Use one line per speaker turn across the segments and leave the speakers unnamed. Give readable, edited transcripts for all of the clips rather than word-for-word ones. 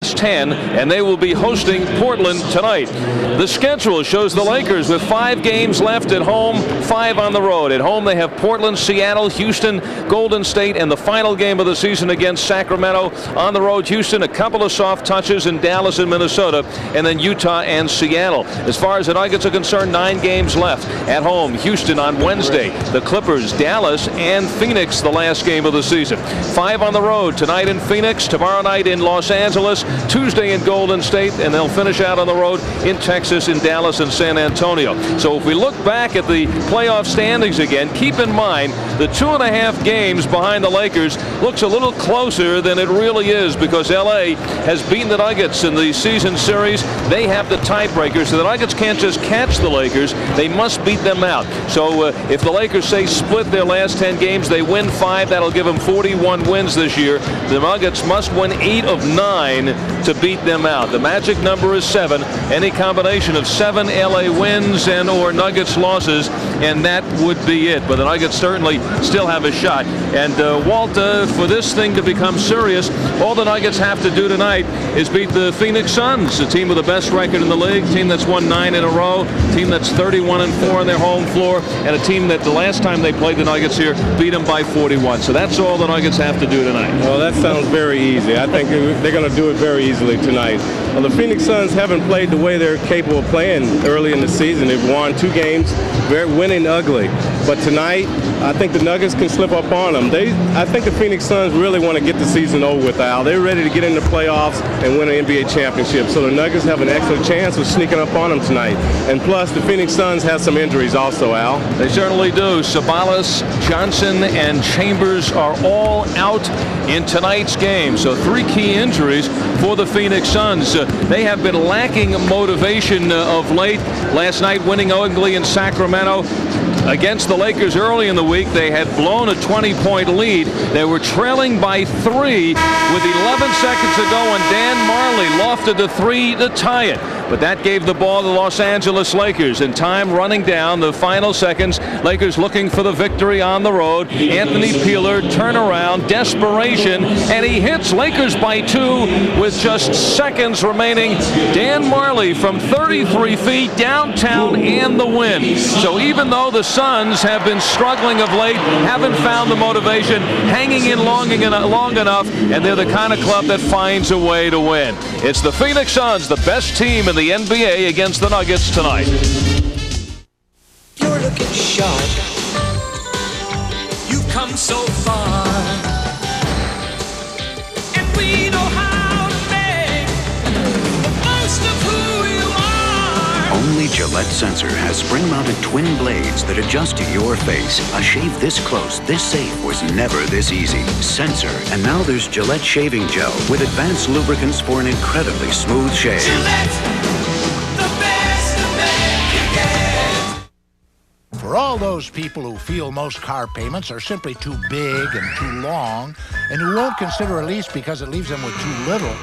Nuggets 10, and they will be hosting Portland tonight. The schedule shows the Lakers with 5 games left at home, 5 on the road. At home they have Portland, Seattle, Houston, Golden State, and the final game of the season against Sacramento. On the road, Houston, a couple of soft touches in Dallas and Minnesota, and then Utah and Seattle. As far as the Nuggets are concerned, 9 games left. At home, Houston on Wednesday, the Clippers, Dallas, and Phoenix the last game of the season. 5 on the road tonight in Phoenix, tomorrow night in Los Angeles, Tuesday in Golden State, and they'll finish out on the road in Texas, in Dallas, and San Antonio. So if we look back at the playoff standings again, keep in mind the 2.5 games behind the Lakers looks a little closer than it really is, because LA has beaten the Nuggets in the season series. They have the tiebreaker, so the Nuggets can't just catch the Lakers, they must beat them out. So if the Lakers say split their last 10 games, they win 5, that'll give them 41 wins this year. The Nuggets must win 8 of 9 to beat them out. The magic number is 7. Any combination of 7 LA wins and or Nuggets losses, and that would be it. But the Nuggets certainly still have a shot. And Walt, for this thing to become serious, all the Nuggets have to do tonight is beat the Phoenix Suns, a team with the best record in the league, a team that's won 9 in a row, a team that's 31-4 on their home floor, and a team that the last time they played the Nuggets here beat them by 41. So that's all the Nuggets have to do tonight.
Well, that sounds very easy. I think they're going to do it very easily tonight. Well, the Phoenix Suns haven't played the way they're capable of playing early in the season. They've won 2 games, winning ugly. But tonight, I think the Nuggets can slip up on them. I think the Phoenix Suns really want to get the season over with, Al. They're ready to get in the playoffs and win an NBA championship. So the Nuggets have an excellent chance of sneaking up on them tonight. And plus, the Phoenix Suns have some injuries also, Al.
They certainly do. Sabalas, Johnson, and Chambers are all out in tonight's game. So 3 key injuries for the Phoenix Suns. They have been lacking motivation of late. Last night winning ugly in Sacramento. Against the Lakers early in the week, they had blown a 20-point lead. They were trailing by 3 with 11 seconds to go, and Dan Majerle lofted the 3 to tie it. But that gave the ball to the Los Angeles Lakers, and time running down the final seconds. Lakers looking for the victory on the road. Anthony Peeler, turnaround, desperation, and he hits Lakers by 2 with just seconds remaining. Dan Majerle from 33 feet downtown and the win. So even though the Suns have been struggling of late, haven't found the motivation, hanging in long enough, and they're the kind of club that finds a way to win. It's the Phoenix Suns, the best team in the NBA, against the Nuggets tonight.
You're looking sharp. You've come so far, and we know how to make the most of who you are.
Only Gillette Sensor has spring-mounted twin blades that adjust to your face. A shave this close, this safe was never this easy. Sensor, and now there's Gillette shaving gel with advanced lubricants for an incredibly smooth shave.
Gillette, the best a man can get.
For all those people who feel most car payments are simply too big and too long, and who won't consider a lease because it leaves them with too little,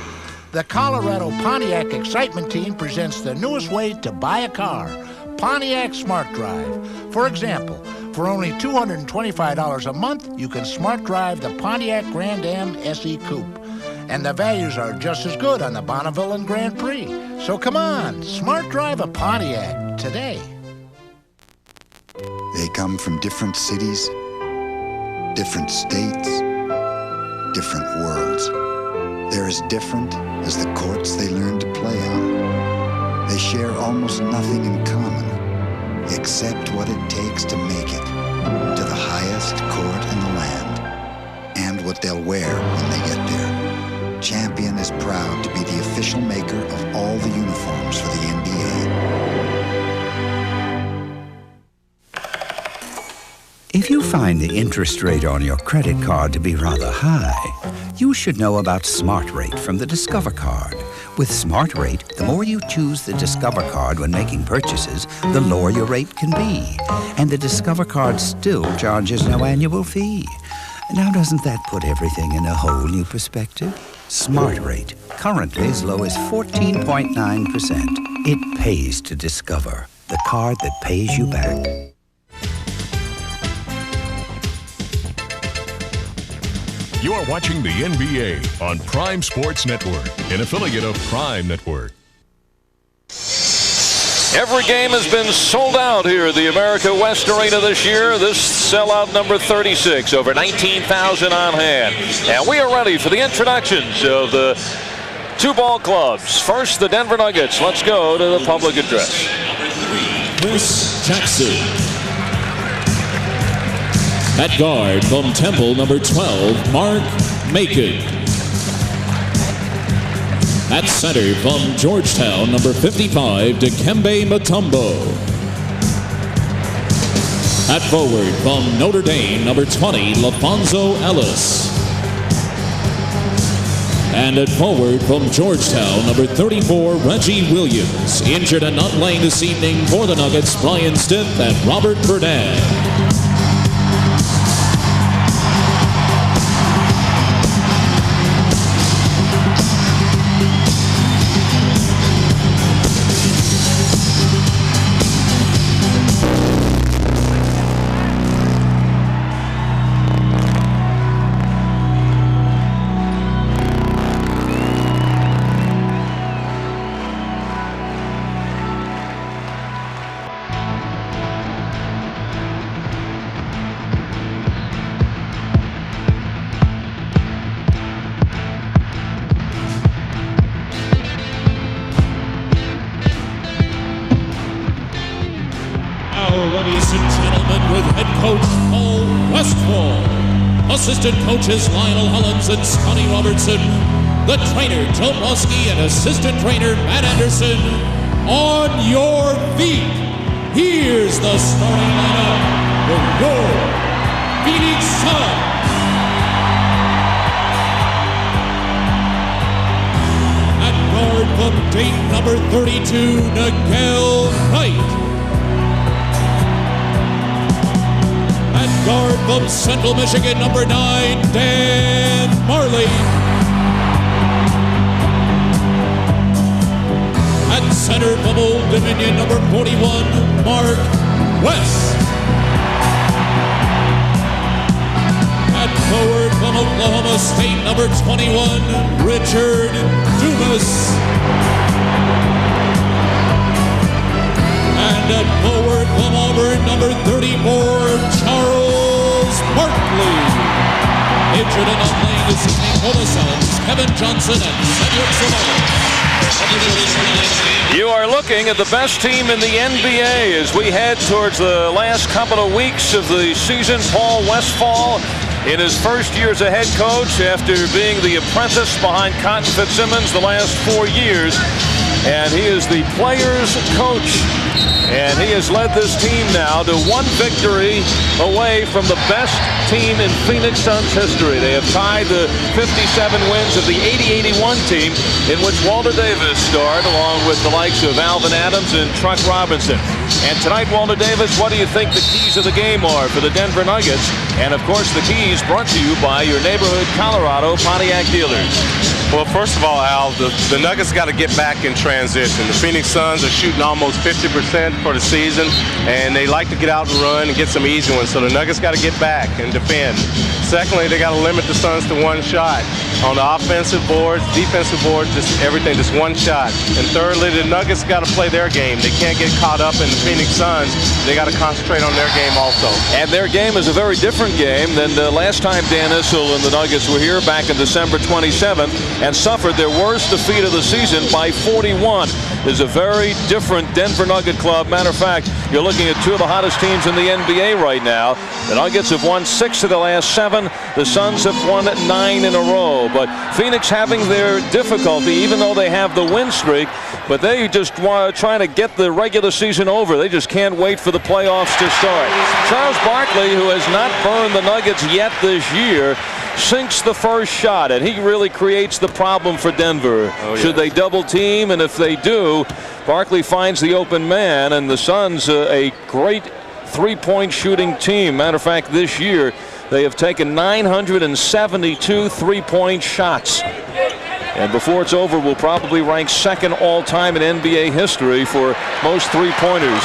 the Colorado Pontiac Excitement Team presents the newest way to buy a car, Pontiac Smart Drive. For example, for only $225 a month, you can Smart Drive the Pontiac Grand Am SE Coupe. And the values are just as good on the Bonneville and Grand Prix. So come on, Smart Drive a Pontiac today.
They come from different cities, different states, different worlds. They're as different as the courts they learn to play on. They share almost nothing in common, except what it takes to make it to the highest court in the land, and what they'll wear when they get there. Champion is proud to be the official maker of all the uniforms for the NBA.
If you find the interest rate on your credit card to be rather high, you should know about Smart Rate from the Discover card. With Smart Rate, the more you choose the Discover card when making purchases, the lower your rate can be. And the Discover card still charges no annual fee. Now, doesn't that put everything in a whole new perspective? Smart Rate, currently as low as 14.9%. It pays to Discover, the card that pays you back.
You're watching the NBA on Prime Sports Network, an affiliate of Prime Network.
Every game has been sold out here at the America West Arena this year. This sellout number 36, over 19,000 on hand. And we are ready for the introductions of the two ball clubs. First, the Denver Nuggets. Let's go to the public address.
Chris Jackson. At guard from Temple, number 12, Mark Macon. At center from Georgetown, number 55, Dikembe Mutombo. At forward from Notre Dame, number 20, LaPhonso Ellis. And at forward from Georgetown, number 34, Reggie Williams. Injured and not playing this evening for the Nuggets, Brian Stiff and Robert Burnett. Ladies and gentlemen, with head coach Paul Westphal, assistant coaches Lionel Hollins and Scotty Robertson, the trainer Joe Bosky and assistant trainer Matt Anderson, on your feet. Here's the starting lineup for your Phoenix Suns. At guard from Dayton, number 32, Nigel Knight. Guard from Central Michigan, number 9, Dan Majerle. At center from Old Dominion, number 41, Mark West. At forward from Oklahoma State, number 21, Richard Dumas. And at forward from Auburn, number 34, Charles Barkley. Injured and not playing this evening for the Suns, Kevin Johnson and Cedric Ceballos.
You are looking at the best team in the NBA as we head towards the last couple of weeks of the season. Paul Westphal in his first year as a head coach after being the apprentice behind Cotton Fitzsimmons the last 4 years. And he is the players' coach. And he has led this team now to one victory away from the best team in Phoenix Suns history. They have tied the 57 wins of the 80-81 team in which Walter Davis starred along with the likes of Alvin Adams and Truck Robinson. And tonight, Walter Davis, what do you think the keys of the game are for the Denver Nuggets? And of course, the keys brought to you by your neighborhood Colorado Pontiac dealers.
Well, first of all, Al, the Nuggets got to get back in transition. The Phoenix Suns are shooting almost 50% for the season, and they like to get out and run and get some easy ones. So the Nuggets got to get back and defend. Secondly, they got to limit the Suns to one shot. On the offensive boards, defensive boards, just everything, just one shot. And thirdly, the Nuggets got to play their game. They can't get caught up in the Phoenix Suns. They got to concentrate on their game also.
And their game is a very different game than the last time Dan Issel and the Nuggets were here back in December 27th and suffered their worst defeat of the season by 41. There's a very different Denver Nugget club. Matter of fact, you're looking at two of the hottest teams in the NBA right now. The Nuggets have won 6 of the last 7. The Suns have won 9 in a row. But Phoenix having their difficulty, even though they have the win streak, but they just want to try to get the regular season over. They just can't wait for the playoffs to start. Charles Barkley, who has not burned the Nuggets yet this year, sinks the first shot, and he really creates the problem for Denver. Should they double team? And if they do, Barkley finds the open man, and the Suns, a great three-point shooting team. Matter of fact, this year they have taken 972 three-point shots. And before it's over, we'll probably rank second all-time in NBA history for most three-pointers.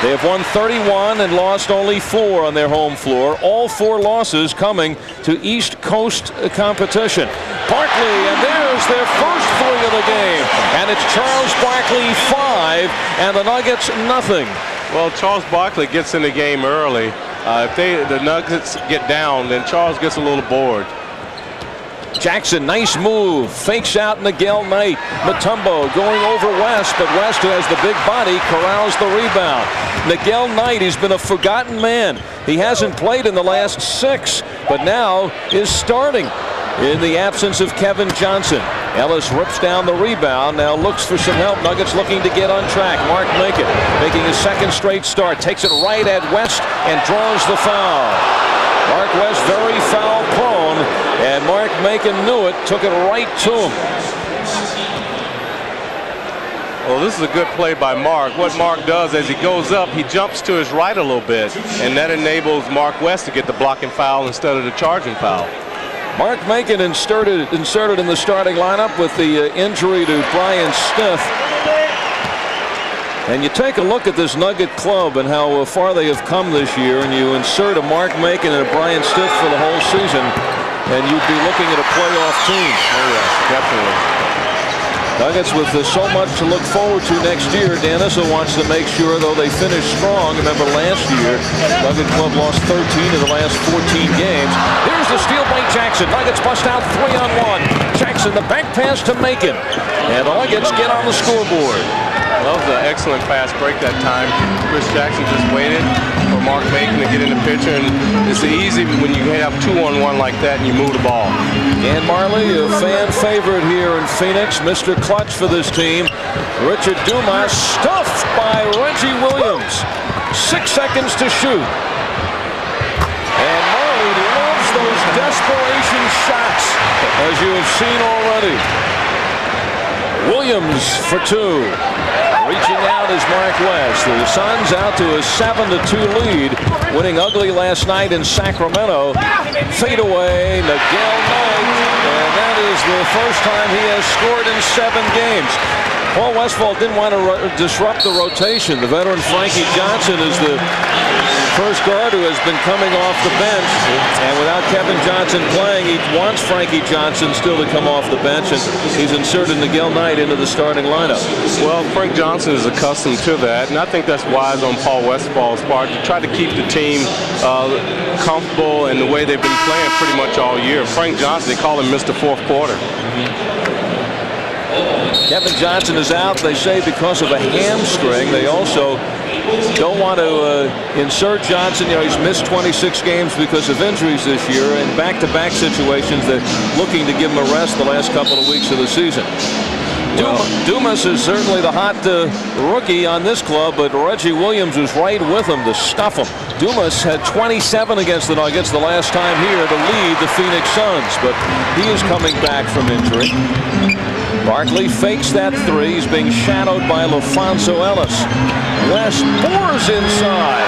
They have won 31 and lost only 4 on their home floor. All 4 losses coming to East Coast competition. Barkley, and there's their first 3 of the game. And it's Charles Barkley 5 and the Nuggets nothing.
Well, Charles Barkley gets in the game early. If the Nuggets get down, then Charles gets a little bored.
Jackson, nice move, fakes out Miguel Knight. Mutombo going over West, but West, who has the big body, corrals the rebound. Miguel Knight, he's been a forgotten man. He hasn't played in the last 6, but now is starting in the absence of Kevin Johnson. Ellis rips down the rebound, now looks for some help. Nuggets looking to get on track. Mark Macon making his 2nd straight start, takes it right at West and draws the foul. Mark West very foul prone, and Mark Macon knew it, took it right to him.
Well, this is a good play by Mark. What Mark does as he goes up, he jumps to his right a little bit, and that enables Mark West to get the blocking foul instead of the charging foul.
Mark Macon inserted in the starting lineup with the injury to Brian Stith. And you take a look at this Nugget club and how far they have come this year, and you insert a Mark Macon and a Brian Stith for the whole season, and you'd be looking at a playoff team.
Oh, yes, definitely.
Nuggets with so much to look forward to next year. Dan Issel wants to make sure, though, they finish strong. Remember last year, Nugget Club lost 13 of the last 14 games. Here's the steal by Jackson. Nuggets bust out 3-on-1. Jackson, the back pass to Macon. And the Nuggets get on the scoreboard.
That was an excellent fast break that time. Chris Jackson just waited for Mark Macon to get in the picture, and it's easy when you have 2-on-1 like that and you move the ball.
Dan Majerle, a fan favorite here in Phoenix, Mr. Clutch for this team. Richard Dumas stuffed by Reggie Williams. 6 seconds to shoot. And Majerle loves those desperation shots, as you have seen already. Williams for 2. Reaching out is Mark West. The Suns out to a 7-2 lead, winning ugly last night in Sacramento. Fade away, Miguel Knight, and that is the first time he has scored in 7 games. Paul Westphal didn't want to disrupt the rotation. The veteran Frankie Johnson is the first guard who has been coming off the bench, and without Kevin Johnson playing, he wants Frankie Johnson still to come off the bench, and he's inserted Miguel Knight into the starting lineup.
Well, Frank Johnson is accustomed to that, and I think that's wise on Paul Westphal's part to try to keep the team comfortable in the way they've been playing pretty much all year. Frank Johnson, they call him Mr. Fourth Quarter.
Kevin Johnson is out, they say, because of a hamstring. They also don't want to insert Johnson. You know, he's missed 26 games because of injuries this year, and back-to-back situations. They're looking to give him a rest the last couple of weeks of the season. Dumas is certainly the hot rookie on this club, but Reggie Williams was right with him to stuff him. Dumas had 27 against the Nuggets the last time here to lead the Phoenix Suns, but he is coming back from injury. Barkley fakes that 3. He's being shadowed by LaPhonso Ellis. West pours inside,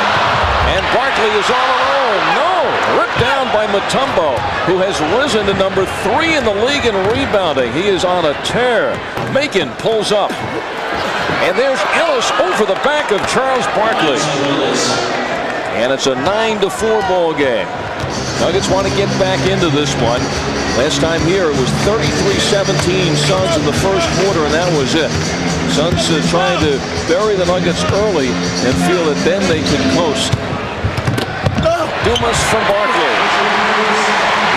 and Barkley is all alone. No, ripped down by Mutombo, who has risen to number 3 in the league in rebounding. He is on a tear. Macon pulls up, and there's Ellis over the back of Charles Barkley. And it's a 9-4 ball game. Nuggets want to get back into this one. Last time here it was 33-17 Suns in the first quarter, and that was it. Suns trying to bury the Nuggets early and feel that then they can coast. Dumas from Barkley.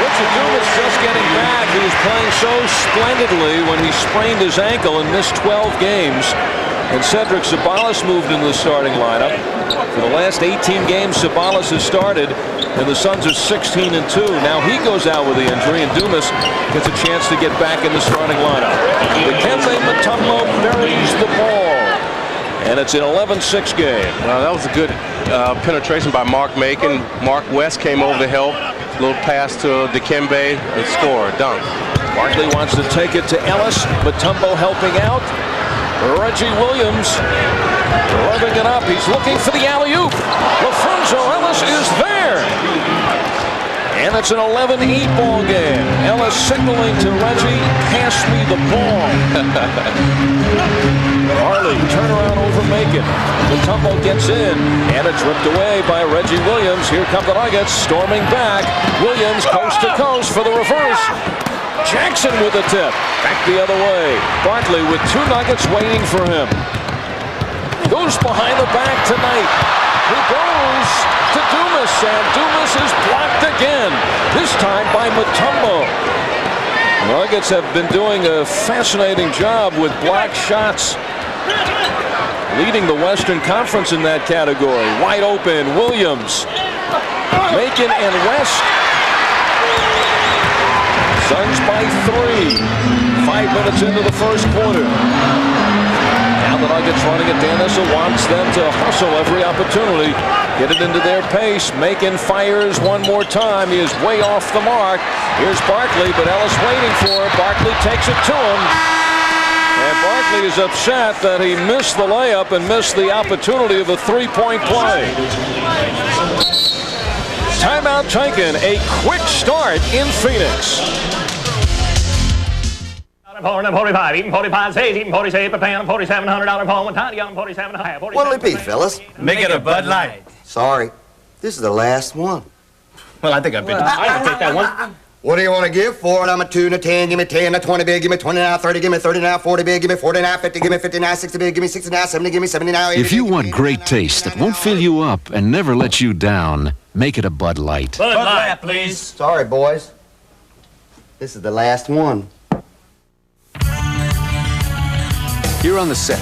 Richard Dumas just getting back. He was playing so splendidly when he sprained his ankle and missed 12 games. And Cedric Ceballos moved into the starting lineup. For the last 18 games, Ceballos has started, and the Suns are 16-2. Now he goes out with the injury, and Dumas gets a chance to get back in the starting lineup. Dikembe Mutombo buries the ball, and it's an 11-6 game.
Well, that was a good penetration by Mark Macon. Mark West came over to help. A little pass to Dikembe, and score, dunk.
Barkley wants to take it to Ellis. Mutombo helping out. Reggie Williams rubbing it up. He's looking for the alley-oop. LaPhonso Ellis is there. And it's an 11-8 ball game. Ellis signaling to Reggie, pass me the ball. Barley, turnaround over Macon. Mutombo gets in, and it's ripped away by Reggie Williams. Here come the Nuggets storming back. Williams coast to coast for the reverse. Jackson with the tip. Back the other way. Barkley with 2 Nuggets waiting for him. Goes behind the back tonight. He goes to Dumas, and Dumas is blocked again. This time by Mutombo. Nuggets have been doing a fascinating job with block shots, leading the Western Conference in that category. Wide open, Williams, Macon, and West. Suns by 3. 5 minutes into the first quarter. Now the Nuggets running it. Dan Issel wants them to hustle every opportunity, get it into their pace. Macon fires one more time. He is way off the mark. Here's Barkley, but Ellis waiting for him. Barkley takes it to him. And Barkley is upset that he missed the layup and missed the opportunity of a 3-point play. Timeout taken. A quick start in Phoenix.
45, even 45 says, even 46 per pound, $4,700 home, and tiny young 47.5.
What'll it be, fellas?
Make it a Bud Light.
Sorry, this is the last one.
Well, I think I've been. I can take that one.
What do you want to give for it? I'm a 2 and a 10, give me 10, a 20 big, give me 20 now, 30, give me 30 now, 40 big, give me 40 now, 50, give me 50 now, 60 big, give me 60 now, 70, give me 70 now, 80.
If you want great taste that won't fill you up and never let you down, make it a Bud Light.
Bud Light, please.
Sorry, boys. This is the last one.
Here on the set,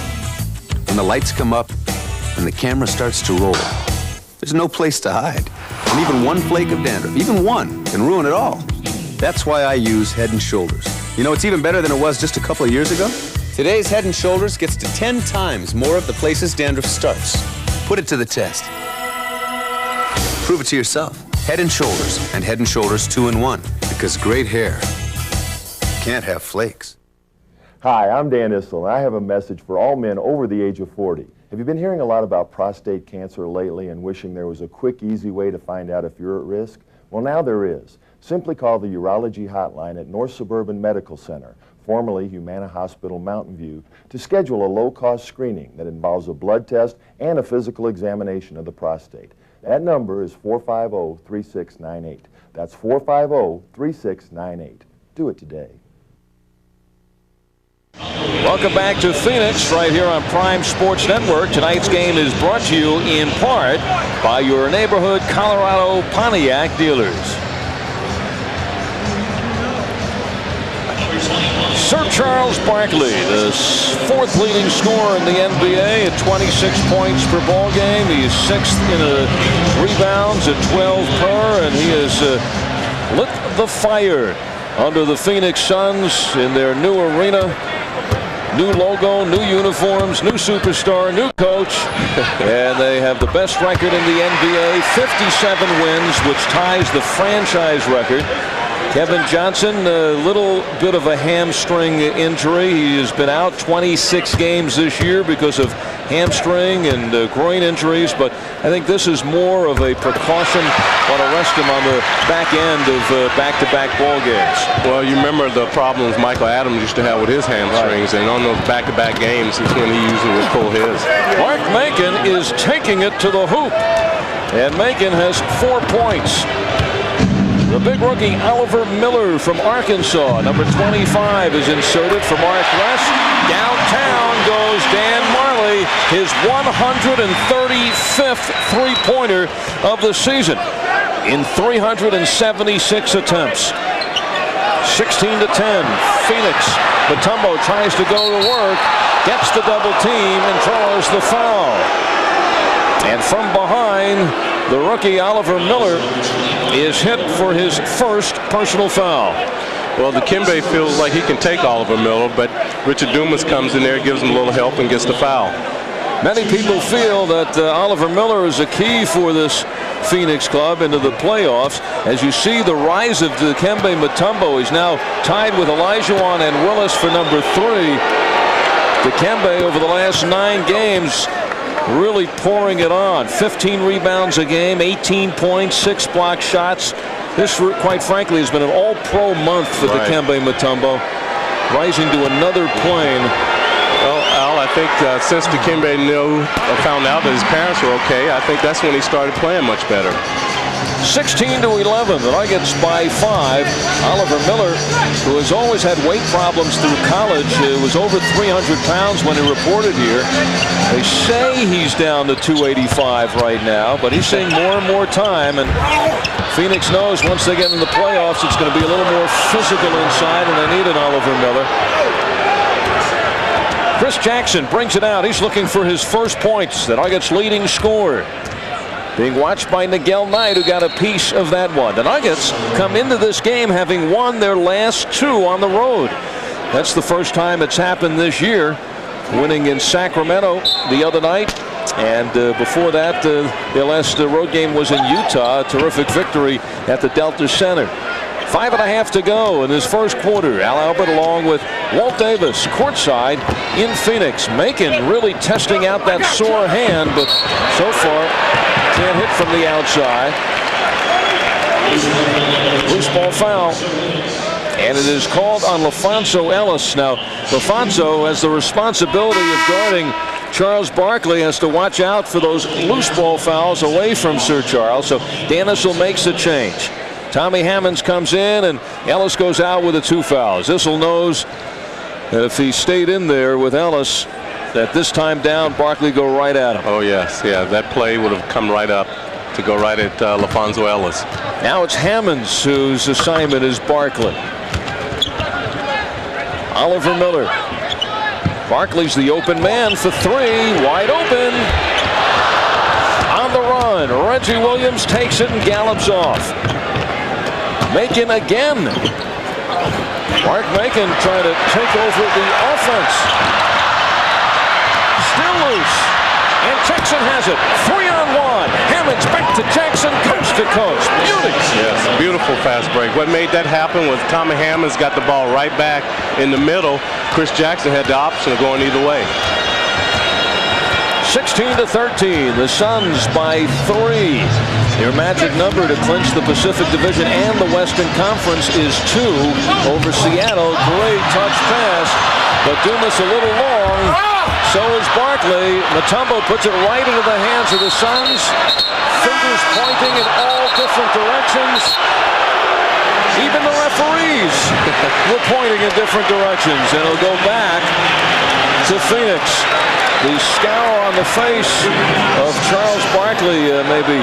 when the lights come up and the camera starts to roll, there's no place to hide. And even one flake of dandruff, even one, can ruin it all. That's why I use Head & Shoulders. You know, it's even better than it was just a couple of years ago. Today's Head & Shoulders gets to 10 times more of the places dandruff starts. Put it to the test. Prove it to yourself. Head & Shoulders and Head & Shoulders 2-in-1. Because great hair can't have flakes.
Hi, I'm Dan Issel, and I have a message for all men over the age of 40. Have you been hearing a lot about prostate cancer lately and wishing there was a quick, easy way to find out if you're at risk? Well, now there is. Simply call the Urology Hotline at North Suburban Medical Center, formerly Humana Hospital Mountain View, to schedule a low-cost screening that involves a blood test and a physical examination of the prostate. That number is 450-3698. That's 450-3698. Do it today.
Welcome back to Phoenix, right here on Prime Sports Network. Tonight's game is brought to you in part by your neighborhood Colorado Pontiac dealers. Sir Charles Barkley, the 4th leading scorer in the NBA at 26 points per ball game. He is 6th in rebounds at 12 per, and he has lit the fire under the Phoenix Suns in their new arena. New logo, new uniforms, new superstar, new coach, and they have the best record in the NBA, 57 wins, which ties the franchise record. Kevin Johnson, a little bit of a hamstring injury. He has been out 26 games this year because of hamstring and groin injuries, but I think this is more of a precaution. Want to rest him on the back end of back-to-back ball games.
Well, you remember the problems Michael Adams used to have with his hamstrings, and on those back-to-back games is when he usually would pull his.
Mark Macon is taking it to the hoop, and Macon has 4 points. The big rookie Oliver Miller from Arkansas, number 25, is inserted for Mark West. Downtown goes Dan Majerle, his 135th three-pointer of the season in 376 attempts. 16-10, Phoenix. Mutombo tries to go to work, gets the double team, and draws the foul. And from behind, the rookie Oliver Miller is hit for his first personal foul.
Well, Dikembe feels like he can take Oliver Miller, but Richard Dumas comes in there, gives him a little help, and gets the foul.
Many people feel that Oliver Miller is a key for this Phoenix club into the playoffs. As you see the rise of Dikembe Mutombo, he's now tied with Olajuwon and Willis for number 3. Dikembe over the last 9 games really pouring it on. 15 rebounds a game, 18 points, 6 block shots. This, quite frankly, has been an all-pro month for Dikembe Mutombo, rising to another plane.
Well, Al, I think since Dikembe found out that his parents were okay, I think that's when he started playing much better.
16-11, the Nuggets by 5. Oliver Miller, who has always had weight problems through college, was over 300 pounds when he reported here. They say he's down to 285 right now, but he's seeing more and more time, and Phoenix knows once they get in the playoffs, it's going to be a little more physical inside, and they need an Oliver Miller. Chris Jackson brings it out. He's looking for his first points. The Nuggets' leading scorer. Being watched by Nigel Knight, who got a piece of that one. The Nuggets come into this game having won their last 2 on the road. That's the first time it's happened this year, winning in Sacramento the other night. And before that, their last road game was in Utah, a terrific victory at the Delta Center. 5.5 to go in this first quarter. Al Albert along with Walt Davis courtside in Phoenix. Macon really testing out that sore hand, but so far can't hit from the outside. Loose ball foul. And it is called on LaPhonso Ellis. Now, LaPhonso has the responsibility of guarding Charles Barkley, has to watch out for those loose ball fouls away from Sir Charles. So Dan Issel makes a change. Tommy Hammonds comes in, and Ellis goes out with the 2 fouls. Issel knows that if he stayed in there with Ellis, that this time down, Barkley go right at him.
Oh, yes. Yeah, that play would have come right up to go right at LaPhonso Ellis.
Now it's Hammonds whose assignment is Barkley. Oliver Miller. Barkley's the open man for 3. Wide open. On the run. Reggie Williams takes it and gallops off. Macon again. Mark Macon trying to take over the offense. Still loose. And Jackson has it. 3-on-1. Hammonds back to Jackson, coast to coast. Beauty.
Yes, beautiful fast break. What made that happen was Tommy Hammonds got the ball right back in the middle. Chris Jackson had the option of going either way.
16-13. The Suns by 3. Their magic number to clinch the Pacific Division and the Western Conference is 2 over Seattle. Great touch pass, but Dumas a little long. So is Barkley. Mutombo puts it right into the hands of the Suns. Fingers pointing in all different directions. Even the referees were pointing in different directions, and it'll go back to Phoenix. The scour on the face of Charles Barkley may be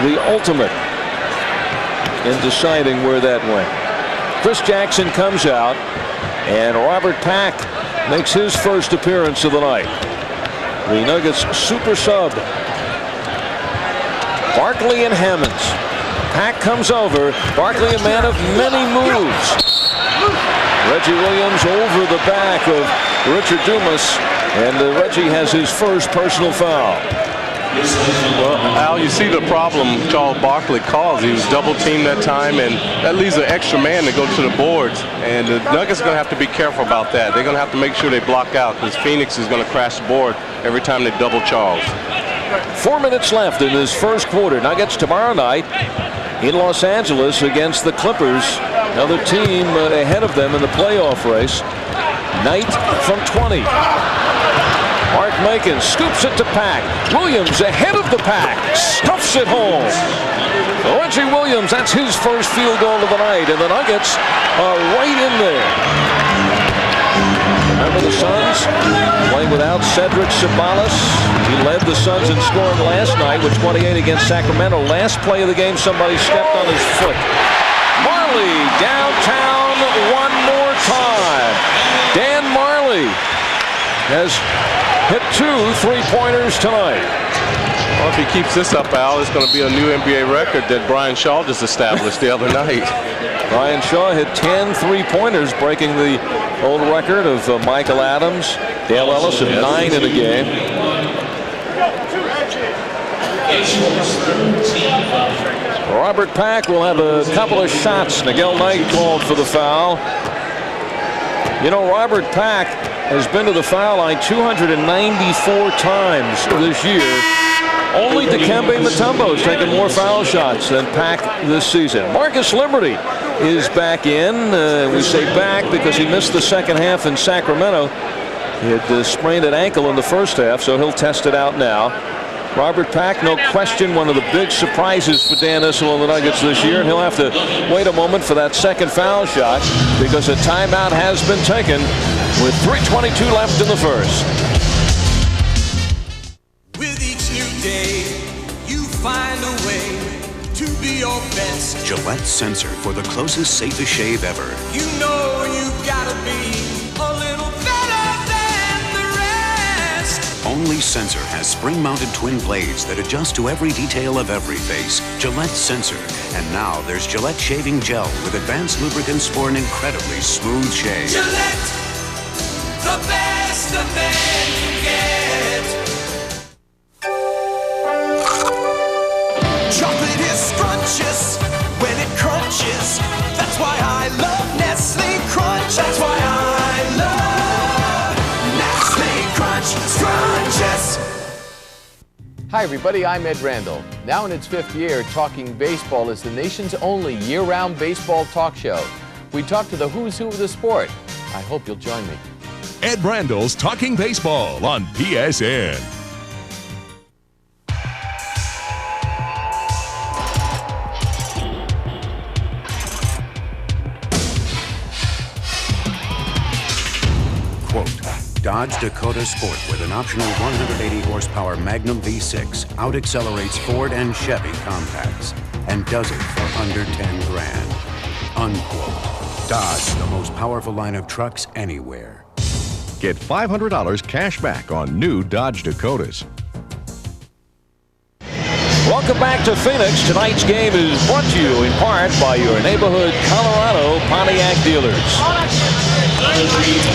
the ultimate in deciding where that went. Chris Jackson comes out, and Robert Pack makes his first appearance of the night. The Nuggets super sub. Barkley and Hammonds. Pack comes over. Barkley, a man of many moves. Reggie Williams over the back of Richard Dumas, and Reggie has his first personal foul.
Well, Al, you see the problem Charles Barkley caused. He was double teamed that time, and that leaves an extra man to go to the boards. And the Nuggets are going to have to be careful about that. They're going to have to make sure they block out, because Phoenix is going to crash the board every time they double Charles.
4 minutes left in this first quarter. Nuggets tomorrow night in Los Angeles against the Clippers. Another team ahead of them in the playoff race. Knight from 20. Mark Macon scoops it to Pack. Williams ahead of the Pack. Stuffs it home. Reggie Williams, that's his first field goal of the night. And the Nuggets are right in there. Remember the Suns playing without Cedric Ceballos. He led the Suns in scoring last night with 28 against Sacramento. Last play of the game, somebody stepped on his foot. Marley downtown one more time. Dan Marley has hit 2 3-pointers tonight.
Well, if he keeps this up, Al, it's going to be a new NBA record that Brian Shaw just established the other night.
Brian Shaw hit 10 3-pointers, breaking the old record of Michael Adams, Dale Ellis, and 9 in a game. Robert Pack will have a couple of shots. Nigel Knight called for the foul. You know, Robert Pack has been to the foul line 294 times this year. Only Dikembe Mutombo has taken more foul shots than Pack this season. Marcus Liberty is back in. We say back because he missed the second half in Sacramento. He had sprained an ankle in the first half, so he'll test it out now. Robert Pack, no question, one of the big surprises for Dan Issel and the Nuggets this year, and he'll have to wait a moment for that second foul shot because a timeout has been taken with 3:22 left in the first.
With each new day, you find a way to be your best.
Gillette Sensor for the closest, safest shave ever.
You know you gotta be a little better than the rest.
Only Sensor has spring-mounted twin blades that adjust to every detail of every face. Gillette Sensor. And now there's Gillette Shaving Gel with advanced lubricants for an incredibly smooth shave.
Gillette, the best a man can get. Chocolate is scrumptious when it crunches. That's why I love Nestle Crunch. That's why I love Nestle Crunch Scrunches.
Hi everybody, I'm Ed Randall. Now in its 5th year, Talking Baseball is the nation's only year-round baseball talk show. We talk to the who's who of the sport. I hope you'll join me.
Ed Randall's Talking Baseball on PSN.
Dodge Dakota Sport with an optional 180 horsepower Magnum V6 out-accelerates Ford and Chevy compacts and does it for under 10 grand. Unquote. Dodge, the most powerful line of trucks anywhere.
Get $500 cash back on new Dodge Dakotas.
Welcome back to Phoenix. Tonight's game is brought to you in part by your neighborhood Colorado Pontiac dealers.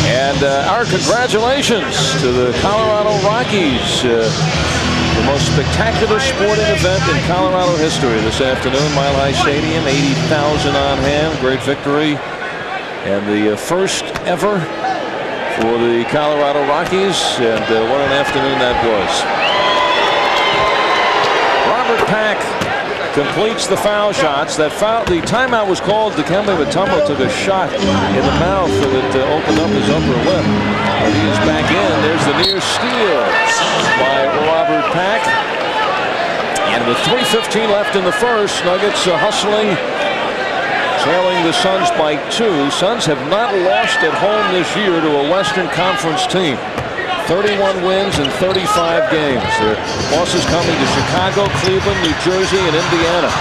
And our congratulations to the Colorado Rockies. The most spectacular sporting event in Colorado history this afternoon. Mile High Stadium, 80,000 on hand. Great victory. And the first ever for the Colorado Rockies. And what an afternoon that was. Robert Pack completes the foul shots. The timeout was called. Dikembe Mutombo took a shot in the mouth that opened up his upper lip. But he is back in. There's the near steal by Robert Pack. And with 3:15 left in the first, Nuggets hustling, trailing the Suns by 2. Suns have not lost at home this year to a Western Conference team. 31 wins in 35 games. Their losses coming to Chicago, Cleveland, New Jersey, and Indiana.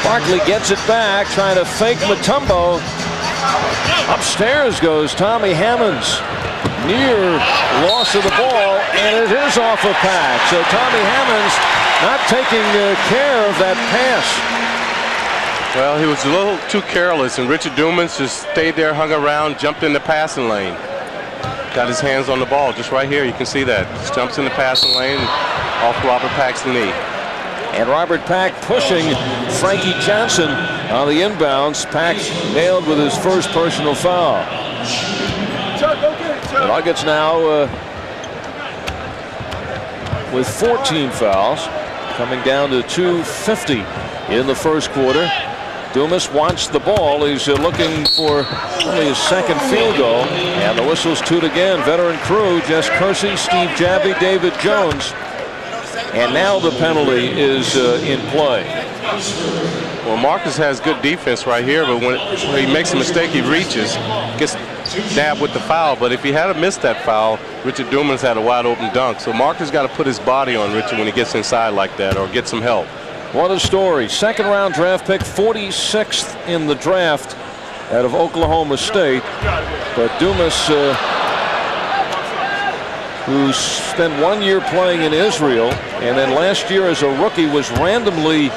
Barkley gets it back, trying to fake Mutombo. Upstairs goes Tommy Hammonds. Near loss of the ball, and it is off of Pack. So Tommy Hammonds not taking care of that pass.
Well, he was a little too careless, and Richard Dumas just stayed there, hung around, jumped in the passing lane. Got his hands on the ball just right here. You can see that. Just jumps in the passing lane off Robert Pack's knee.
And Robert Pack pushing Frankie Johnson on the inbounds. Pack nailed with his first personal foul. The Nuggets now with 14 fouls, coming down to 250 in the first quarter. Dumas wants the ball. He's looking for only his second field goal. And the whistle's toot again. Veteran crew, Jess Kersey, Steve Jabby, David Jones. And now the penalty is in play.
Well, Marcus has good defense right here, but when he makes a mistake, he reaches, gets nabbed with the foul. But if he had missed that foul, Richard Dumas had a wide open dunk. So Marcus got to put his body on Richard when he gets inside like that, or get some help.
What a story. Second round draft pick, 46th in the draft out of Oklahoma State. But Dumas, who spent 1 year playing in Israel, and then last year as a rookie was randomly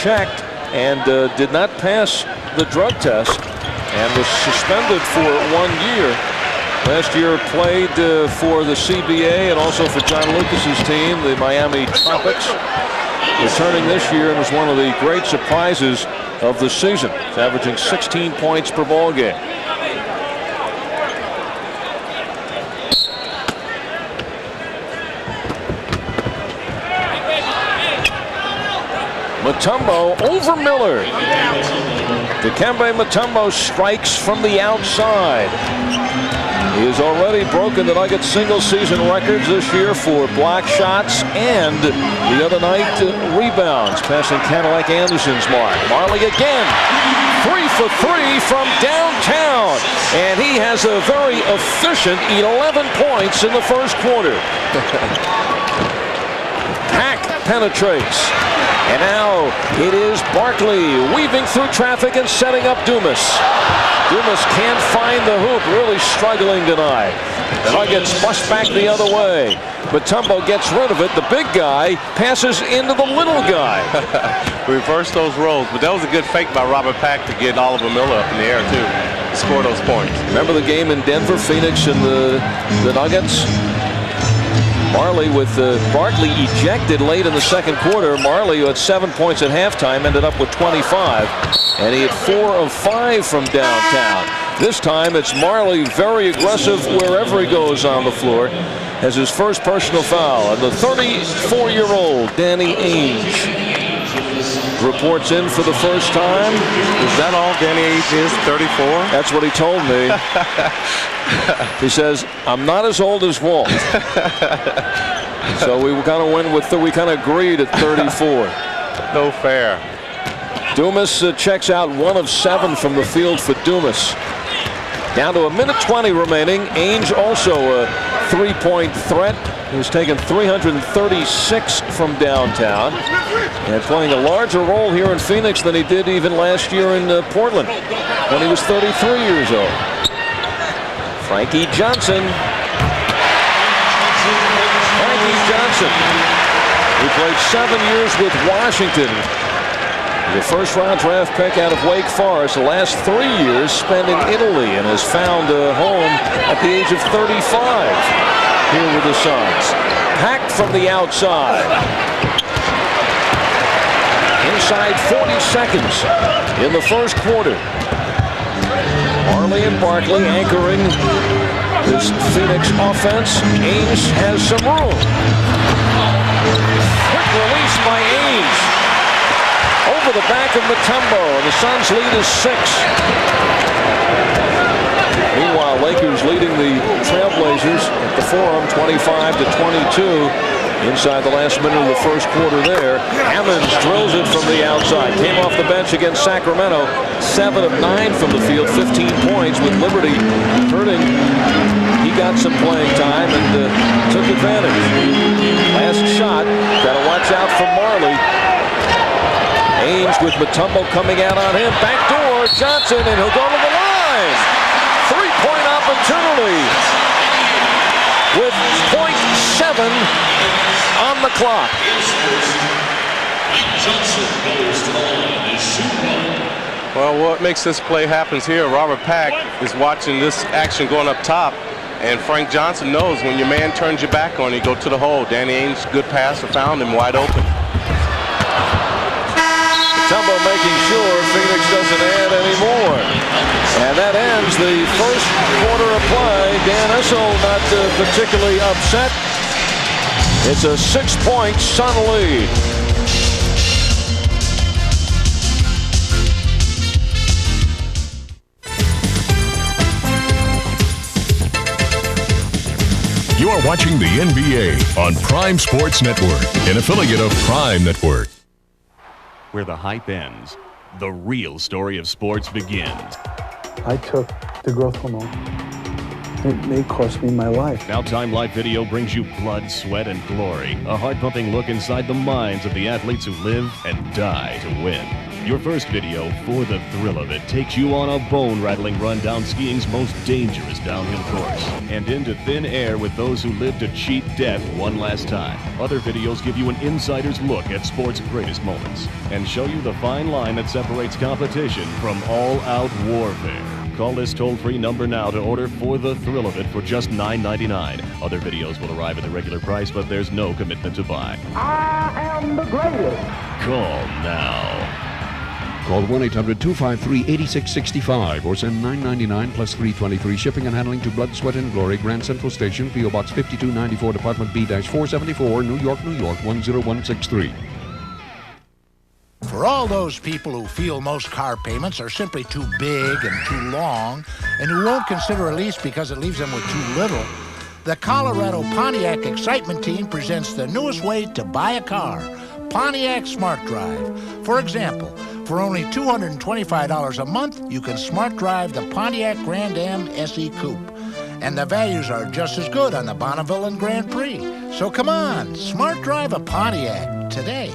checked and did not pass the drug test and was suspended for 1 year. Last year played for the CBA and also for John Lucas's team, the Miami Tropics. Returning this year and was one of the great surprises of the season. He's averaging 16 points per ball game. Mutombo over Miller. Dikembe Mutombo strikes from the outside. He has already broken the Nuggets single-season records this year for block shots and the other night rebounds, passing Cadillac Anderson's mark. Majerle again, 3 for 3 from downtown, and he has a very efficient 11 points in the first quarter. Hack penetrates, and now it is Barkley weaving through traffic and setting up Dumas. Dumas can't find the hoop, really struggling tonight. The Nuggets bust back the other way. Mutombo gets rid of it. The big guy passes into the little guy.
Reverse those roles, but that was a good fake by Robert Pack to get Oliver Miller up in the air, too, to score those points.
Remember the game in Denver, Phoenix, and the Nuggets? Majerle with Barkley ejected late in the second quarter. Majerle, who had 7 points at halftime, ended up with 25. And he had 4 of 5 from downtown. This time it's Majerle, very aggressive wherever he goes on the floor. Has his first personal foul. And the 34-year-old Danny Ainge reports in for the first time.
Is that all Danny Ainge is, 34?
That's what he told me. He says, I'm not as old as Walt. So we kind of went with, we kind of agreed at 34.
No fair.
Dumas checks out 1 of 7 from the field for Dumas. Down to 1:20 remaining. Ainge also a 3-point threat. He's taken 336 from downtown and playing a larger role here in Phoenix than he did even last year in Portland when he was 33 years old. Frankie Johnson. Frankie Johnson, who played 7 years with Washington. The first-round draft pick out of Wake Forest. The last 3 years spent in Italy and has found a home at the age of 35 here with the Suns. Hacked from the outside. Inside 40 seconds in the first quarter. Majerle and Barkley anchoring this Phoenix offense. Ainge has some room. Quick release by Ainge. Over the back of Mutombo, and the Suns lead is 6. Meanwhile, Lakers leading the Trailblazers at the Forum 25-22. Inside the last minute of the first quarter there. Hammonds drills it from the outside. Came off the bench against Sacramento. 7 of 9 from the field, 15 points with Liberty hurting. He got some playing time and took advantage. Last shot. Got to watch out for Majerle. Ainge with Mutombo coming out on him. Backdoor, Johnson, and he'll go to the line. 3-point opportunity with .7 on the clock.
Well, what makes this play happens here, Robert Pack is watching this action going up top, and Frank Johnson knows when your man turns your back on you, go to the hole. Danny Ainge, good passer, found him wide open.
Mutombo making sure Phoenix doesn't add any more. And that ends the first quarter of play. Dan Issel not particularly upset. It's a 6-point Sun lead.
You are watching the NBA on Prime Sports Network, an affiliate of Prime Network.
Where the hype ends, the real story of sports begins.
I took the growth hormone. It may cost me my life.
Now Time Life Video brings you blood, sweat, and glory. A heart-pumping look inside the minds of the athletes who live and die to win. Your first video, For the Thrill of It, takes you on a bone-rattling run down skiing's most dangerous downhill course and into thin air with those who live to cheat death one last time. Other videos give you an insider's look at sport's greatest moments and show you the fine line that separates competition from all-out warfare. Call this toll-free number now to order For the Thrill of It for just $9.99. Other videos will arrive at the regular price, but there's no commitment to buy.
I am the greatest.
Call now.
Call 1-800-253-8665 or send $9.99 plus $3.23 shipping and handling to Blood, Sweat, and Glory, Grand Central Station, P.O. Box 5294, Department B-474, New York, New York, 10163.
For all those people who feel most car payments are simply too big and too long, and who won't consider a lease because it leaves them with too little, the Colorado Pontiac Excitement Team presents the newest way to buy a car, Pontiac Smart Drive. For example, for only $225 a month, you can smart drive the Pontiac Grand Am SE Coupe. And the values are just as good on the Bonneville and Grand Prix. So come on, smart drive a Pontiac today.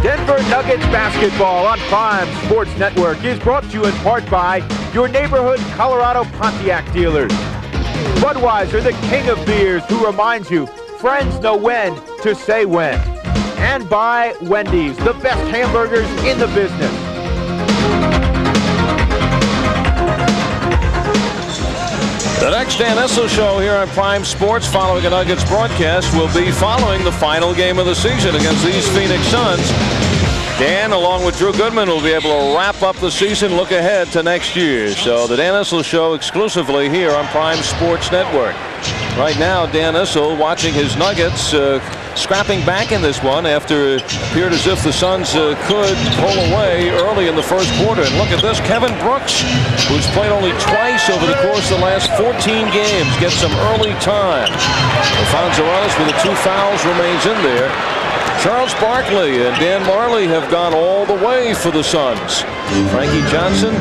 Denver Nuggets basketball on Prime Sports Network is brought to you in part by your neighborhood Colorado Pontiac dealers. Budweiser, the king of beers, who reminds you, friends know when to say when. And by Wendy's, the best hamburgers in the business.
The next Dan Issel show here on Prime Sports following a Nuggets broadcast will be following the final game of the season against these Phoenix Suns. Dan, along with Drew Goodman, will be able to wrap up the season, look ahead to next year. So the Dan Issel show exclusively here on Prime Sports Network. Right now, Dan Issel watching his Nuggets scrapping back in this one after it appeared as if the Suns could pull away early in the first quarter. And look at this, Kevin Brooks, who's played only twice over the course of the last 14 games, gets some early time. LaPhonso Ellis with the 2 fouls remains in there. Charles Barkley and Dan Majerle have gone all the way for the Suns. Frankie Johnson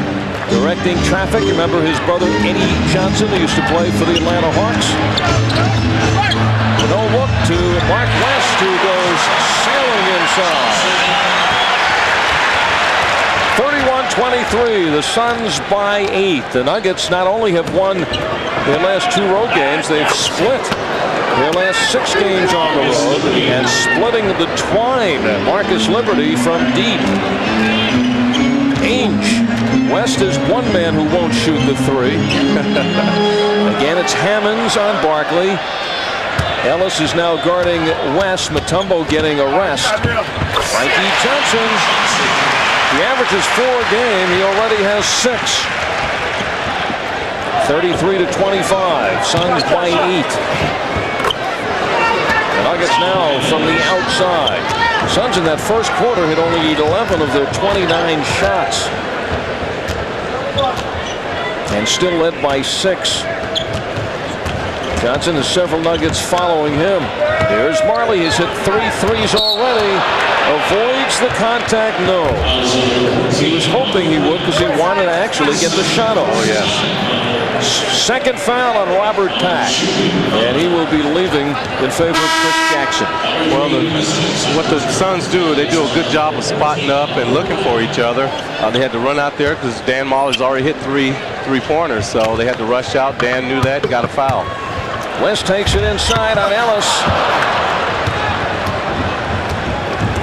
directing traffic. Remember his brother Eddie Johnson, who used to play for the Atlanta Hawks. No look to Mark West, who goes sailing inside. 31-23, the Suns by 8. The Nuggets not only have won their last 2 road games, they've split their last 6 games on the road and splitting the twine. Marcus Liberty from deep. Ainge. West is one man who won't shoot the 3. Again, it's Hammonds on Barkley. Ellis is now guarding West. Mutombo getting a rest. Frankie Johnson. He averages 4 a game. He already has 6. 33-25. Suns by 8. The Nuggets now from the outside. Suns in that first quarter hit only 11 of their 29 shots. And still led by 6. Johnson has several Nuggets following him. Here's Majerle. He's hit 3 threes already. Avoids the contact, no. He was hoping he would because he wanted to actually get the shot off.
Oh, yes.
Second foul on Robert Pack. And he will be leaving in favor of Chris Jackson.
Well, what the Suns do, they do a good job of spotting up and looking for each other. They had to run out there because Dan Mahler's already hit 3 3-pointers, so they had to rush out. Dan knew that, got a foul.
West takes it inside on Ellis.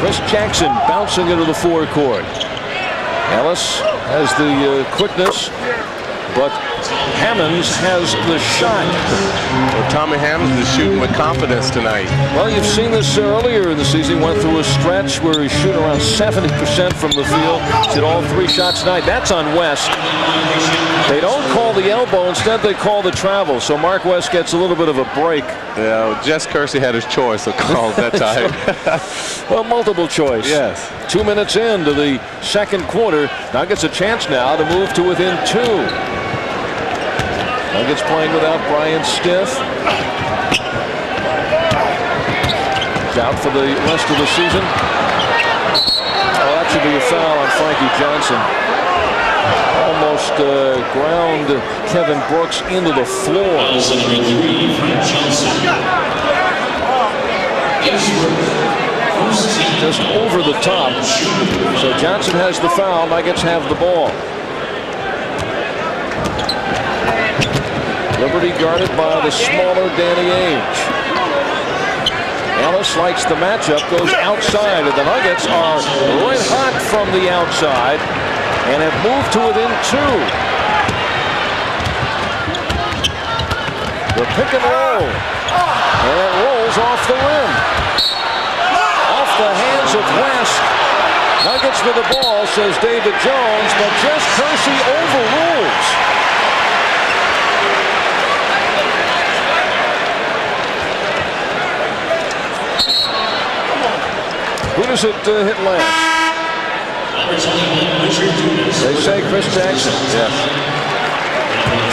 Chris Jackson bouncing into the forecourt. Ellis has the quickness, but Hammonds has the shot.
Well, Tommy Hammonds is shooting with confidence tonight.
Well, you've seen this earlier in the season. He went through a stretch where he's shooting around 70% from the field. He's hit all 3 shots tonight. That's on West. They don't call the elbow. Instead, they call the travel. So Mark West gets a little bit of a break.
Yeah, well, Jess Kersey had his choice of calls that time.
Well, multiple choice.
Yes.
2 minutes into the second quarter. Nuggets a chance now to move to within 2. Nuggets playing without Brian Stiff. He's out for the rest of the season. Oh, that should be a foul on Frankie Johnson. Almost ground Kevin Brooks into the floor. Just over the top. So Johnson has the foul. Nuggets have the ball. Liberty guarded by the smaller Danny Ainge. Ellis likes the matchup, goes outside, and the Nuggets are right hot from the outside and have moved to within 2. The pick and roll. And it rolls off the rim. Off the hands of West. Nuggets with the ball, says David Jones, but Jess Kersey overrules. Who does it hit last? They say Chris Jackson.
Yes.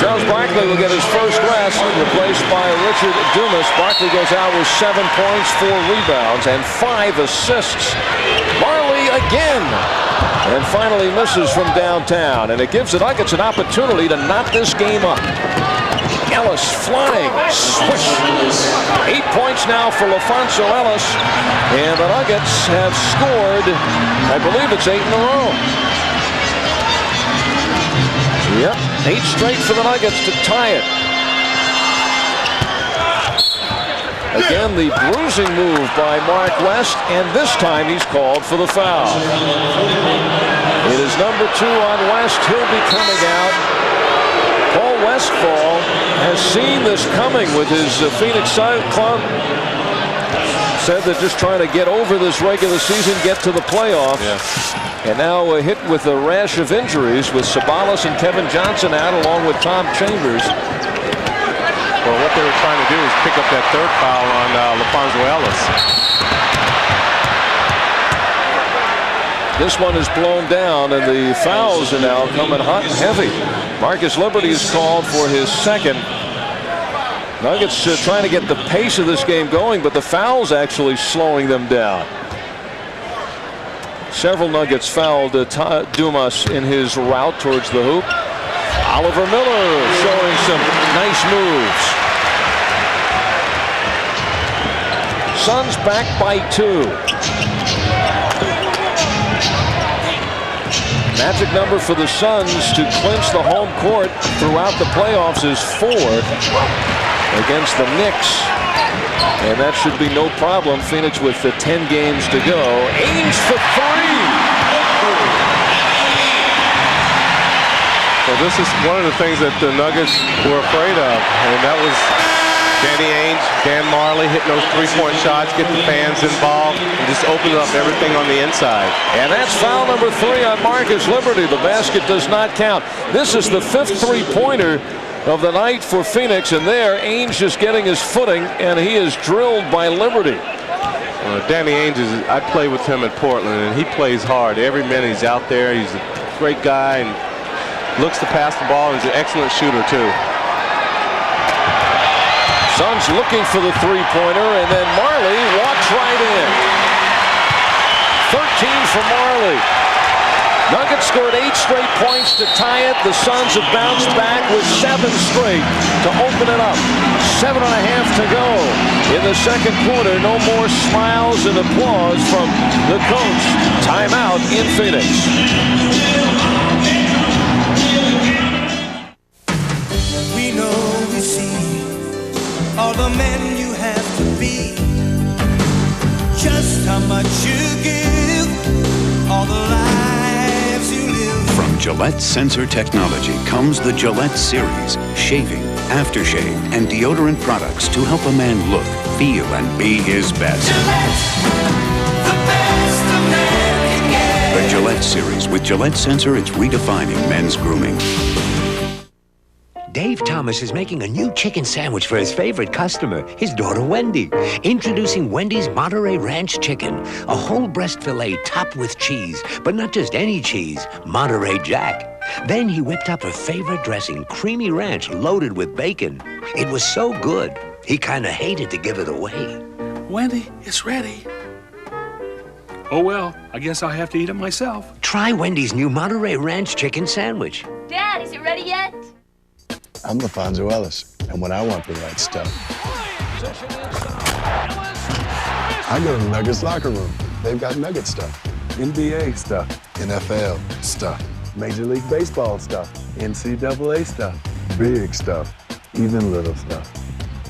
Charles Barkley will get his first rest, replaced by Richard Dumas. Barkley goes out with 7 points, 4 rebounds, and 5 assists. Marley again. And finally misses from downtown. And it gives the Nuggets an opportunity to knot this game up. Ellis flying. Swish. 8 points now for LaPhonso Ellis. And the Nuggets have scored, I believe it's 8 in a row. Yep, 8 straight for the Nuggets to tie it. Again, the bruising move by Mark West, and this time he's called for the foul. It is number 2 on West. He'll be coming out. Paul Westphal has seen this coming with his Phoenix Sun club. Said they're just trying to get over this regular season, get to the playoffs.
Yes.
And now hit with a rash of injuries with Sabalas and Kevin Johnson out along with Tom Chambers.
Well, what they were trying to do is pick up that 3rd foul on LaPhonso Ellis.
This one is blown down, and the fouls are now coming hot and heavy. Marcus Liberty is called for his 2nd. Nuggets trying to get the pace of this game going, but the foul's actually slowing them down. Several Nuggets fouled Dumas in his route towards the hoop. Oliver Miller showing some nice moves. Suns back by 2. Magic number for the Suns to clinch the home court throughout the playoffs is 4 against the Knicks. And that should be no problem. Phoenix with the 10 games to go. Ainge for 3.
So this is one of the things that the Nuggets were afraid of, and that was Danny Ainge, Dan Majerle hitting those 3-point shots, get the fans involved, and just open up everything on the inside.
And that's foul number 3 on Marcus Liberty. The basket does not count. This is the 5th 3-pointer of the night for Phoenix, and there Ainge is getting his footing, and he is drilled by Liberty.
Danny Ainge, I played with him in Portland, and he plays hard. Every minute he's out there. He's a great guy and looks to pass the ball. He's an excellent shooter, too.
Suns looking for the 3-pointer, and then Marley walks right in. 13 for Marley. Nuggets scored 8 straight points to tie it. The Suns have bounced back with 7 straight to open it up. 7.5 to go in the 2nd quarter. No more smiles and applause from the coach. Timeout in Phoenix.
We know, we see all the men you have to be, just how much you give, all the lives you live.
From Gillette Sensor Technology comes the Gillette Series, shaving, aftershave, and deodorant products to help a man look, feel, and be his best.
The best a man can get.
The Gillette Series. With Gillette Sensor, it's redefining men's grooming.
Dave Thomas is making a new chicken sandwich for his favorite customer, his daughter Wendy. Introducing Wendy's Monterey Ranch Chicken, a whole breast filet topped with cheese, but not just any cheese, Monterey Jack. Then he whipped up her favorite dressing, creamy ranch loaded with bacon. It was so good, he kind of hated to give it away.
Wendy, it's ready. Oh well, I guess I'll have to eat it myself.
Try Wendy's new Monterey Ranch Chicken sandwich.
Dad, is it ready yet?
I'm LaPhonso Ellis, and when I want the right stuff, I go to the Nuggets locker room. They've got Nugget stuff, NBA stuff, NFL stuff, Major League Baseball stuff, NCAA stuff, big stuff, even little stuff.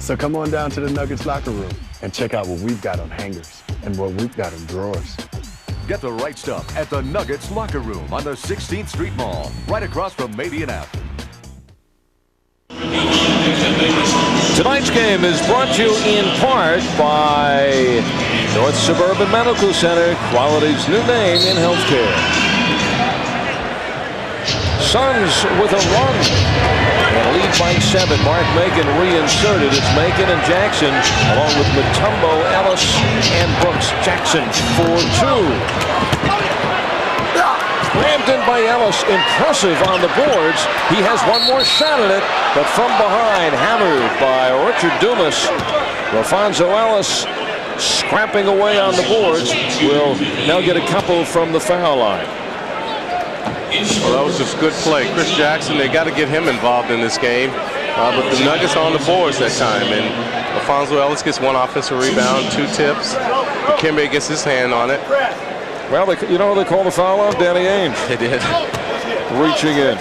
So come on down to the Nuggets locker room and check out what we've got on hangers and what we've got in drawers.
Get the right stuff at the Nuggets locker room on the 16th Street Mall, right across from Madian Ave.
Tonight's game is brought to you in part by North Suburban Medical Center, quality's new name in healthcare. Suns with a run and lead lead by 7. Mark Macon reinserted. It's Macon and Jackson, along with Mutombo, Ellis, and Brooks. Jackson for 2. Rammed in by Ellis, impressive on the boards. He has one more shot at it, but from behind, hammered by Richard Dumas. LaPhonso Ellis scrapping away on the boards, will now get a couple from the foul line.
Well, that was just good play. Chris Jackson, they got to get him involved in this game. But the Nuggets are on the boards that time, and LaPhonso Ellis gets 1 offensive rebound, 2 tips. Dikembe gets his hand on it.
Well, you know what they call the foul on? Danny Ainge.
They did.
Reaching in.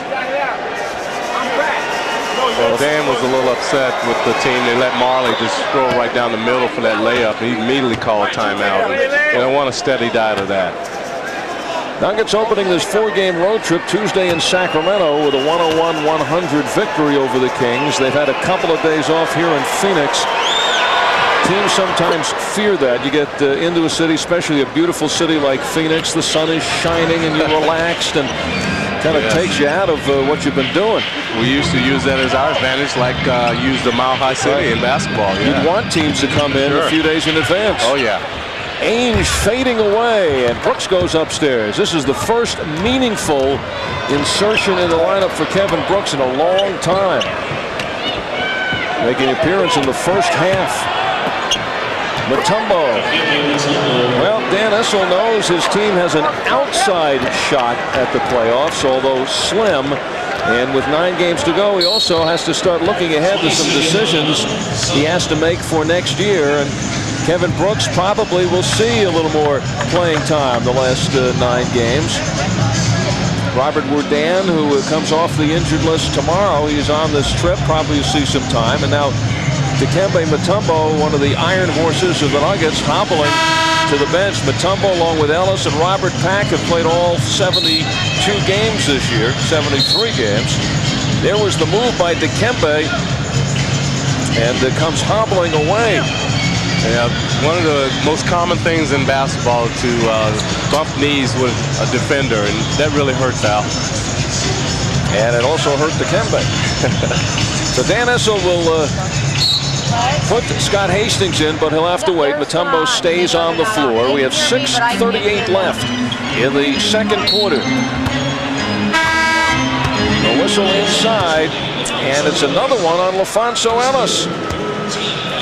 Well, Dan was a little upset with the team. They let Marley just stroll right down the middle for that layup. He immediately called timeout. And they don't want a steady diet of that.
Nuggets opening this 4-game road trip Tuesday in Sacramento with a 101-100 victory over the Kings. They've had a couple of days off here in Phoenix. Teams sometimes fear that. You get into a city, especially a beautiful city like Phoenix, the sun is shining and you're relaxed and kind of takes you out of what you've been doing.
We used to use that as our advantage, like use the Mile High City in basketball. Yeah.
You'd want teams to come in a few days in advance.
Oh, yeah.
Ainge fading away, and Brooks goes upstairs. This is the first meaningful insertion in the lineup for Kevin Brooks in a long time. Making an appearance in the first half. Mutombo. Well, Dan Issel knows his team has an outside shot at the playoffs, although slim. And with 9 games to go, he also has to start looking ahead to some decisions he has to make for next year. And Kevin Brooks probably will see a little more playing time the last 9 games. Robert Wourdan, who comes off the injured list tomorrow, he's on this trip, probably will see some time. And now Dikembe Mutombo, one of the iron horses of the Nuggets, hobbling to the bench. Mutombo, along with Ellis and Robert Pack, have played all 72 games this year, 73 games. There was the move by Dikembe, and it comes hobbling away.
Yeah, one of the most common things in basketball is to bump knees with a defender, and that really hurts Al.
And it also hurt Dikembe. So Dan Issel will put Scott Hastings in, but he'll have to wait. Mutombo stays on the floor. We have 6:38 left in the second quarter. The whistle inside, and it's another one on LaPhonso Ellis.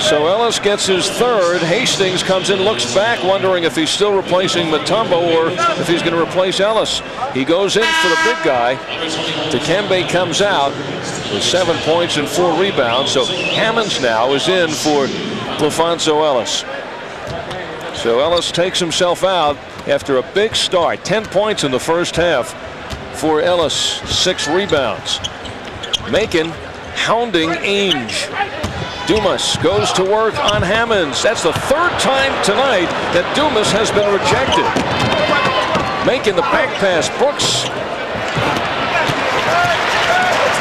So Ellis gets his third. Hastings comes in, looks back, wondering if he's still replacing Mutombo or if he's going to replace Ellis. He goes in for the big guy. Dikembe comes out with 7 points and 4 rebounds. So Hammonds now is in for LaPhonso Ellis. So Ellis takes himself out after a big start. 10 points in the first half for Ellis, 6 rebounds. Macon hounding Ainge. Dumas goes to work on Hammonds. That's the 3rd time tonight that Dumas has been rejected. Making the back pass, Brooks.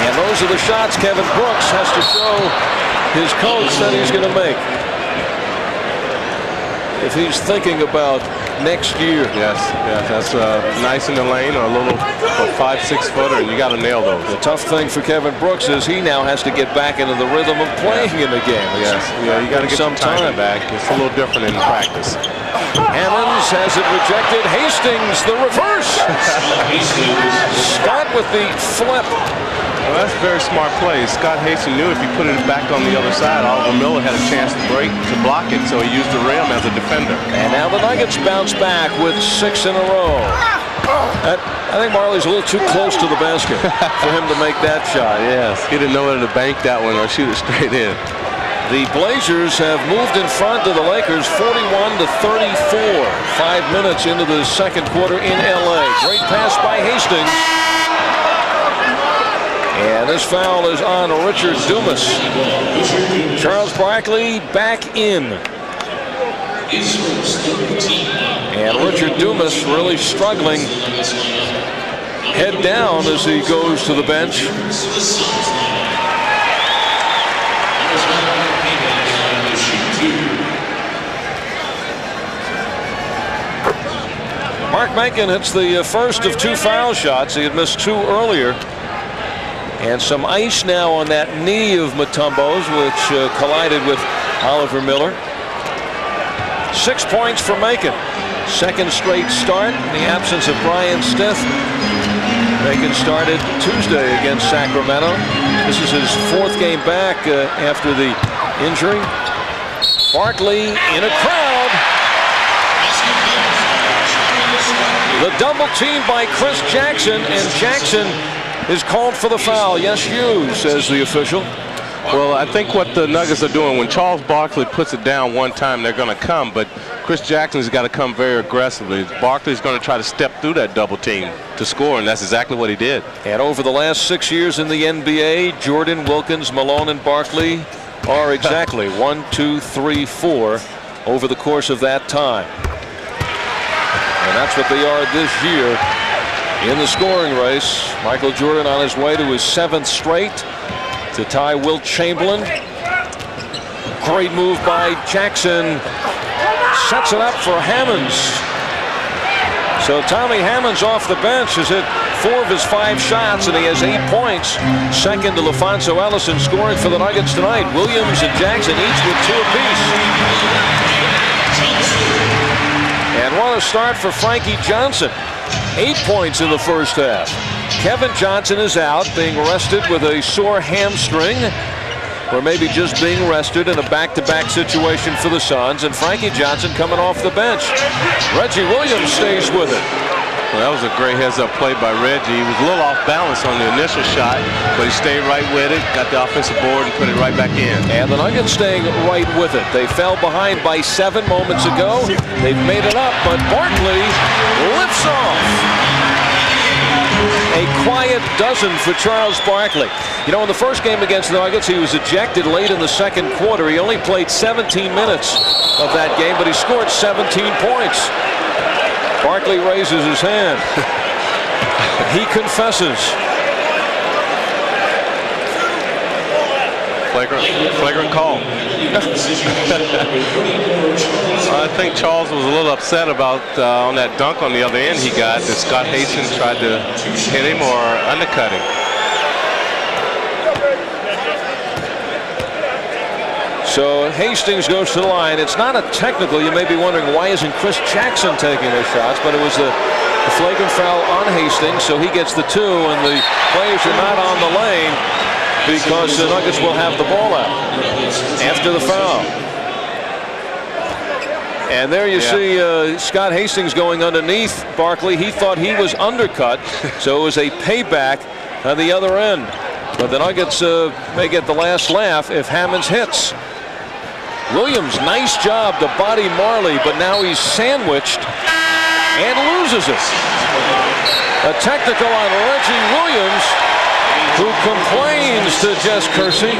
And those are the shots Kevin Brooks has to show his coach that he's going to make. If he's thinking about next year.
Yes, that's nice in the lane or a little 5-6 footer, and you got to nail those.
The tough thing for Kevin Brooks is he now has to get back into the rhythm of playing in the game.
Yes, yeah, you got to get some time back. It's a little different in practice.
Hammonds has it rejected. Hastings, the reverse. Scott with the flip.
Well, that's a very smart play. Scott Hastings knew if he put it back on the other side, Oliver Miller had a chance to block it, so he used the rim as a defender.
And now the Nuggets bounce back with 6 in a row. I think Marley's a little too close to the basket for him to make that shot.
Yes, he didn't know whether to bank that one or shoot it straight in.
The Blazers have moved in front of the Lakers 41-34. 5 minutes into the second quarter in LA. Great pass by Hastings. And this foul is on Richard Dumas. Charles Barkley back in. And Richard Dumas really struggling. Head down as he goes to the bench. Mark Macon hits the first of 2 foul shots. He had missed 2 earlier. And some ice now on that knee of Mutombo's, which collided with Oliver Miller. 6 points for Macon. Second straight start in the absence of Brian Stith. Macon started Tuesday against Sacramento. This is his 4th game back after the injury. Barkley in a crowd. The double team by Chris Jackson, and Jackson is called for the foul. Yes, you, says the official.
Well, I think what the Nuggets are doing, when Charles Barkley puts it down one time, they're going to come, but Chris Jackson's got to come very aggressively. Barkley's going to try to step through that double team to score, and that's exactly what he did.
And over the last 6 years in the NBA, Jordan, Wilkins, Malone, and Barkley are exactly 1, 2, 3, 4 over the course of that time. And that's what they are this year in the scoring race. Michael Jordan on his way to his 7th straight to tie Wilt Chamberlain. Great move by Jackson. Sets it up for Hammonds. So Tommy Hammonds off the bench has hit 4 of his 5 shots, and he has 8 points. Second to LaPhonso Ellis in scoring for the Nuggets tonight. Williams and Jackson each with 2 apiece. And what a start for Frankie Johnson. 8 points in the first half. Kevin Johnson is out, being rested with a sore hamstring, or maybe just being rested in a back-to-back situation for the Suns, and Frankie Johnson coming off the bench. Reggie Williams stays with it.
Well, that was a great heads-up play by Reggie. He was a little off balance on the initial shot, but he stayed right with it, got the offensive board, and put it right back in.
And the Nuggets staying right with it. They fell behind by 7 moments ago. They've made it up, but Barkley lifts off. A quiet dozen for Charles Barkley. You know, in the first game against the Nuggets, he was ejected late in the second quarter. He only played 17 minutes of that game, but he scored 17 points. Barkley raises his hand. He confesses.
Flagrant call. I think Charles was a little upset about on that dunk on the other end he got, that Scott Hastings tried to hit him or undercut him.
So Hastings goes to the line. It's not a technical. You may be wondering, why isn't Chris Jackson taking those shots? But it was the flagrant foul on Hastings, so he gets the 2, and the players are not on the lane because the Nuggets will have the ball out after the foul. And there you see Scott Hastings going underneath Barkley. He thought he was undercut, so it was a payback on the other end. But the Nuggets may get the last laugh if Hammonds hits. Williams, nice job to body Marley, but now he's sandwiched and loses it. A technical on Reggie Williams, who complains to Jess Kersey.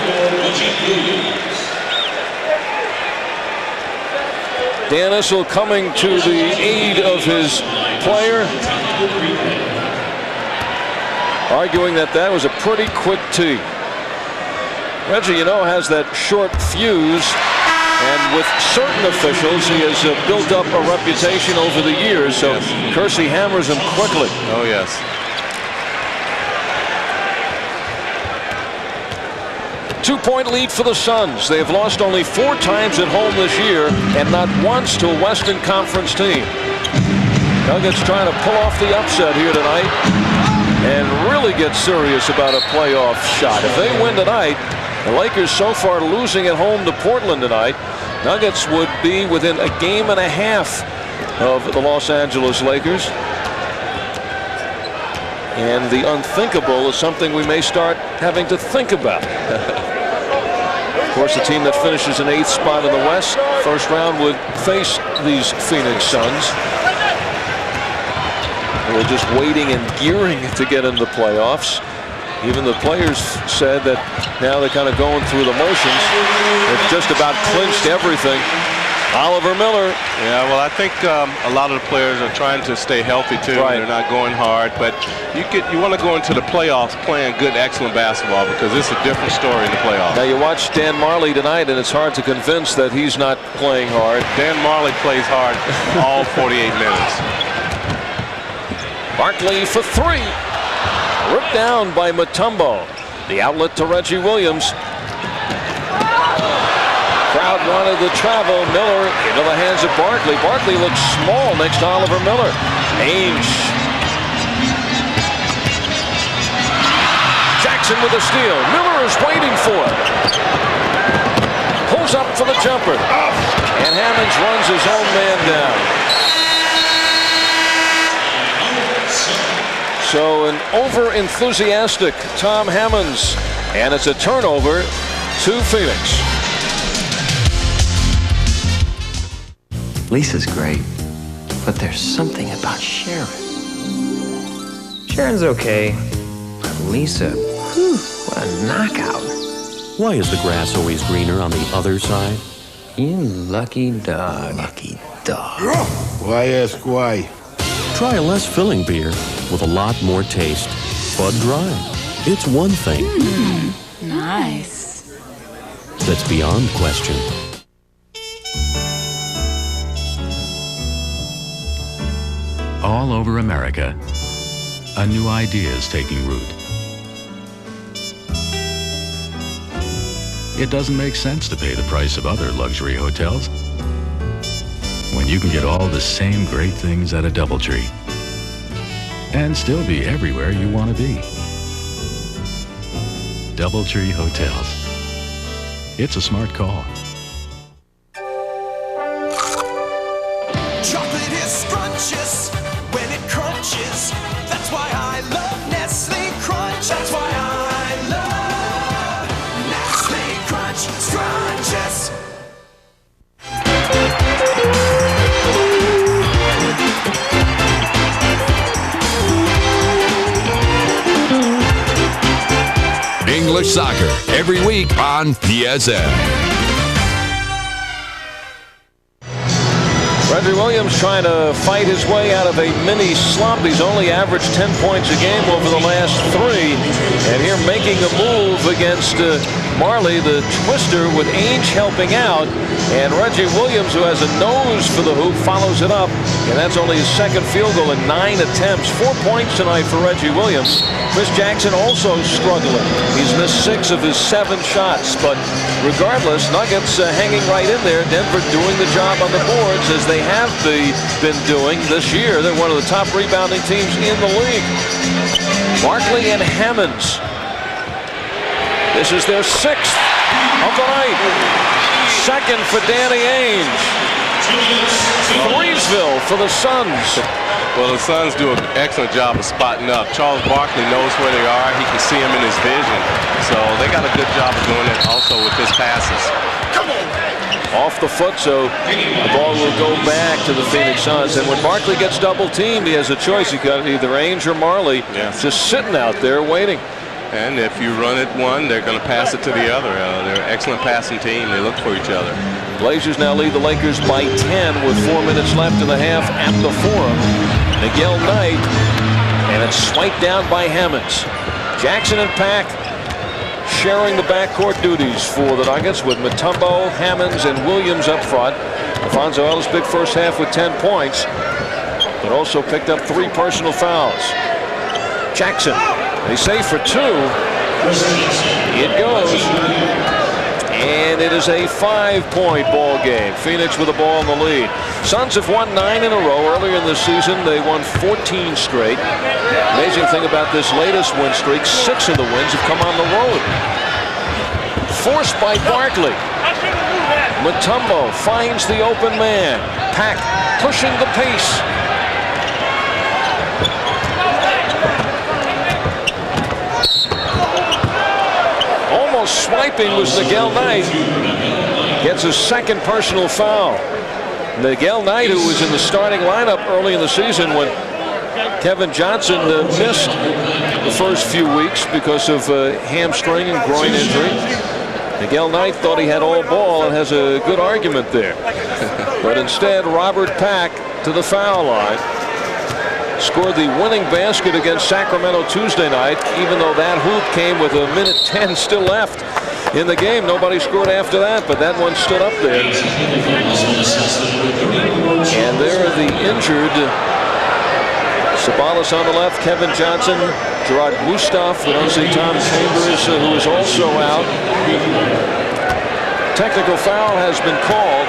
Dan Issel coming to the aid of his player, arguing that that was a pretty quick tee. Reggie, you know, has that short fuse, and with certain officials, he has built up a reputation over the years, so Kersey hammers him quickly.
Oh, yes.
Two-point lead for the Suns. They have lost only 4 times at home this year, and not once to a Western Conference team. Nuggets trying to pull off the upset here tonight and really get serious about a playoff shot. If they win tonight, the Lakers so far losing at home to Portland tonight, Nuggets would be within a game and a half of the Los Angeles Lakers. And the unthinkable is something we may start having to think about. Of course, the team that finishes in 8th spot in the West, first round, would face these Phoenix Suns. We're just waiting and gearing to get into the playoffs. Even the players said that now they're kind of going through the motions. They've just about clinched everything. Oliver Miller.
Yeah, well, I think a lot of the players are trying to stay healthy too. Right. They're not going hard, but you want to go into the playoffs playing good, excellent basketball, because it's a different story in the playoffs.
Now you watch Dan Majerle tonight, and it's hard to convince that he's not playing hard.
Dan Majerle plays hard all 48 minutes.
Barkley for 3. Ripped down by Mutombo. The outlet to Reggie Williams. Crowd wanted to travel. Miller into the hands of Barkley. Barkley looks small next to Oliver Miller. Ainge. Jackson with a steal. Miller is waiting for it. Pulls up for the jumper. And Hammonds runs his own man down. So an over-enthusiastic Tom Hammonds. And it's a turnover to Phoenix.
Lisa's great, but there's something about Sharon. Sharon's okay, but Lisa, whew, what a knockout.
Why is the grass always greener on the other side?
You lucky dog. Lucky dog.
Why ask why? Try a less filling beer with a lot more taste. Bud Dry. It's one thing.
Nice.
That's beyond question.
All over America, a new idea is taking root. It doesn't make sense to pay the price of other luxury hotels when you can get all the same great things at a DoubleTree and still be everywhere you want to be. DoubleTree Hotels. It's a smart call.
Chocolate is scrumptious when it crunches. That's why I love Nestle Crunch. That's why I love Nestle Crunch Scrunches.
English soccer every week on PSN.
Reggie Williams trying to fight his way out of a mini slump. He's only averaged 10 points a game over the last 3. And here making a move against Marley, the twister, with Ainge helping out. And Reggie Williams, who has a nose for the hoop, follows it up. And that's only his second field goal in 9 attempts. 4 points tonight for Reggie Williams. Chris Jackson also struggling. He's missed 6 of his 7 shots. But regardless, Nuggets hanging right in there. Denver doing the job on the boards as they have been doing this year. They're one of the top rebounding teams in the league. Barkley and Hammonds. This is their 6th of the night. Second for Danny Ainge. Breesville for the Suns.
Well, the Suns do an excellent job of spotting up. Charles Barkley knows where they are. He can see them in his vision. So they got a good job of doing it also with his passes.
Come on. Off the foot, so the ball will go back to the Phoenix Suns. And when Barkley gets double teamed, he has a choice. He got either Ainge or Marley just sitting out there waiting.
And if you run it one, they're going to pass it to the other. They're an excellent passing team. They look for each other.
Blazers now lead the Lakers by 10 with 4 minutes left in the half at the Forum. Miguel Knight, and it's swiped down by Hammonds. Jackson and Pack sharing the backcourt duties for the Nuggets with Mutombo, Hammonds, and Williams up front. LaPhonso Ellis, big first half with 10 points, but also picked up 3 personal fouls. Jackson, they save for 2. It goes. And it is a 5-point ball game. Phoenix with the ball in the lead. Suns have won 9 in a row. Earlier in the season, they won 14 straight. Amazing thing about this latest win streak, 6 of the wins have come on the road. Forced by Barkley. Mutombo finds the open man. Pack pushing the pace. Swiping was Miguel Knight. Gets his 2nd personal foul. Miguel Knight, who was in the starting lineup early in the season when Kevin Johnson missed the first few weeks because of hamstring and groin injury. Miguel Knight thought he had all ball and has a good argument there. But instead, Robert Pack to the foul line. Scored the winning basket against Sacramento Tuesday night, even though that hoop came with 1:10 still left in the game. Nobody scored after that, but that one stood up there. And there are the injured Sabalas on the left, Kevin Johnson, Gerard Mustaf. We don't see Tom Chambers, who is also out. Technical foul has been called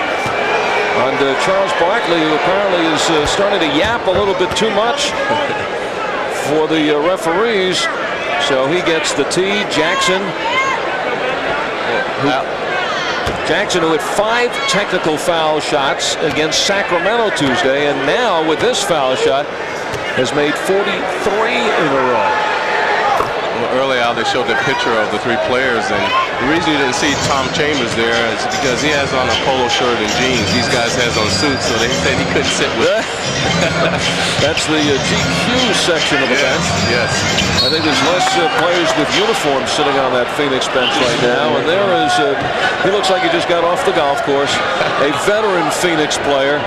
on Charles Barkley, who apparently is starting to yap a little bit too much for the referees. So he gets the tee. Jackson, who had 5 technical foul shots against Sacramento Tuesday, and now with this foul shot has made 43 in a row.
Well, early out they showed the picture of the 3 players, and the reason you didn't see Tom Chambers there is because he has on a polo shirt and jeans. These guys has on suits, so they said he couldn't sit with
That's the GQ section of the bench.
Yes.
I think there's less players with uniforms sitting on that Phoenix bench right now, and there is, he looks like he just got off the golf course. A veteran Phoenix player,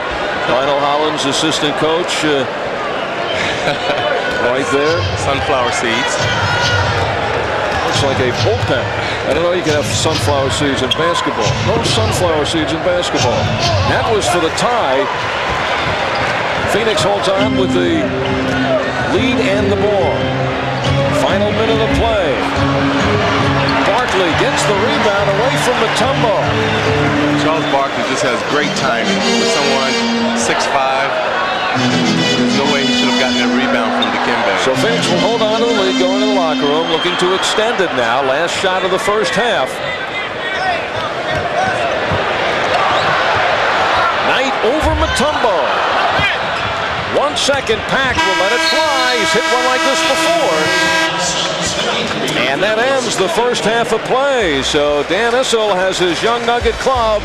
Lionel Hollins, assistant coach, right there.
Sunflower seeds.
Looks like a bullpen. I don't know, you can have sunflower seeds in basketball. No sunflower seeds in basketball. That was for the tie. Phoenix holds on with the lead and the ball. Final minute of play. Barkley gets the rebound away from Mutombo.
Charles Barkley just has great timing. With someone 6'5", there's no way he should have gotten that rebound from Dikembe.
So Phoenix will hold on to the lead, going to the locker room, looking to extend it now. Last shot of the first half. Knight over Mutombo. 1 second, Pack will let it fly. He's hit one like this before. And that ends the first half of play. So Dan Issel has his young Nugget club,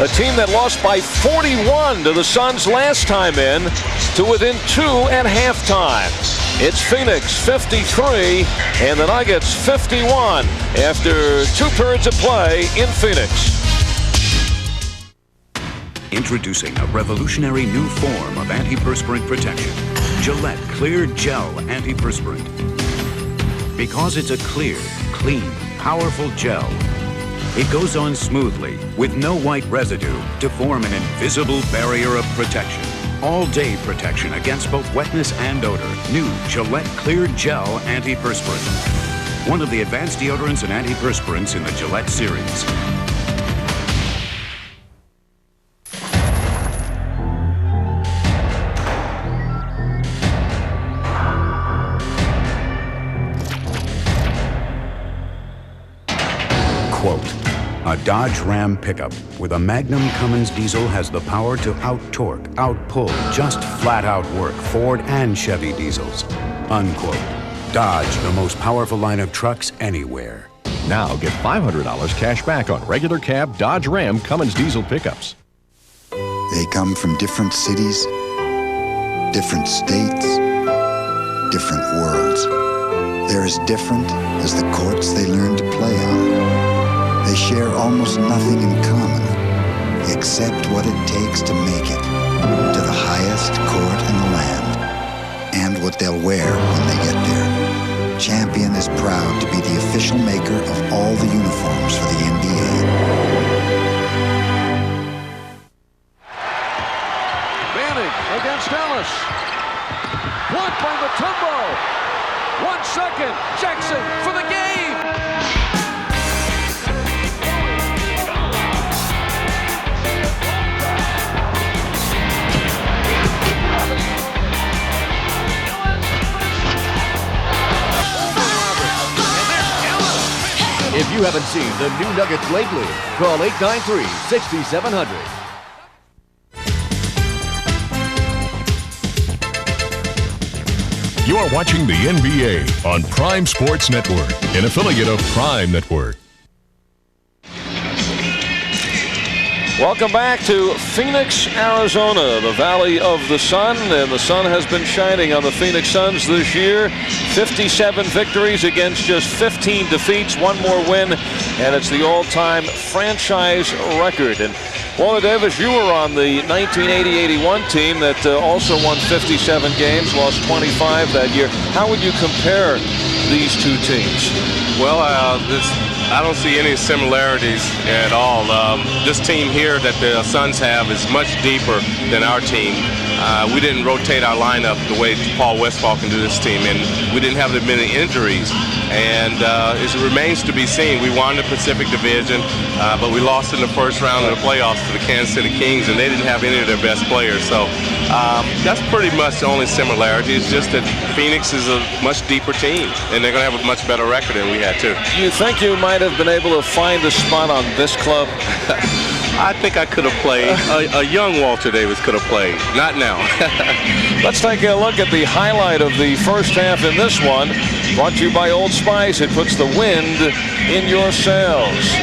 a team that lost by 41 to the Suns last time in, to within 2 at halftime. It's Phoenix 53 and the Nuggets 51 after 2 periods of play in Phoenix.
Introducing a revolutionary new form of antiperspirant protection. Gillette Clear Gel Antiperspirant. Because it's a clear, clean, powerful gel, it goes on smoothly with no white residue to form an invisible barrier of protection. All-day protection against both wetness and odor. New Gillette Clear Gel Antiperspirant. One of the advanced deodorants and antiperspirants in the Gillette series. Quote, a Dodge Ram pickup with a Magnum Cummins diesel has the power to out-torque, out-pull, just flat-out work Ford and Chevy diesels. Unquote. Dodge, the most powerful line of trucks anywhere.
Now get $500 cash back on regular cab Dodge Ram Cummins diesel pickups.
They come from different cities, different states, different worlds. They're as different as the courts they learn to play on. They share almost nothing in common, except what it takes to make it to the highest court in the land, and what they'll wear when they get there. Champion is proud to be the official maker of all the uniforms for the NBA.
Manning against Ellis. Blocked by Mutombo. 1 second. Jackson for the game.
If you haven't seen the new Nuggets lately, call 893-6700.
You are watching the NBA on Prime Sports Network, an affiliate of Prime Network.
Welcome back to Phoenix, Arizona, the Valley of the Sun, and the sun has been shining on the Phoenix Suns this year. 57 victories against just 15 defeats, 1 more win, and it's the all-time franchise record. And Walter Davis, you were on the 1980-81 team that also won 57 games, lost 25 that year. How would you compare these two teams?
Well, I don't see any similarities at all. This team here that the Suns have is much deeper than our team. we didn't rotate our lineup the way Paul Westphal can do this team, and we didn't have that many injuries. And it remains to be seen. We won the Pacific Division, but we lost in the first round of the playoffs to the Kansas City Kings, and they didn't have any of their best players. So that's pretty much the only similarity. It's just that Phoenix is a much deeper team, and they're going to have a much better record than we had, too.
You think you might have been able to find a spot on this club?
I think I could have played. A young Walter Davis could have played. Not now.
Let's take a look at the highlight of the first half in this one. Brought to you by Old Spice. It puts the wind in your sails.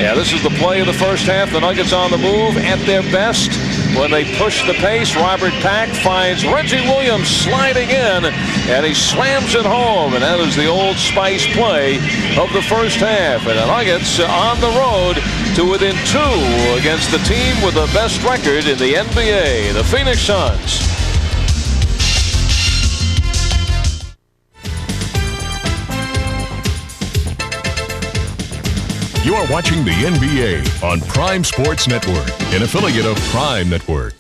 Yeah, this is the play of the first half. The Nuggets on the move at their best. When they push the pace, Robert Pack finds Reggie Williams sliding in, and he slams it home. And that is the Old Spice play of the first half. And the Nuggets on the road to within 2 against the team with the best record in the NBA, the Phoenix Suns.
You are watching the NBA on Prime Sports Network, an affiliate of Prime Network.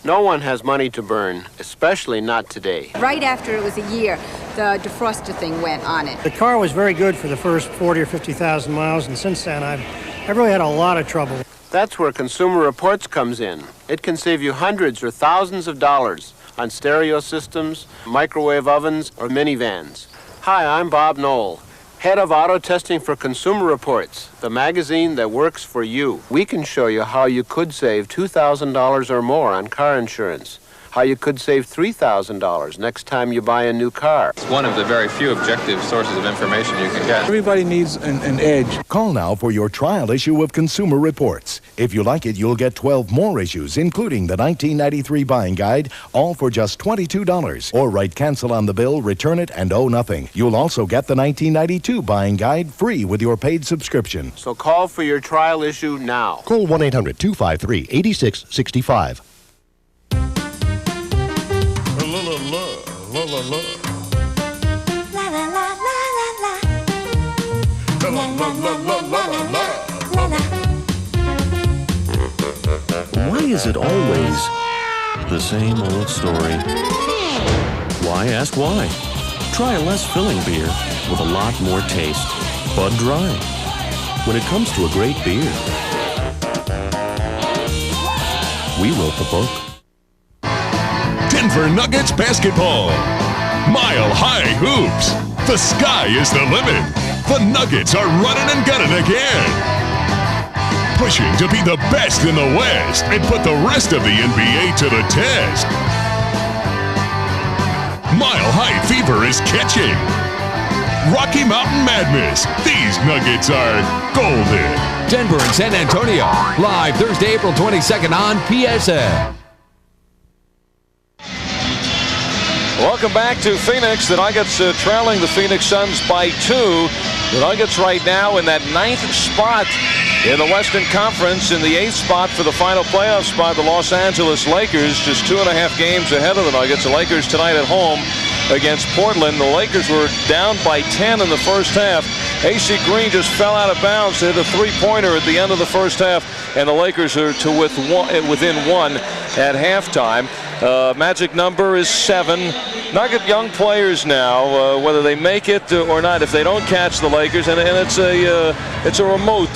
No one has money to burn, especially not today.
Right after it was a year, the defroster thing went on it.
The car was very good for the first 40 or 50,000 miles, and since then I've really had a lot of trouble.
That's where Consumer Reports comes in. It can save you hundreds or thousands of dollars on stereo systems, microwave ovens, or minivans. Hi, I'm Bob Knoll, head of auto testing for Consumer Reports, the magazine that works for you. We can show you how you could save $2,000 or more on car insurance, how you could save $3,000 next time you buy a new car.
It's one of the very few objective sources of information you can get.
Everybody needs an edge.
Call now for your trial issue of Consumer Reports. If you like it, you'll get 12 more issues, including the 1993 buying guide, all for just $22. Or write cancel on the bill, return it, and owe nothing. You'll also get the 1992 buying guide free with your paid subscription.
So call for your trial issue now.
Call 1-800-253-8665.
Why is it always the same old story? Why ask why? Try a less filling beer with a lot more taste. Bud Dry. When it comes to a great beer, we wrote the book.
Denver Nuggets basketball. Mile High Hoops. The sky is the limit. The Nuggets are running and gunning again. Pushing to be the best in the West and put the rest of the NBA to the test. Mile High Fever is catching. Rocky Mountain Madness. These Nuggets are golden.
Denver and San Antonio. Live Thursday, April 22nd on PSN.
Welcome back to Phoenix. The Nuggets trailing the Phoenix Suns by 2. The Nuggets right now in that 9th spot in the Western Conference. In the 8th spot for the final playoff spot, the Los Angeles Lakers, just 2.5 games ahead of the Nuggets. The Lakers tonight at home against Portland. The Lakers were down by 10 in the first half. AC Green just fell out of bounds to hit a three-pointer at the end of the first half, and the Lakers are within 1 at halftime. Magic number is 7. Nugget young players now, whether they make it or not, if they don't catch the Lakers, and it's a remote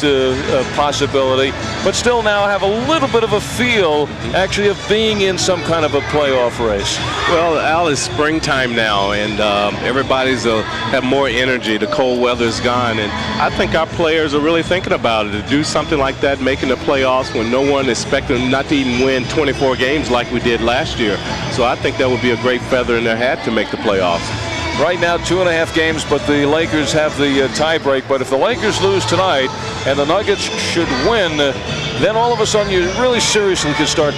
possibility, but still now have a little bit of a feel actually of being in some kind of a playoff race.
Well, Al, it's springtime now, and everybody's have more energy. The cold weather's gone, and I think our players are really thinking about it, to do something like that, making the playoffs when no one expected them not to even win 24 games like we did last year. So I think that would be a great feather in their hat to make the playoffs.
Right now, 2.5 games, but the Lakers have the tie break. But if the Lakers lose tonight and the Nuggets should win, then all of a sudden you really seriously could start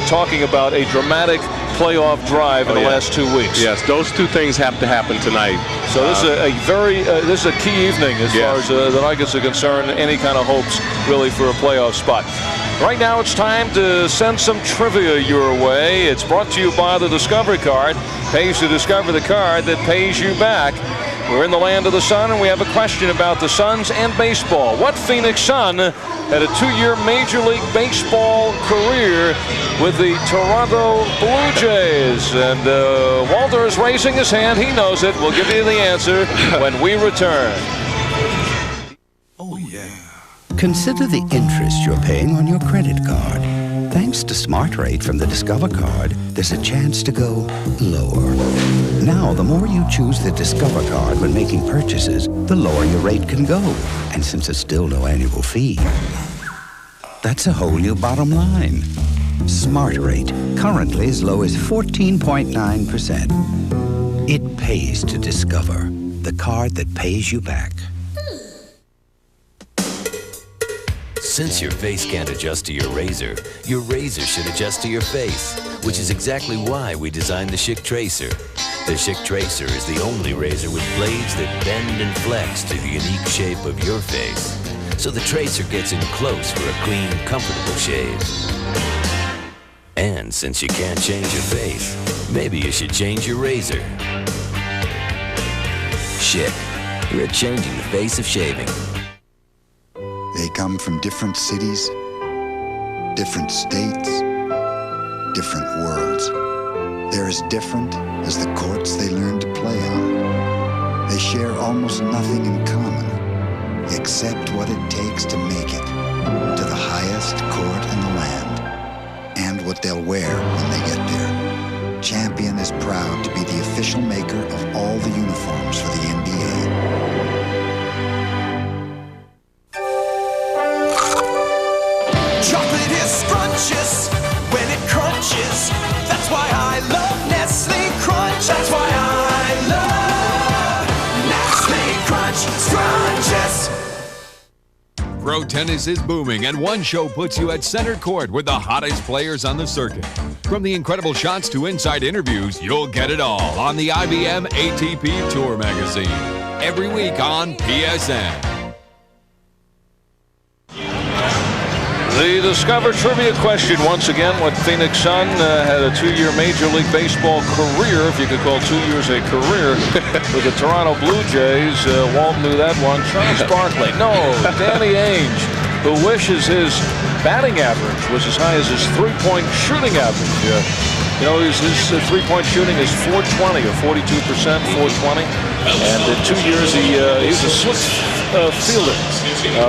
talking about a dramatic playoff drive in the last 2 weeks.
Yes, those two things have to happen tonight.
So this is this is a key evening as far as the Nuggets are concerned. Any kind of hopes really for a playoff spot. Right now it's time to send some trivia your way. It's brought to you by the Discovery Card. Pays to discover the card that pays you back. We're in the land of the sun, and we have a question about the Suns and baseball. What Phoenix Sun had a 2-year Major League Baseball career with the Toronto Blue Jays? And Walter is raising his hand. He knows it. We'll give you the answer when we return.
Oh, yeah. Consider the interest you're paying on your credit card. Thanks to Smart Rate from the Discover card, there's a chance to go lower. Now, the more you choose the Discover card when making purchases, the lower your rate can go. And since there's still no annual fee, that's a whole new bottom line. Smart Rate, currently as low as 14.9%. It pays to Discover, the card that pays you back.
Since your face can't adjust to your razor should adjust to your face, which is exactly why we designed the Schick Tracer. The Schick Tracer is the only razor with blades that bend and flex to the unique shape of your face. So the Tracer gets in close for a clean, comfortable shave. And since you can't change your face, maybe you should change your razor. Schick, we're changing the face of shaving.
They come from different cities, different states, different worlds. They're as different as the courts they learned to play on. They share almost nothing in common, except what it takes to make it to the highest court in the land, and what they'll wear when they get there. Champion is proud to be the official maker of all the uniforms for the NBA.
Chocolate is scrumptious when it crunches. That's why I love Nestle Crunch. That's why I love Nestle Crunch Scrunches.
Pro tennis is booming, and one show puts you at center court with the hottest players on the circuit. From the incredible shots to inside interviews, you'll get it all on the IBM ATP Tour Magazine. Every week on PSN.
The Discover Trivia question once again. What Phoenix Sun had a 2-year Major League Baseball career, if you could call 2 years a career, with the Toronto Blue Jays. Walt knew that one. Charles Barkley. No, Danny Ainge, who wishes his batting average was as high as his three-point shooting average. You know, his three-point shooting is 420 or 42%, 420. And in 2 years, he was a slick fielder,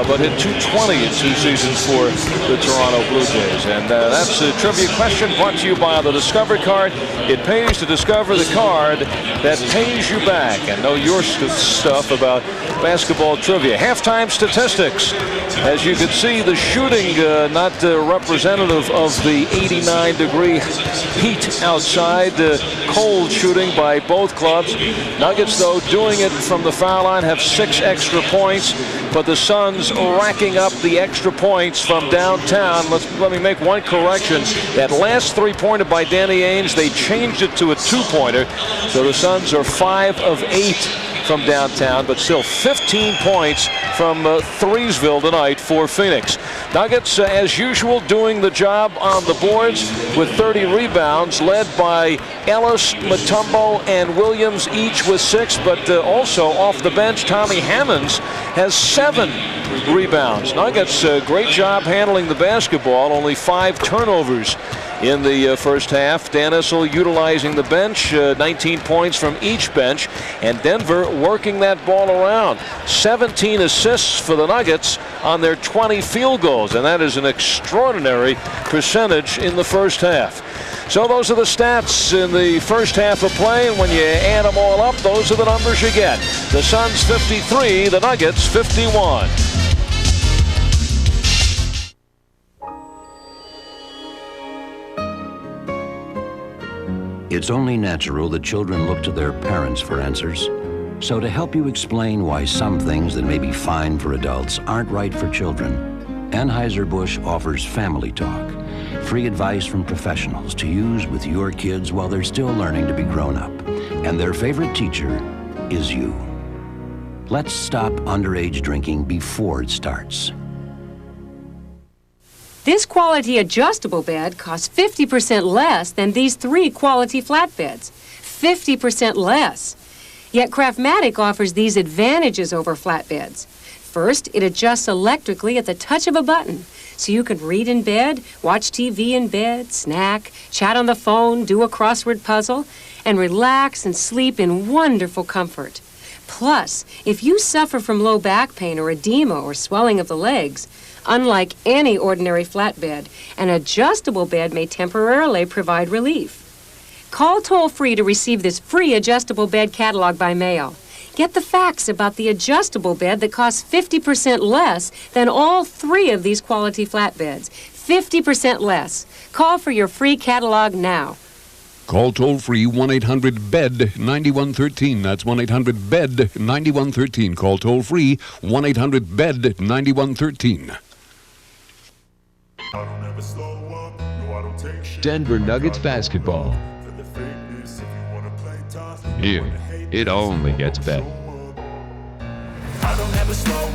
but hit 220 in 2 seasons for the Toronto Blue Jays. And that's a trivia question brought to you by the Discover card. It pays to discover the card that pays you back. And know your stuff about basketball trivia. Halftime statistics. As you can see, the shooting not representative of the 89-degree heat outside. Cold shooting by both clubs. Nuggets, though, doing it from the foul line, have 6 extra points, but the Suns racking up the extra points from downtown. Let me make one correction. That last three-pointer by Danny Ainge, they changed it to a 2-pointer, so the Suns are 5 of 8 from downtown, but still 15 points from Threesville tonight for Phoenix. Nuggets, as usual, doing the job on the boards with 30 rebounds, led by Ellis, Mutombo, and Williams, each with 6, but also off the bench, Tommy Hammonds has 7 rebounds. Nuggets, great job handling the basketball, only 5 turnovers in the first half. Dan Issel utilizing the bench, 19 points from each bench, and Denver working that ball around. 17 assists for the Nuggets on their 20 field goals, and that is an extraordinary percentage in the first half. So those are the stats in the first half of play, and when you add them all up, those are the numbers you get. The Suns 53, the Nuggets 51.
It's only natural that children look to their parents for answers. So to help you explain why some things that may be fine for adults aren't right for children, Anheuser-Busch offers Family Talk, free advice from professionals to use with your kids while they're still learning to be grown up. And their favorite teacher is you. Let's stop underage drinking before it starts.
This quality adjustable bed costs 50% less than these 3 quality flatbeds. 50% less. Yet Craftmatic offers these advantages over flatbeds. First, it adjusts electrically at the touch of a button, so you can read in bed, watch TV in bed, snack, chat on the phone, do a crossword puzzle, and relax and sleep in wonderful comfort. Plus, if you suffer from low back pain or edema or swelling of the legs, unlike any ordinary flatbed, an adjustable bed may temporarily provide relief. Call toll-free to receive this free adjustable bed catalog by mail. Get the facts about the adjustable bed that costs 50% less than all 3 of these quality flatbeds. 50% less. Call for your free catalog now.
Call toll-free 1-800-BED-9113. That's 1-800-BED-9113. Call toll-free 1-800-BED-9113.
Denver Nuggets basketball. Here, it only gets better.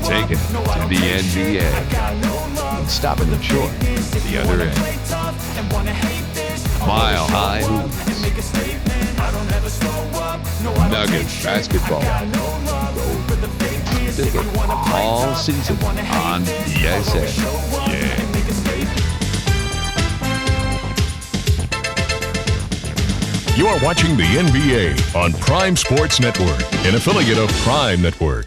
Take it to the NBA. Stopping them short at the other end. Mile High Hoops. Nuggets basketball. Stick it all season on ESN. Yeah.
You are watching the NBA on Prime Sports Network, an affiliate of Prime Network.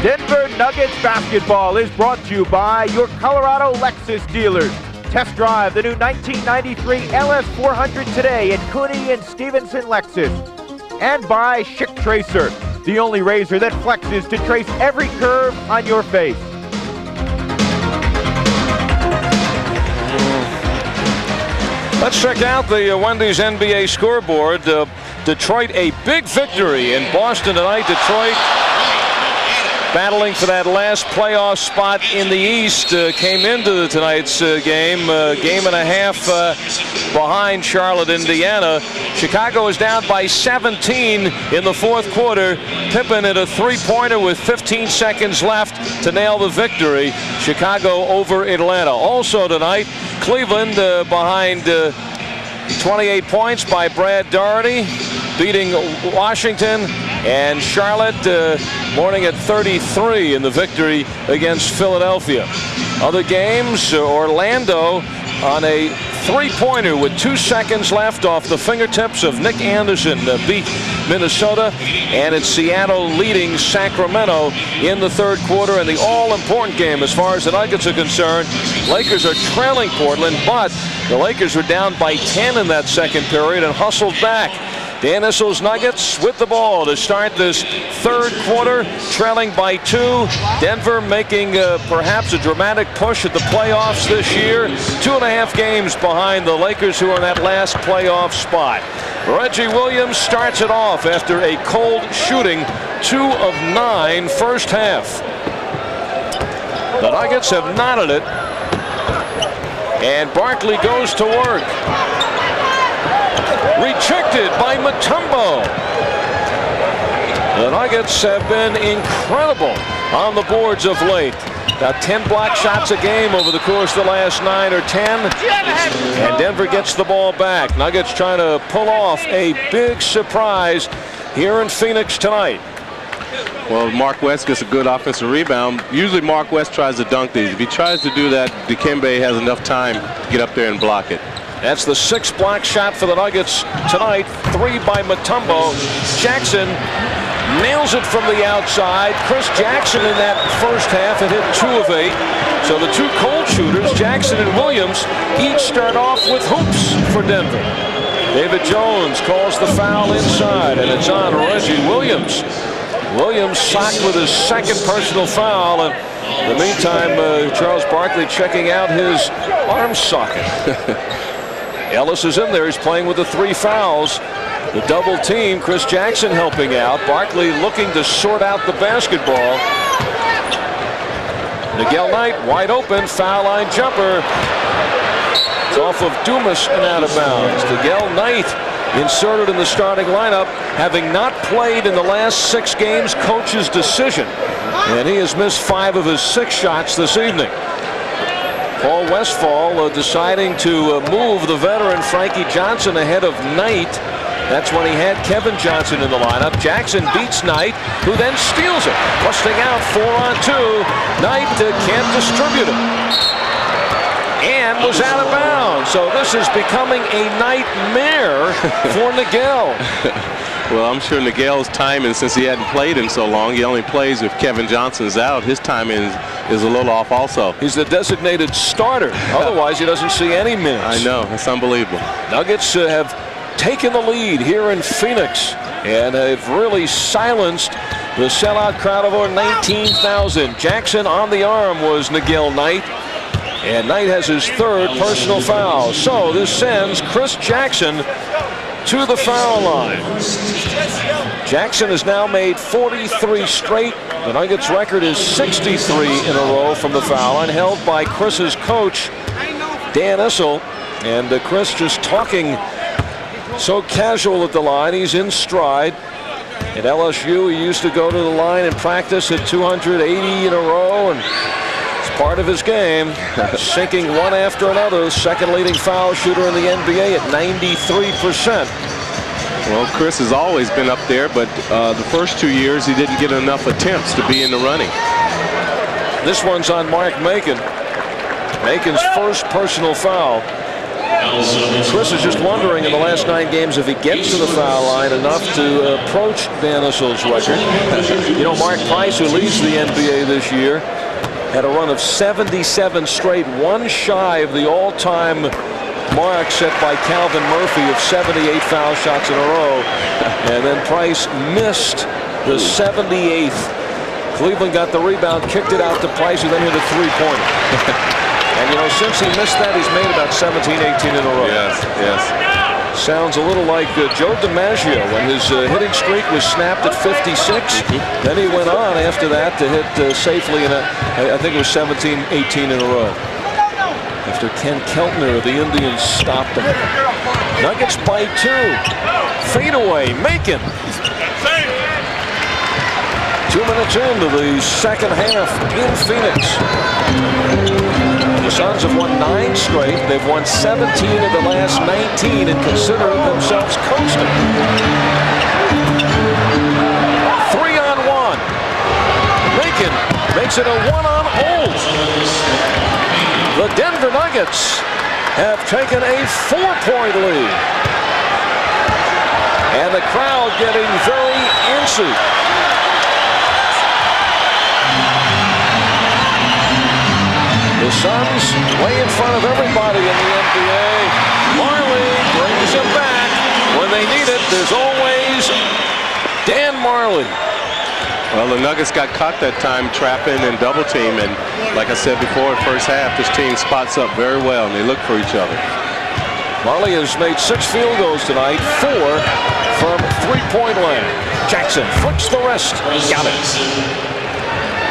Denver Nuggets basketball is brought to you by your Colorado Lexus dealers. Test drive the new 1993 LS400 today at Cooney and Stevenson Lexus. And by Schick Tracer, the only razor that flexes to trace every curve on your face.
Let's check out the Wendy's NBA scoreboard. Detroit, a big victory in Boston tonight. Detroit battling for that last playoff spot in the East. Came into tonight's game and a half behind Charlotte, Indiana. Chicago is down by 17 in the fourth quarter. Pippen at a three-pointer with 15 seconds left to nail the victory. Chicago over Atlanta. Also tonight, Cleveland behind 28 points by Brad Daugherty, beating Washington, and Charlotte morning at 33 in the victory against Philadelphia. Other games, Orlando on a three-pointer with 2 seconds left off the fingertips of Nick Anderson beat Minnesota, and it's Seattle leading Sacramento in the third quarter. And the all-important game as far as the Nuggets are concerned, Lakers are trailing Portland, but the Lakers were down by 10 in that second period and hustled back. Dan Issel's Nuggets with the ball to start this third quarter, trailing by 2. Denver making perhaps a dramatic push at the playoffs this year. 2.5 games behind the Lakers, who are in that last playoff spot. Reggie Williams starts it off after a cold shooting 2 of 9 first half. The Nuggets have knotted it, and Barkley goes to work. Rejected by Mutombo. The Nuggets have been incredible on the boards of late. About 10 block shots a game over the course of the last 9 or 10. And Denver gets the ball back. Nuggets trying to pull off a big surprise here in Phoenix tonight.
Well, Mark West gets a good offensive rebound. Usually Mark West tries to dunk these. If he tries to do that, Dikembe has enough time to get up there and block it.
That's the 6th block shot for the Nuggets tonight. 3 by Mutombo. Jackson nails it from the outside. Chris Jackson in that first half had hit 2 of 8. So the 2 cold shooters, Jackson and Williams, each start off with hoops for Denver. David Jones calls the foul inside, and it's on Reggie Williams. Williams socked with his 2nd personal foul, and in the meantime, Charles Barkley checking out his arm socket. Ellis is in there. He's playing with the 3 fouls. The double team, Chris Jackson helping out. Barkley looking to sort out the basketball. Miguel Knight wide open, foul line jumper. It's off of Dumas and out of bounds. Miguel Knight inserted in the starting lineup, having not played in the last 6 games, coach's decision. And he has missed 5 of his 6 shots this evening. Paul Westphal deciding to move the veteran Frankie Johnson ahead of Knight That's when he had Kevin Johnson in the lineup. Jackson beats Knight, who then steals it. Busting out 4-on-2. Knight can't distribute it. And was out of bounds. So this is becoming a nightmare for Nagel.
Well, I'm sure Nagel's timing, since he hadn't played in so long, he only plays if Kevin Johnson's out. His timing is a little off also.
He's the designated starter. Otherwise, he doesn't see any minutes.
I know. It's unbelievable.
Nuggets have taken the lead here in Phoenix and have really silenced the sellout crowd of over 19,000. Jackson on the arm was Nagel Knight. And Knight has his third personal foul. So this sends Chris Jackson to the foul line. Jackson has now made 43 straight. The Nuggets record is 63 in a row from the foul line, held by Chris's coach, Dan Issel. And Chris just talking so casual at the line. He's in stride. At LSU, he used to go to the line and practice at 280 in a row, and it's part of his game. Sinking one after another. Second leading foul shooter in the NBA at 93%.
Well, Chris has always been up there, but the first 2 years he didn't get enough attempts to be in the running.
This one's on Mark Macon. Macon's first personal foul. Chris is just wondering in the last 9 games if he gets to the foul line enough to approach Dan Issel's record. You know, Mark Price, who leads the NBA this year, had a run of 77 straight, one shy of the all-time mark set by Calvin Murphy of 78 foul shots in a row. And then Price missed the 78th. Cleveland got the rebound, kicked it out to Price, who then hit a three-pointer. And, you know, since he missed that, he's made about 17, 18 in a row.
Yes, yes.
Sounds a little like Joe DiMaggio when his hitting streak was snapped at 56. Then he went on after that to hit safely in I think it was 17, 18 in a row. After Ken Keltner of the Indians stopped him. Nuggets by 2. Fadeaway, Macon. 2 minutes into the second half in Phoenix. The Suns have won 9 straight. They've won 17 of the last 19 and consider themselves coasting. 3-on-1. Macon makes it a 1-on-0. The Denver Nuggets have taken a 4-point lead. And the crowd getting very antsy. The Suns way in front of everybody in the NBA. Marley brings them back. When they need it, there's always Dan Majerle.
Well, the Nuggets got caught that time trapping and double team, and like I said before, first half, this team spots up very well, and they look for each other.
Majerle has made 6 field goals tonight, 4 from three-point land. Jackson flicks the rest. Got it.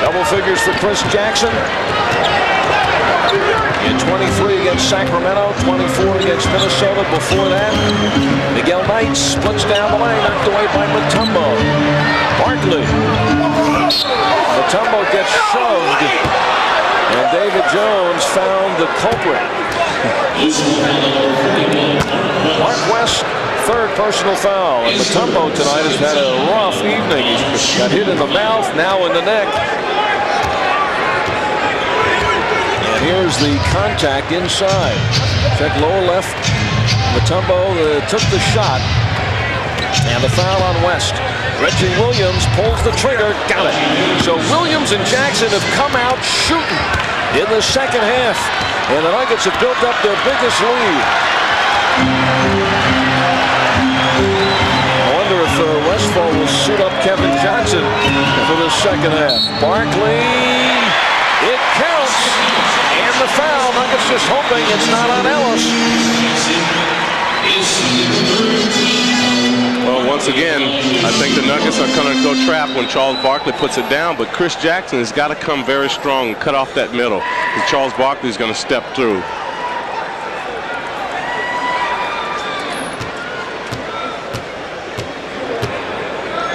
Double figures for Chris Jackson. In 23 against Sacramento, 24 against Minnesota. Before that, Nagel Knight splits down the lane, knocked away by Mutombo. Barkley. Mutombo gets shoved, and David Jones found the culprit. Mark West, third personal foul. And Mutombo tonight has had a rough evening. He got hit in the mouth, now in the neck. Here's the contact inside. Check lower left. Mutombo took the shot. And the foul on West. Reggie Williams pulls the trigger. Got it. So Williams and Jackson have come out shooting in the second half. And the Nuggets have built up their biggest lead. I wonder if Westphal will suit up Kevin Johnson for the second half. Barkley. It counts. And the foul. Nuggets just hoping it's not on Ellis.
Well, once again, I think the Nuggets are going to go trap when Charles Barkley puts it down, but Chris Jackson has got to come very strong and cut off that middle. And Charles Barkley is going to step through.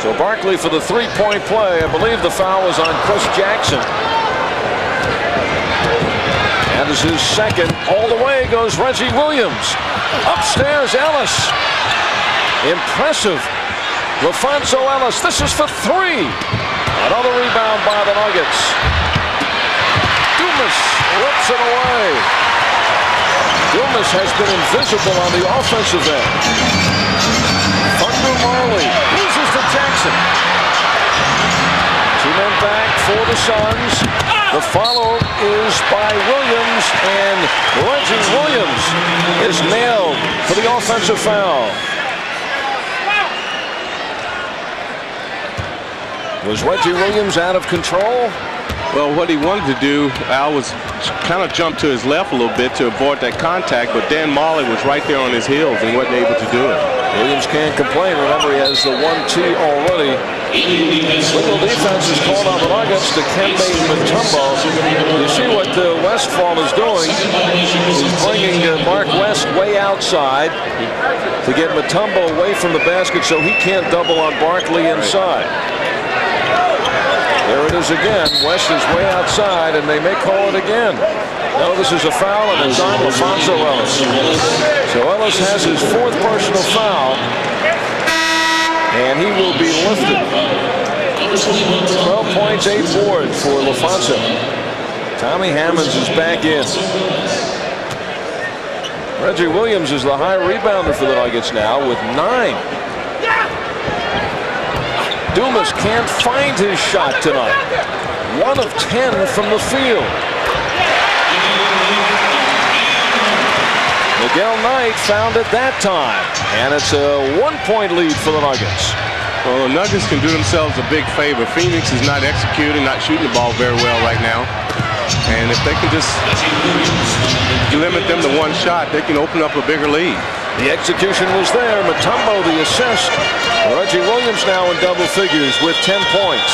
So Barkley for the three-point play. I believe the foul was on Chris Jackson. That is his second. All the way goes Reggie Williams. Upstairs, Ellis. Impressive. LaPhonso Ellis, this is for three. Another rebound by the Nuggets. Dumas rips it away. Dumas has been invisible on the offensive end. Thunder Marley loses to Jackson. Two men back for the Suns. The follow is by Williams, and Reggie Williams is nailed for the offensive foul. Was Reggie Williams out of control?
Well, what he wanted to do, Al, was kind of jump to his left a little bit to avoid that contact, but Dan Majerle was right there on his heels and wasn't able to do it.
Williams can't complain. Remember, he has the 1-T already. Little defense is called on the Nuggets. Dikembe Mutombo. You see what Westfall is doing. He's bringing Mark West way outside to get Mutombo away from the basket so he can't double on Barkley inside. There it is again. West is way outside, and they may call it again. No, this is a foul, and it's on LaPhonso Ellis. So Ellis has his fourth personal foul, and he will be lifted. 12 points, 8 boards for LaPhonso. Tommy Hammonds is back in. Reggie Williams is the high rebounder for the Nuggets now with 9. Dumas can't find his shot tonight. 1 of 10 from the field. Miguel Knight found it that time, and it's a 1-point lead for the Nuggets.
Well, the Nuggets can do themselves a big favor. Phoenix is not executing, not shooting the ball very well right now. And if they can just limit them to 1 shot, they can open up a bigger lead.
The execution was there. Mutombo the assist. Reggie Williams now in double figures with 10 points.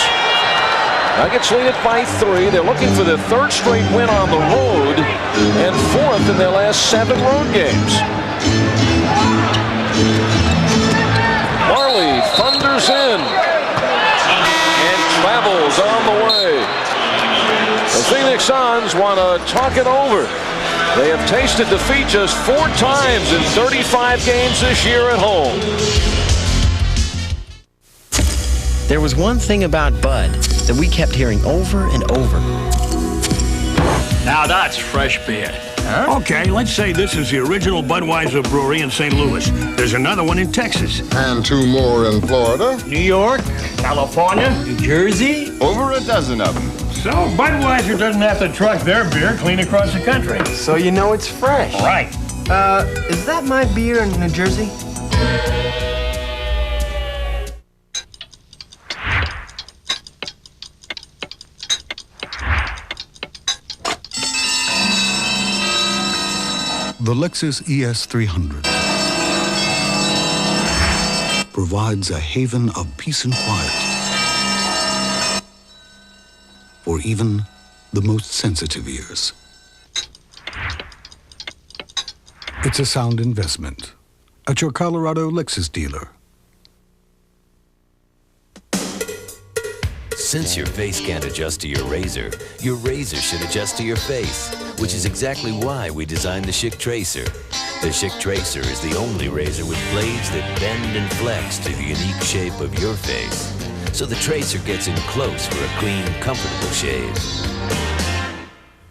Nuggets lead it by 3. They're looking for their 3rd straight win on the road and 4th in their last 7 road games. Marley thunders in and travels on the way. The Phoenix Suns want to talk it over. They have tasted defeat just 4 times in 35 games this year at home.
There was one thing about Bud that we kept hearing over and over.
Now that's fresh beer. Huh? Okay, let's say this is the original Budweiser brewery in St. Louis. There's another one in Texas.
And 2 more in Florida.
New York, California, New Jersey.
Over a dozen of them.
So Budweiser doesn't have to truck their beer clean across the country.
So you know it's fresh.
Right.
Is that my beer in New Jersey?
The Lexus ES300 provides a haven of peace and quiet for even the most sensitive ears. It's a sound investment at your Colorado Lexus dealer.
Since your face can't adjust to your razor should adjust to your face, which is exactly why we designed the Schick Tracer. The Schick Tracer is the only razor with blades that bend and flex to the unique shape of your face. So the Tracer gets in close for a clean, comfortable shave.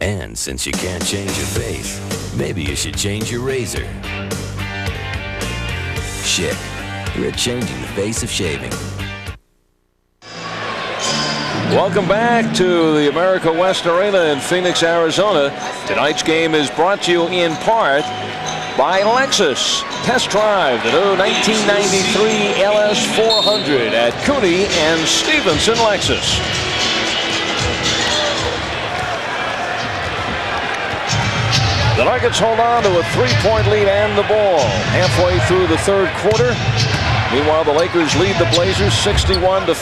And since you can't change your face, maybe you should change your razor. Schick, we're changing the face of shaving.
Welcome back to the America West Arena in Phoenix, Arizona. Tonight's game is brought to you in part by Lexus. Test drive the new 1993 LS400 at Cooney and Stevenson Lexus. The Nuggets hold on to a 3-point lead and the ball halfway through the 3rd quarter. Meanwhile, the Lakers lead the Blazers 61-58.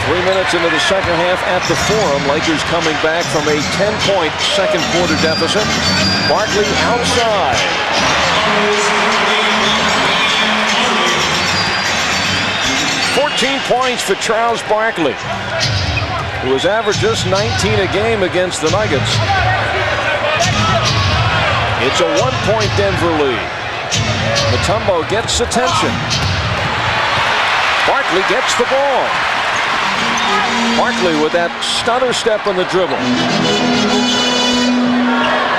3 minutes into the 2nd half at the Forum. Lakers coming back from a 10-point 2nd quarter deficit. Barkley outside. 14 points for Charles Barkley, who has averaged just 19 a game against the Nuggets. It's a 1-point Denver lead. Mutombo gets attention. Barkley gets the ball. Barkley with that stutter step on the dribble.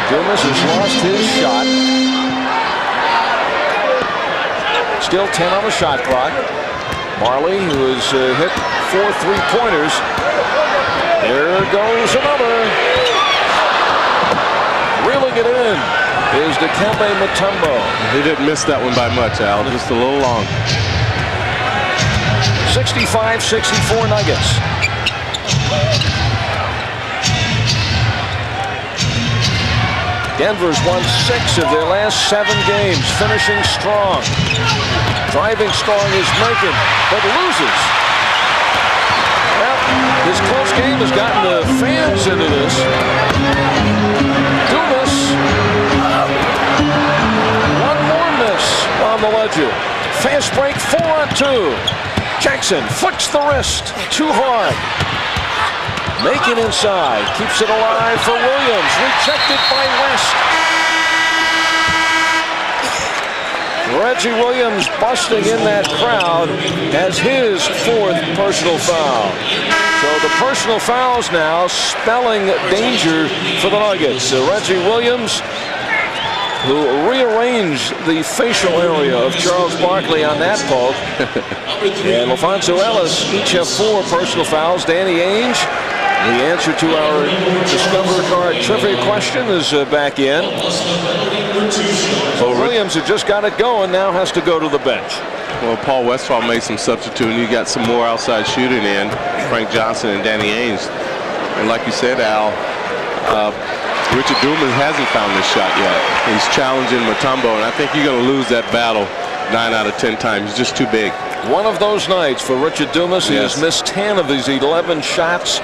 Dumas has lost his shot. Still 10 on the shot clock. Marley, who has hit 4 3-pointers. There goes another. Reeling it in is Dikembe Mutombo.
He didn't miss that one by much, Al. Just a little long.
65-64 Nuggets. Denver's won 6 of their last 7 games, finishing strong. Driving strong is Macon, but loses. Well, this close game has gotten the fans into this. Dumas. One more miss on the ledger. Fast break, 4-on-2. Jackson flicks the wrist too hard. Macon inside, keeps it alive for Williams, rejected by West. Reggie Williams busting in that crowd has his 4th personal foul. So the personal fouls now spelling danger for the Nuggets. Reggie Williams, who rearranged the facial area of Charles Barkley on that poke, and LaPhonso Ellis each have 4 personal fouls. Danny Ainge, the answer to our Discover Card trivia question, is back in. So Williams, who just got it going, now has to go to the bench.
Well, Paul Westphal made some substituting. You got some more outside shooting in, Frank Johnson and Danny Ainge. And like you said, Al, Richard Dumas hasn't found this shot yet. He's challenging Mutombo, and I think you're going to lose that battle 9 out of 10 times. He's just too big.
One of those nights for Richard Dumas. He has missed 10 of his 11 shots.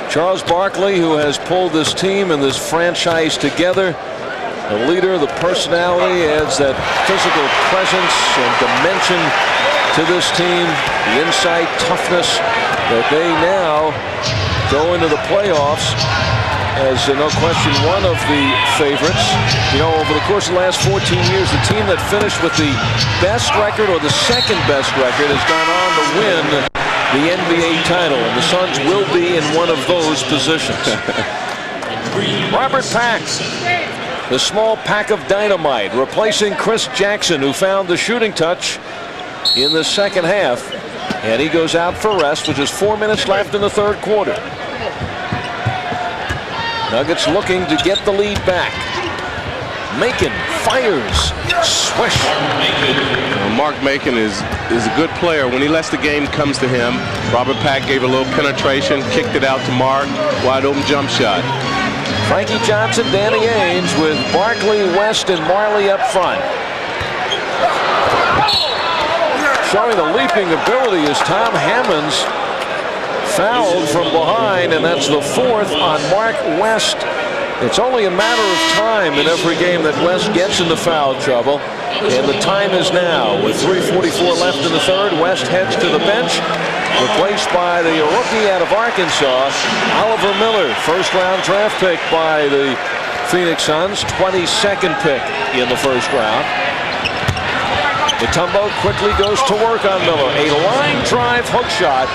Charles Barkley, who has pulled this team and this franchise together, the leader, the personality, adds that physical presence and dimension to this team, the inside toughness that they now go into the playoffs as, no question, one of the favorites. You know, over the course of the last 14 years, the team that finished with the best record or the second best record has gone on to win the NBA title, and the Suns will be in one of those positions. Robert Pack, the small pack of dynamite, replacing Chris Jackson, who found the shooting touch in the second half, and he goes out for rest, with just 4 minutes left in the 3rd quarter. Nuggets looking to get the lead back. Macon fires. Swish.
Mark Macon is a good player. When he lets the game comes to him, Robert Pack gave a little penetration, kicked it out to Mark, wide open jump shot.
Frankie Johnson, Danny Ainge with Barkley, West, and Marley up front. Showing the leaping ability is Tom Hammonds, fouled from behind, and that's the 4th on Mark West. It's only a matter of time in every game that West gets into foul trouble, and the time is now. With 3:44 left in the 3rd, West heads to the bench, replaced by the rookie out of Arkansas, Oliver Miller, 1st-round draft pick by the Phoenix Suns, 22nd pick in the 1st round. Mutombo quickly goes to work on Miller. A line drive hook shot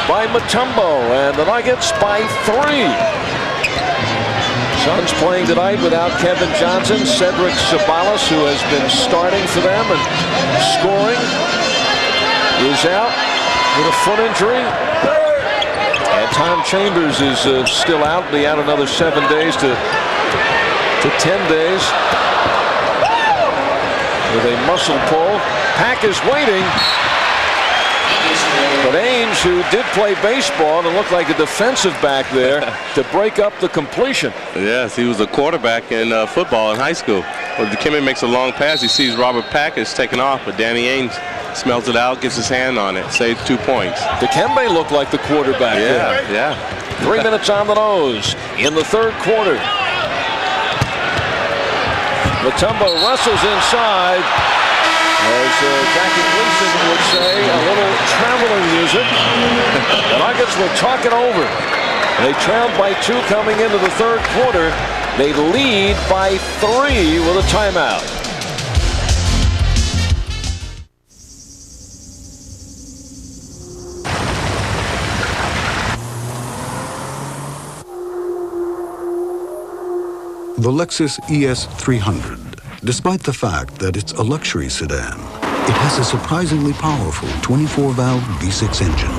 by Mutombo, and the Nuggets by 3. Suns playing tonight without Kevin Johnson. Cedric Sabalas, who has been starting for them and scoring, is out with a foot injury. And Tom Chambers is still out. Be out another 7 days to 10 days with a muscle pull. Pack is waiting. But Ainge, who did play baseball and looked like a defensive back there, to break up the completion.
Yes, he was a quarterback in football in high school. Well, Dikembe makes a long pass. He sees Robert Pack is taken off, but Danny Ainge smells it out, gets his hand on it, saves 2 points.
Dikembe looked like the quarterback there.
Yeah.
3 minutes on the nose in the 3rd quarter. Mutombo wrestles inside. As Jackie Gleason would say, a little traveling music. The Nuggets will talk it over. They trailed by 2 coming into the 3rd quarter. They lead by 3 with a timeout.
The Lexus ES 300, despite the fact that it's a luxury sedan, it has a surprisingly powerful 24-valve V6 engine.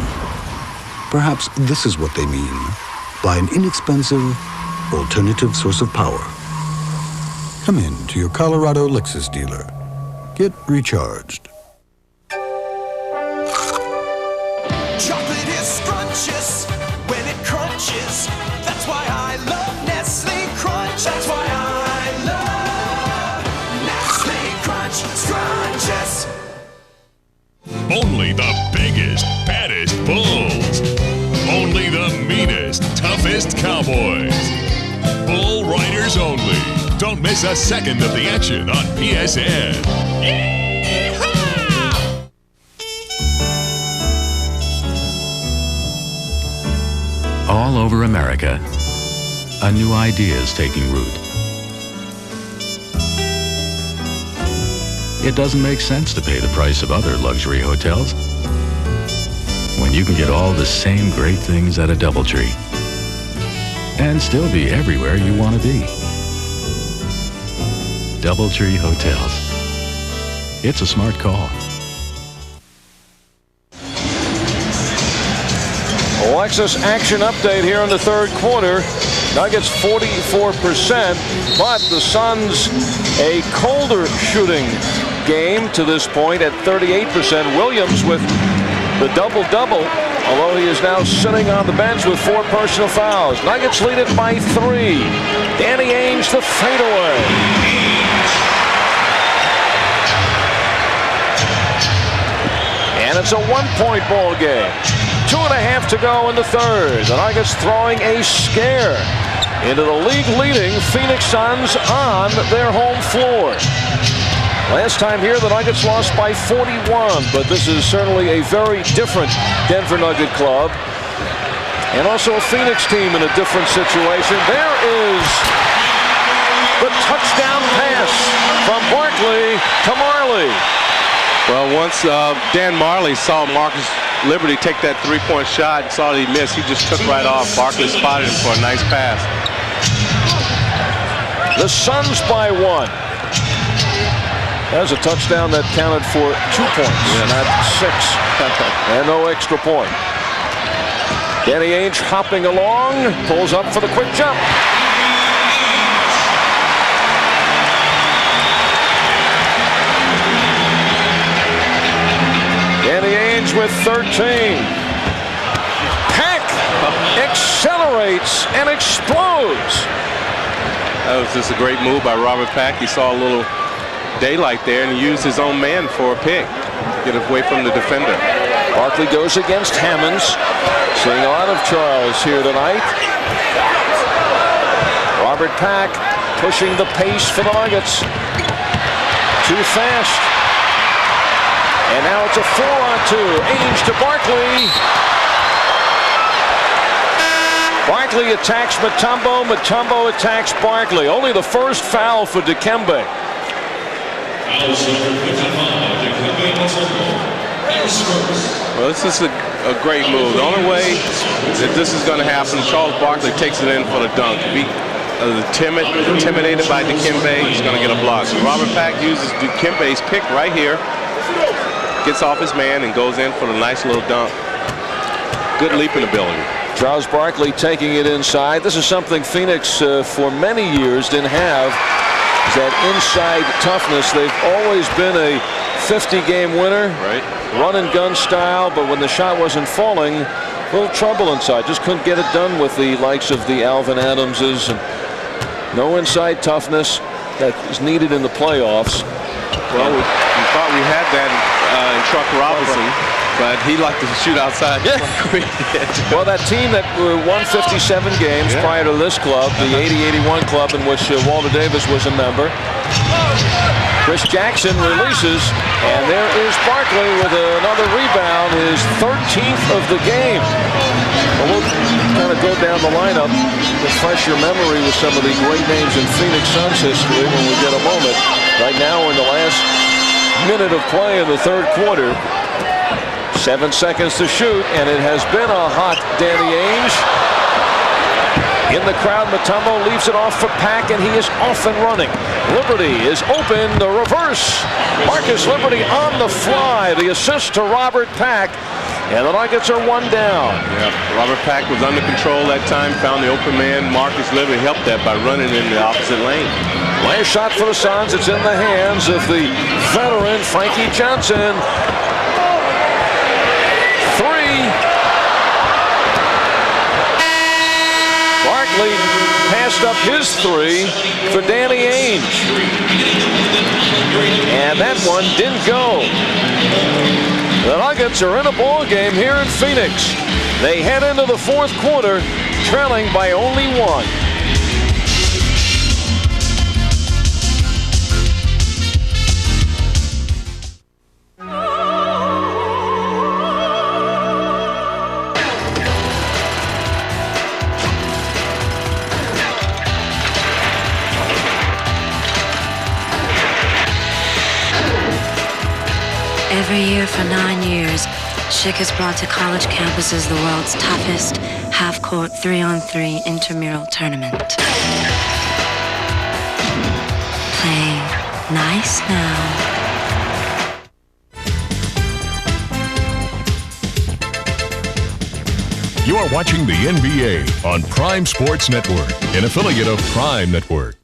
Perhaps this is what they mean by an inexpensive, alternative source of power. Come in to your Colorado Lexus dealer. Get recharged.
Chocolate is scrumptious when it crunches. That's why I love Nestle Crunch. That's why I love Nestle Crunch Scrunches.
Only the biggest, baddest bulls. Only the meanest, toughest cowboys. Bull riders only. Don't miss a second of the action on PSN.
All over America, a new idea is taking root. It doesn't make sense to pay the price of other luxury hotels when you can get all the same great things at a DoubleTree and still be everywhere you want to be. DoubleTree Hotels. It's a smart call.
Lexus action update here in the third quarter. Nuggets 44%, but the Suns a colder shooting game to this point at 38%. Williams with the double-double, although he is now sitting on the bench with 4 personal fouls. Nuggets lead it by 3. Danny Ainge the fadeaway. And it's a 1-point ball game. 2.5 to go in the third. The Nuggets throwing a scare into the league-leading Phoenix Suns on their home floor. Last time here, the Nuggets lost by 41, but this is certainly a very different Denver Nugget club. And also a Phoenix team in a different situation. There is the touchdown pass from Barkley to Marley.
Well, once Dan Majerle saw Marcus Liberty take that 3-point shot and saw that he missed, he just took right off. Barkley spotted him for a nice pass.
The Suns by 1. That was a touchdown that counted for 2 points, not 6. And no extra point. Danny Ainge hopping along, pulls up for the quick jump. Danny Ainge with 13. Pack accelerates and explodes.
That was just a great move by Robert Pack. He saw a little daylight there and he used his own man for a pick. Get away from the defender.
Barkley goes against Hammonds. Seeing a lot of Charles here tonight. Robert Pack pushing the pace for the Nuggets. Too fast. And now it's a 4-on-2. Ainge to Barkley. Barkley attacks Mutombo. Mutombo attacks Barkley. Only the first foul for Dikembe.
Well, this is a great move. The only way that this is going to happen, Charles Barkley takes it in for the dunk. Be intimidated by Dikembe, he's going to get a block. Robert Pack uses Dikembe's pick right here, gets off his man and goes in for the nice little dunk. Good leaping ability.
Charles Barkley taking it inside. This is something Phoenix for many years didn't have. That inside toughness. They've always been a 50-game winner, run and gun style, but when the shot wasn't falling, a little trouble inside. Just couldn't get it done with the likes of the Alvin Adamses, and no inside toughness that is needed in the playoffs.
Well, we thought we had that in Chuck Robinson, but he liked to shoot outside.
Yeah. Well, that team that won 57 games prior to this club, the 80-81 club in which Walter Davis was a member. Chris Jackson releases, and there is Barkley with another rebound, his 13th of the game. Well, we'll kind of go down the lineup, refresh your memory with some of the great names in Phoenix Suns history when we get a moment. Right now, we're in the last minute of play in the third quarter. 7 seconds to shoot, and it has been a hot Danny Ainge. In the crowd, Mutombo leaves it off for Pack, and he is off and running. Liberty is open, the reverse. Marcus Liberty on the fly, the assist to Robert Pack, and the Nuggets are one down.
Yeah, Robert Pack was under control that time, found the open man. Marcus Liberty helped that by running in the opposite lane.
Last shot for the Suns. It's in the hands of the veteran Frankie Johnson. Three. Barkley passed up his three for Danny Ainge. And that one didn't go. The Nuggets are in a ball game here in Phoenix. They head into the fourth quarter trailing by only one.
Every year for 9 years, Schick has brought to college campuses the world's toughest half-court 3-on-3 intramural tournament. Play nice now.
You are watching the NBA on Prime Sports Network, an affiliate of Prime Network.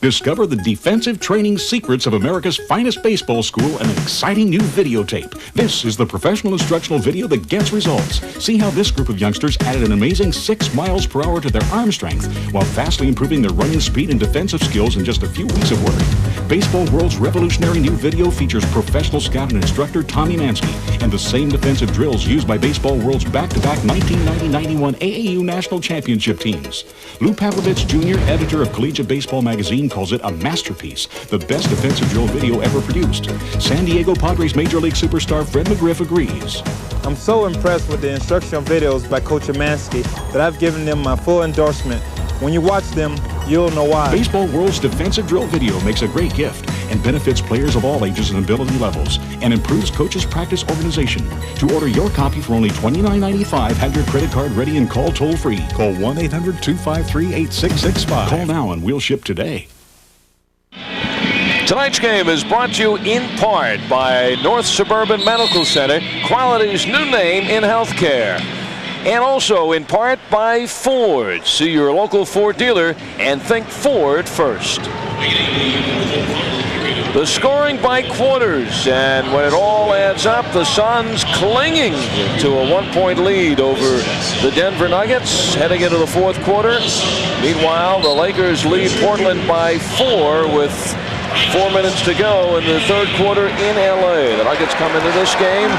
Discover the defensive training secrets of America's finest baseball school and an exciting new videotape. This is the professional instructional video that gets results. See how this group of youngsters added an amazing 6 miles per hour to their arm strength while vastly improving their running speed and defensive skills in just a few weeks of work. Baseball World's revolutionary new video features professional scout and instructor Tommy Mansky and the same defensive drills used by Baseball World's back-to-back 1990-91 AAU national championship teams. Lou Pavlovich Jr., editor of Collegiate Baseball magazine, calls it a masterpiece, the best defensive drill video ever produced. San Diego Padres Major League superstar Fred McGriff agrees.
I'm so impressed with the instructional videos by Coach Mansky that I've given them my full endorsement. When you watch them, you'll know why.
Baseball World's defensive drill video makes a great gift and benefits players of all ages and ability levels and improves coaches' practice organization. To order your copy for only $29.95, have your credit card ready and call toll-free. Call 1-800-253-8665. Call now and we'll ship today.
Tonight's game is brought to you in part by North Suburban Medical Center, quality's new name in healthcare. And also in part by Ford. See your local Ford dealer and think Ford first. The scoring by quarters, and when it all adds up, the Suns clinging to a 1-point lead over the Denver Nuggets heading into the fourth quarter. Meanwhile, the Lakers lead Portland by 4 with 4 minutes to go in the third quarter in L.A. The Nuggets come into this game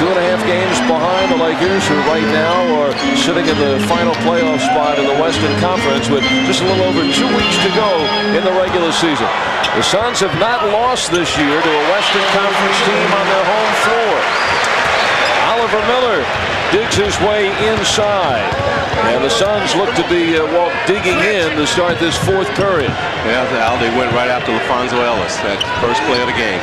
2.5 games behind the Lakers, who right now are sitting in the final playoff spot in the Western Conference with just a little over 2 weeks to go in the regular season. The Suns have not lost this year to a Western Conference team on their home floor. Oliver Miller digs his way inside. And the Suns look to be digging in to start this fourth period.
Yeah, Al, they went right after LaPhonso Ellis, that first play of the game.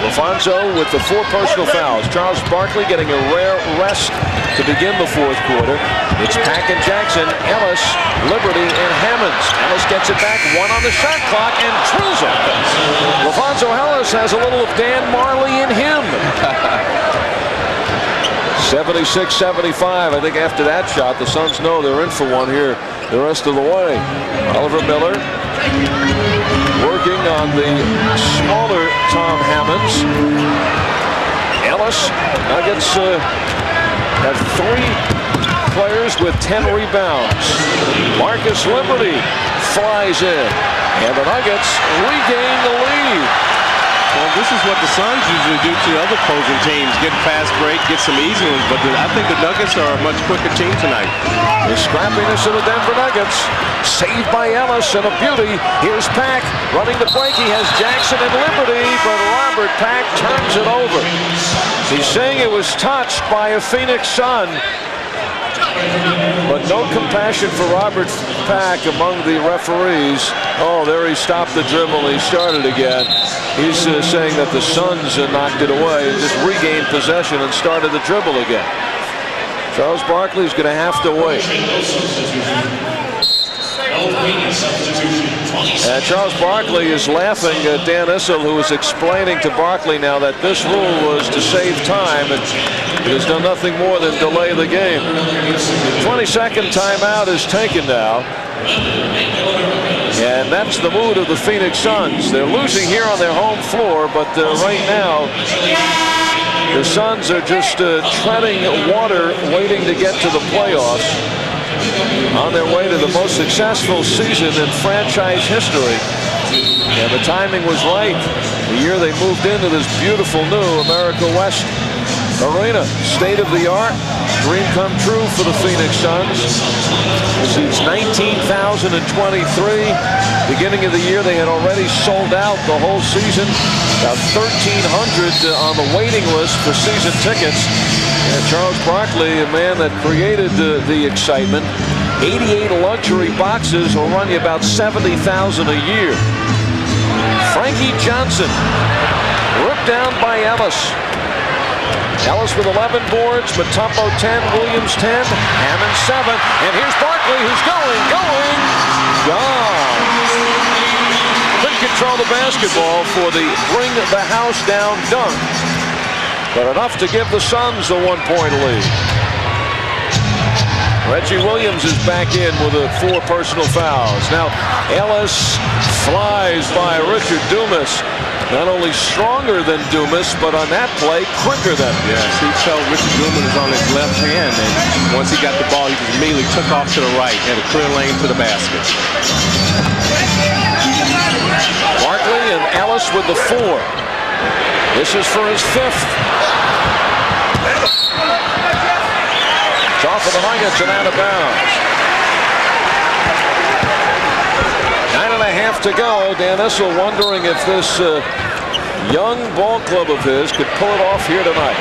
LaPhonso with the 4 personal fouls. Charles Barkley getting a rare rest to begin the fourth quarter. It's Pack and Jackson, Ellis, Liberty, and Hammonds. Ellis gets it back, 1 on the shot clock, and drills it. LaPhonso Ellis has a little of Dan Majerle in him. 76-75. I think after that shot, the Suns know they're in for one here the rest of the way. Oliver Miller working on the smaller Tom Hammonds. Ellis, Nuggets have 3 players with 10 rebounds. Marcus Liberty flies in, and the Nuggets regain the lead.
Well, this is what the Suns usually do to other opposing teams. Get fast break, get some easy ones, but I think the Nuggets are a much quicker team tonight.
The scrappiness of the Denver Nuggets. Saved by Ellis, and a beauty. Here's Pack running the break. He has Jackson and Liberty, but Robert Pack turns it over. He's saying it was touched by a Phoenix Sun. But no compassion for Robert Pack among the referees. Oh, there he stopped the dribble. He started again. He's saying that the Suns knocked it away and just regained possession and started the dribble again. Charles Barkley's going to have to wait. And Charles Barkley is laughing at Dan Issel, who is explaining to Barkley now that this rule was to save time, and it has done nothing more than delay the game. 22nd timeout is taken now. And that's the mood of the Phoenix Suns. They're losing here on their home floor, but right now the Suns are just treading water, waiting to get to the playoffs, on their way to the most successful season in franchise history. And the timing was right. The year they moved into this beautiful new America West Arena. State of the art. Dream come true for the Phoenix Suns. It seats 19,023. Beginning of the year, they had already sold out the whole season. About 1,300 on the waiting list for season tickets. And Charles Barkley, a man that created the excitement. 88 luxury boxes will run you about $70,000 a year. Frankie Johnson, ripped down by Ellis. Ellis with 11 boards, Mutombo 10, Williams 10, Hammond 7, and here's Barkley, who's going, gone. Couldn't control the basketball for the bring the house down dunk, but enough to give the Suns a 1-point lead. Reggie Williams is back in with 4 personal fouls. Now Ellis flies by Richard Dumas. Not only stronger than Dumas, but on that play, quicker than him.
Yes, he felt Richard Dumas was on his left hand, and once he got the ball, he just immediately took off to the right, had a clear lane to the basket.
Barkley and Ellis with the 4. This is for his 5th. It's off of the Nuggets and out of bounds. 9.5 to go. Dan Issel wondering if this young ball club of his could pull it off here tonight.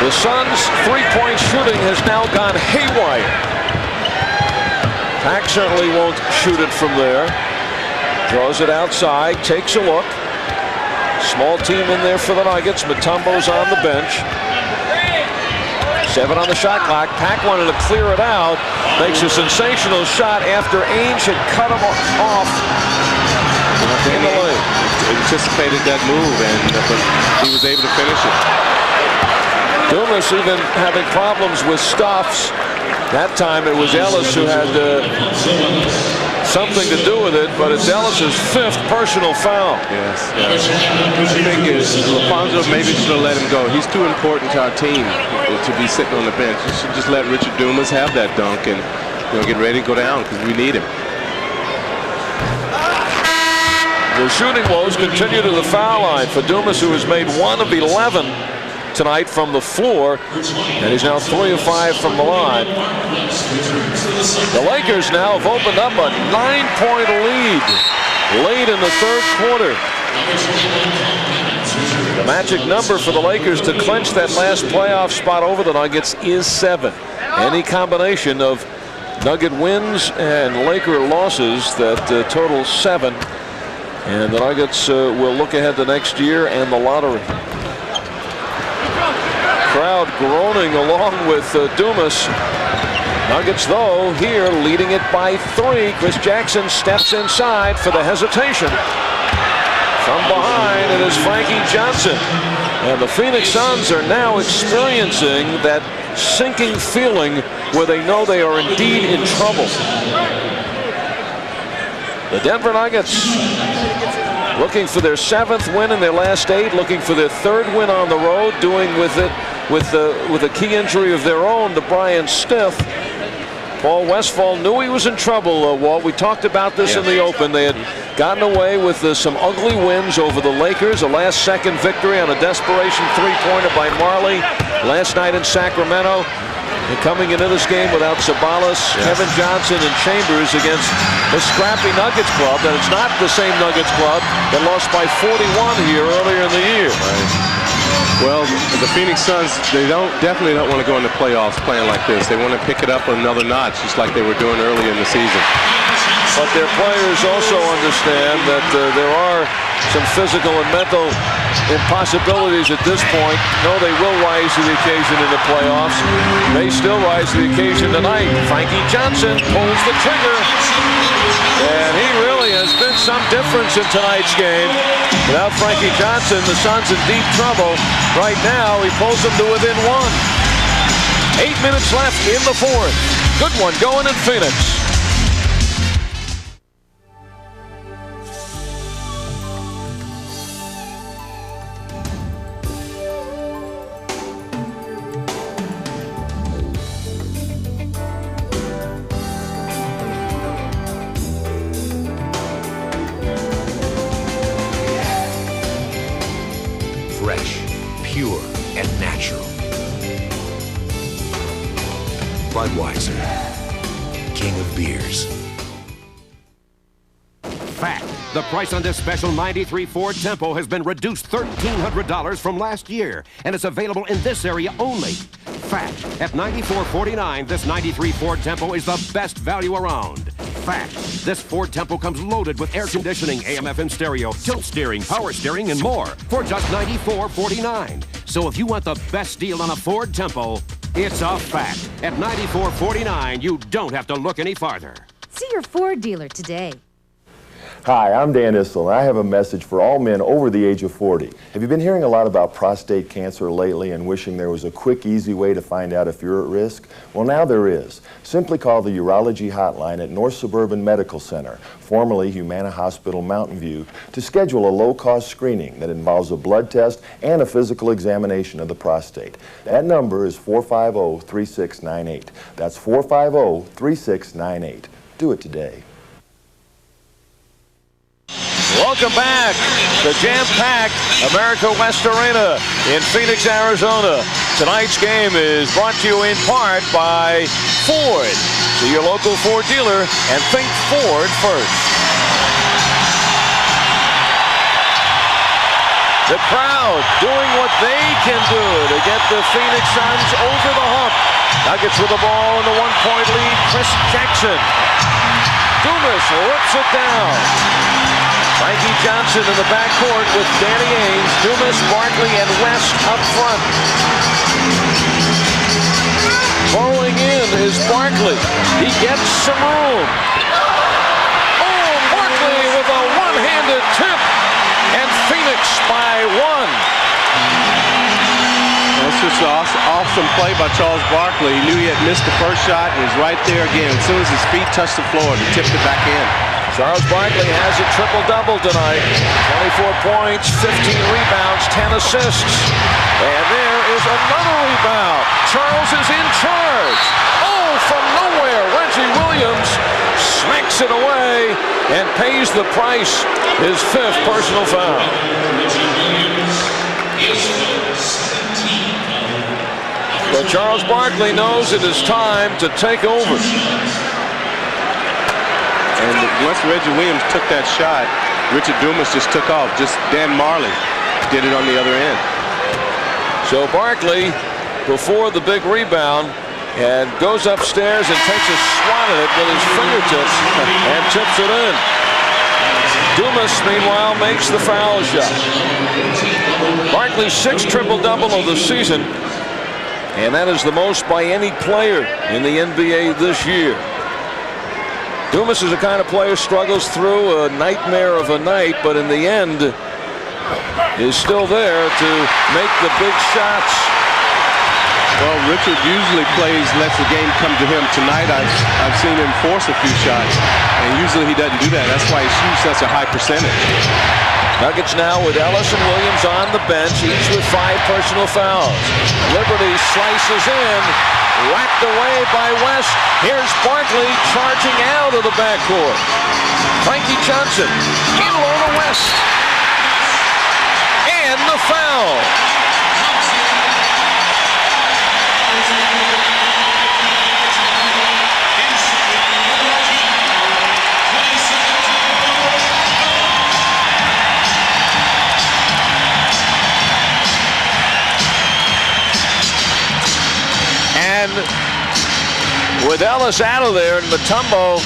The Suns' three-point shooting has now gone haywire. Pack certainly won't shoot it from there. Draws it outside, takes a look. Small team in there for the Nuggets. Mutombo's on the bench. 7 on the shot clock. Pack wanted to clear it out. Makes a sensational shot after Ainge had cut him off in the lane.
Anticipated that move, and he was able to finish it.
Dumas even having problems with stops. That time it was Ellis who had something to do with it, but it's Ellis's 5th personal foul.
Yes. The thing is, LaPhonso maybe should have let him go. He's too important to our team to be sitting on the bench. You should just let Richard Dumas have that dunk and get ready to go down, because we need him.
The shooting woes continue to the foul line for Dumas, who has made 1 of 11 tonight from the floor, and he's now 3 of 5 from the line. The Lakers now have opened up a 9-point lead late in the 3rd quarter. The magic number for the Lakers to clinch that last playoff spot over the Nuggets is 7. Any combination of Nugget wins and Laker losses that total 7, and the Nuggets will look ahead to next year and the lottery. Crowd groaning along with Dumas. Nuggets, though, here leading it by 3. Chris Jackson steps inside for the hesitation. From behind, it is Frankie Johnson. And the Phoenix Suns are now experiencing that sinking feeling where they know they are indeed in trouble. The Denver Nuggets looking for their 7th win in their last 8, looking for their 3rd win on the road, doing with it with a key injury of their own to Brian Stith. Paul Westphal knew he was in trouble, Walt. We talked about this in the open. They had gotten away with some ugly wins over the Lakers, a last-second victory on a desperation 3-pointer by Marley last night in Sacramento. And coming into this game without Sabalas, Kevin Johnson, and Chambers against the scrappy Nuggets club, that it's not the same Nuggets club that lost by 41 here earlier in the year.
Well, the Phoenix Suns, they definitely don't want to go into playoffs playing like this. They want to pick it up another notch, just like they were doing early in the season.
But their players also understand that there are some physical and mental impossibilities at this point. No, they will rise to the occasion in the playoffs. They still rise to the occasion tonight. Frankie Johnson pulls the trigger. And he really has been some difference in tonight's game. Without Frankie Johnson, the Suns in deep trouble. Right now, he pulls them to within 1. 8 minutes left in the fourth. Good one going in Phoenix.
Fresh, pure, and natural. Budweiser, king of beers.
Fact, the price on this special 93 Ford Tempo has been reduced $1,300 from last year, and it's available in this area only. Fact, at $94.49, this 93 Ford Tempo is the best value around. Fact, this Ford Tempo comes loaded with air conditioning, AM/FM stereo, tilt steering, power steering, and more for just $94.49. So if you want the best deal on a Ford Tempo, it's a fact. At $94.49, you don't have to look any farther.
See your Ford dealer today.
Hi, I'm Dan Issel, and I have a message for all men over the age of 40. Have you been hearing a lot about prostate cancer lately and wishing there was a quick, easy way to find out if you're at risk? Well, now there is. Simply call the Urology Hotline at North Suburban Medical Center, formerly Humana Hospital Mountain View, to schedule a low-cost screening that involves a blood test and a physical examination of the prostate. That number is 450-3698. That's 450-3698. Do it today.
Welcome back to jam-packed America West Arena in Phoenix, Arizona. Tonight's game is brought to you in part by Ford. See your local Ford dealer and think Ford first. The crowd doing what they can do to get the Phoenix Suns over the hump. Nuggets with the ball in the one-point lead. Chris Jackson. Dumas rips it down. Frankie Johnson in the backcourt with Danny Ainge, Dumas, Barkley, and West up front. Rolling in is Barkley. He gets some room. Oh, Barkley with a one-handed tip. And Phoenix by 1.
That's just an awesome play by Charles Barkley. He knew he had missed the first shot and was right there again. As soon as his feet touched the floor, he tipped it back in.
Charles Barkley has a triple-double tonight. 24 points, 15 rebounds, 10 assists. And there is another rebound. Charles is in charge. Oh, from nowhere, Reggie Williams smacks it away and pays the price. His 5th personal foul. But Charles Barkley knows it is time to take over.
And once Reggie Williams took that shot, Richard Dumas just took off. Just Dan Majerle did it on the other end.
So Barkley, before the big rebound, and goes upstairs and takes a swat at it with his fingertips and tips it in. Dumas, meanwhile, makes the foul shot. Barkley's 6th triple-double of the season, and that is the most by any player in the NBA this year. Dumas is the kind of player struggles through a nightmare of a night, but in the end is still there to make the big shots.
Well, Richard usually lets the game come to him. Tonight, I've seen him force a few shots, and usually he doesn't do that. That's why he shoots such a high percentage.
Nuggets now with Ellis and Williams on the bench, each with 5 personal fouls. Liberty slices in, whacked away by West. Here's Barkley charging out of the backcourt. Frankie Johnson in low to West. And the foul. And with Ellis out of there and Mutombo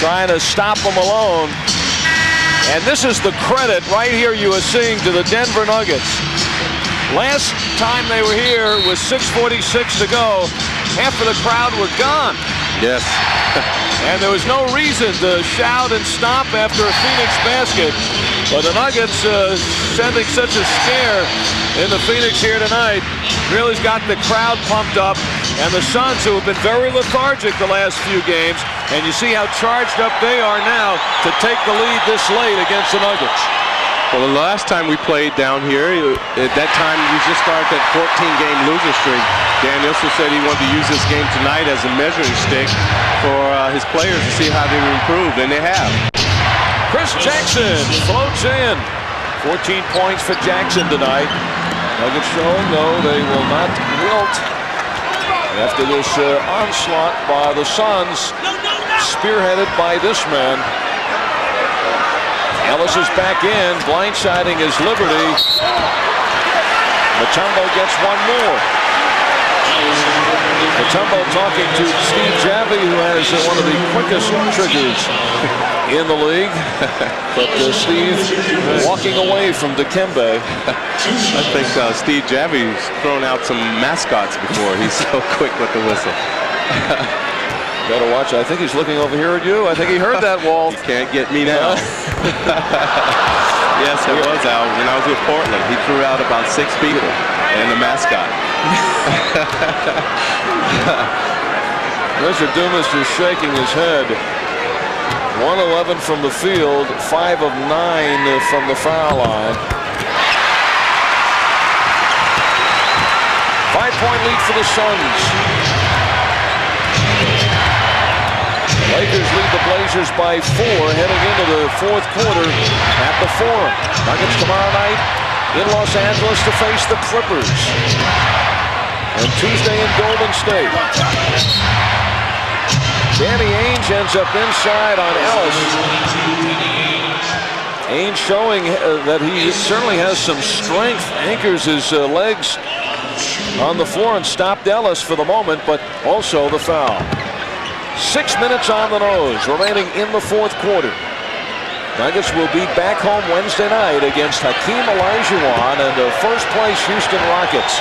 trying to stop him alone. And this is the credit right here you are seeing to the Denver Nuggets. Last time they were here with 6:46 to go, half of the crowd were gone.
Yes.
And there was no reason to shout and stomp after a Phoenix basket. But the Nuggets sending such a scare in the Phoenix here tonight really has got the crowd pumped up. And the Suns, who have been very lethargic the last few games, and you see how charged up they are now to take the lead this late against the Nuggets.
Well, the last time we played down here, at that time we just started that 14-game losing streak. Dan Issel said he wanted to use this game tonight as a measuring stick for his players to see how they improved, and they have.
Chris Jackson floats in. 14 points for Jackson tonight. Nuggets showing, though, they will not wilt after this onslaught by the Suns, spearheaded by this man. Ellis is back in, blindsiding his Liberty. Mutombo gets one more. Mutombo talking to Steve Javie, who has one of the quickest triggers in the league. But Steve walking away from Dikembe.
I think Steve Javie's thrown out some mascots before. He's so quick with the whistle.
Better watch. I think he's looking over here at you. I think he heard that, Walt.
You can't get me now. Yes, it was Al. When I was with Portland, he threw out about 6 people and the mascot.
Mr. Dumas just shaking his head. 111 from the field, 5 of 9 from the foul line. 5-point lead for the Suns. Lakers lead the Blazers by 4 heading into the fourth quarter at the Forum. Nuggets tomorrow night in Los Angeles to face the Clippers. And Tuesday in Golden State. Danny Ainge ends up inside on Ellis. Ainge showing that he certainly has some strength. Anchors his legs on the floor and stopped Ellis for the moment, but also the foul. 6 minutes on the nose remaining in the fourth quarter. Nuggets will be back home Wednesday night against Hakeem Olajuwon and the first place Houston Rockets.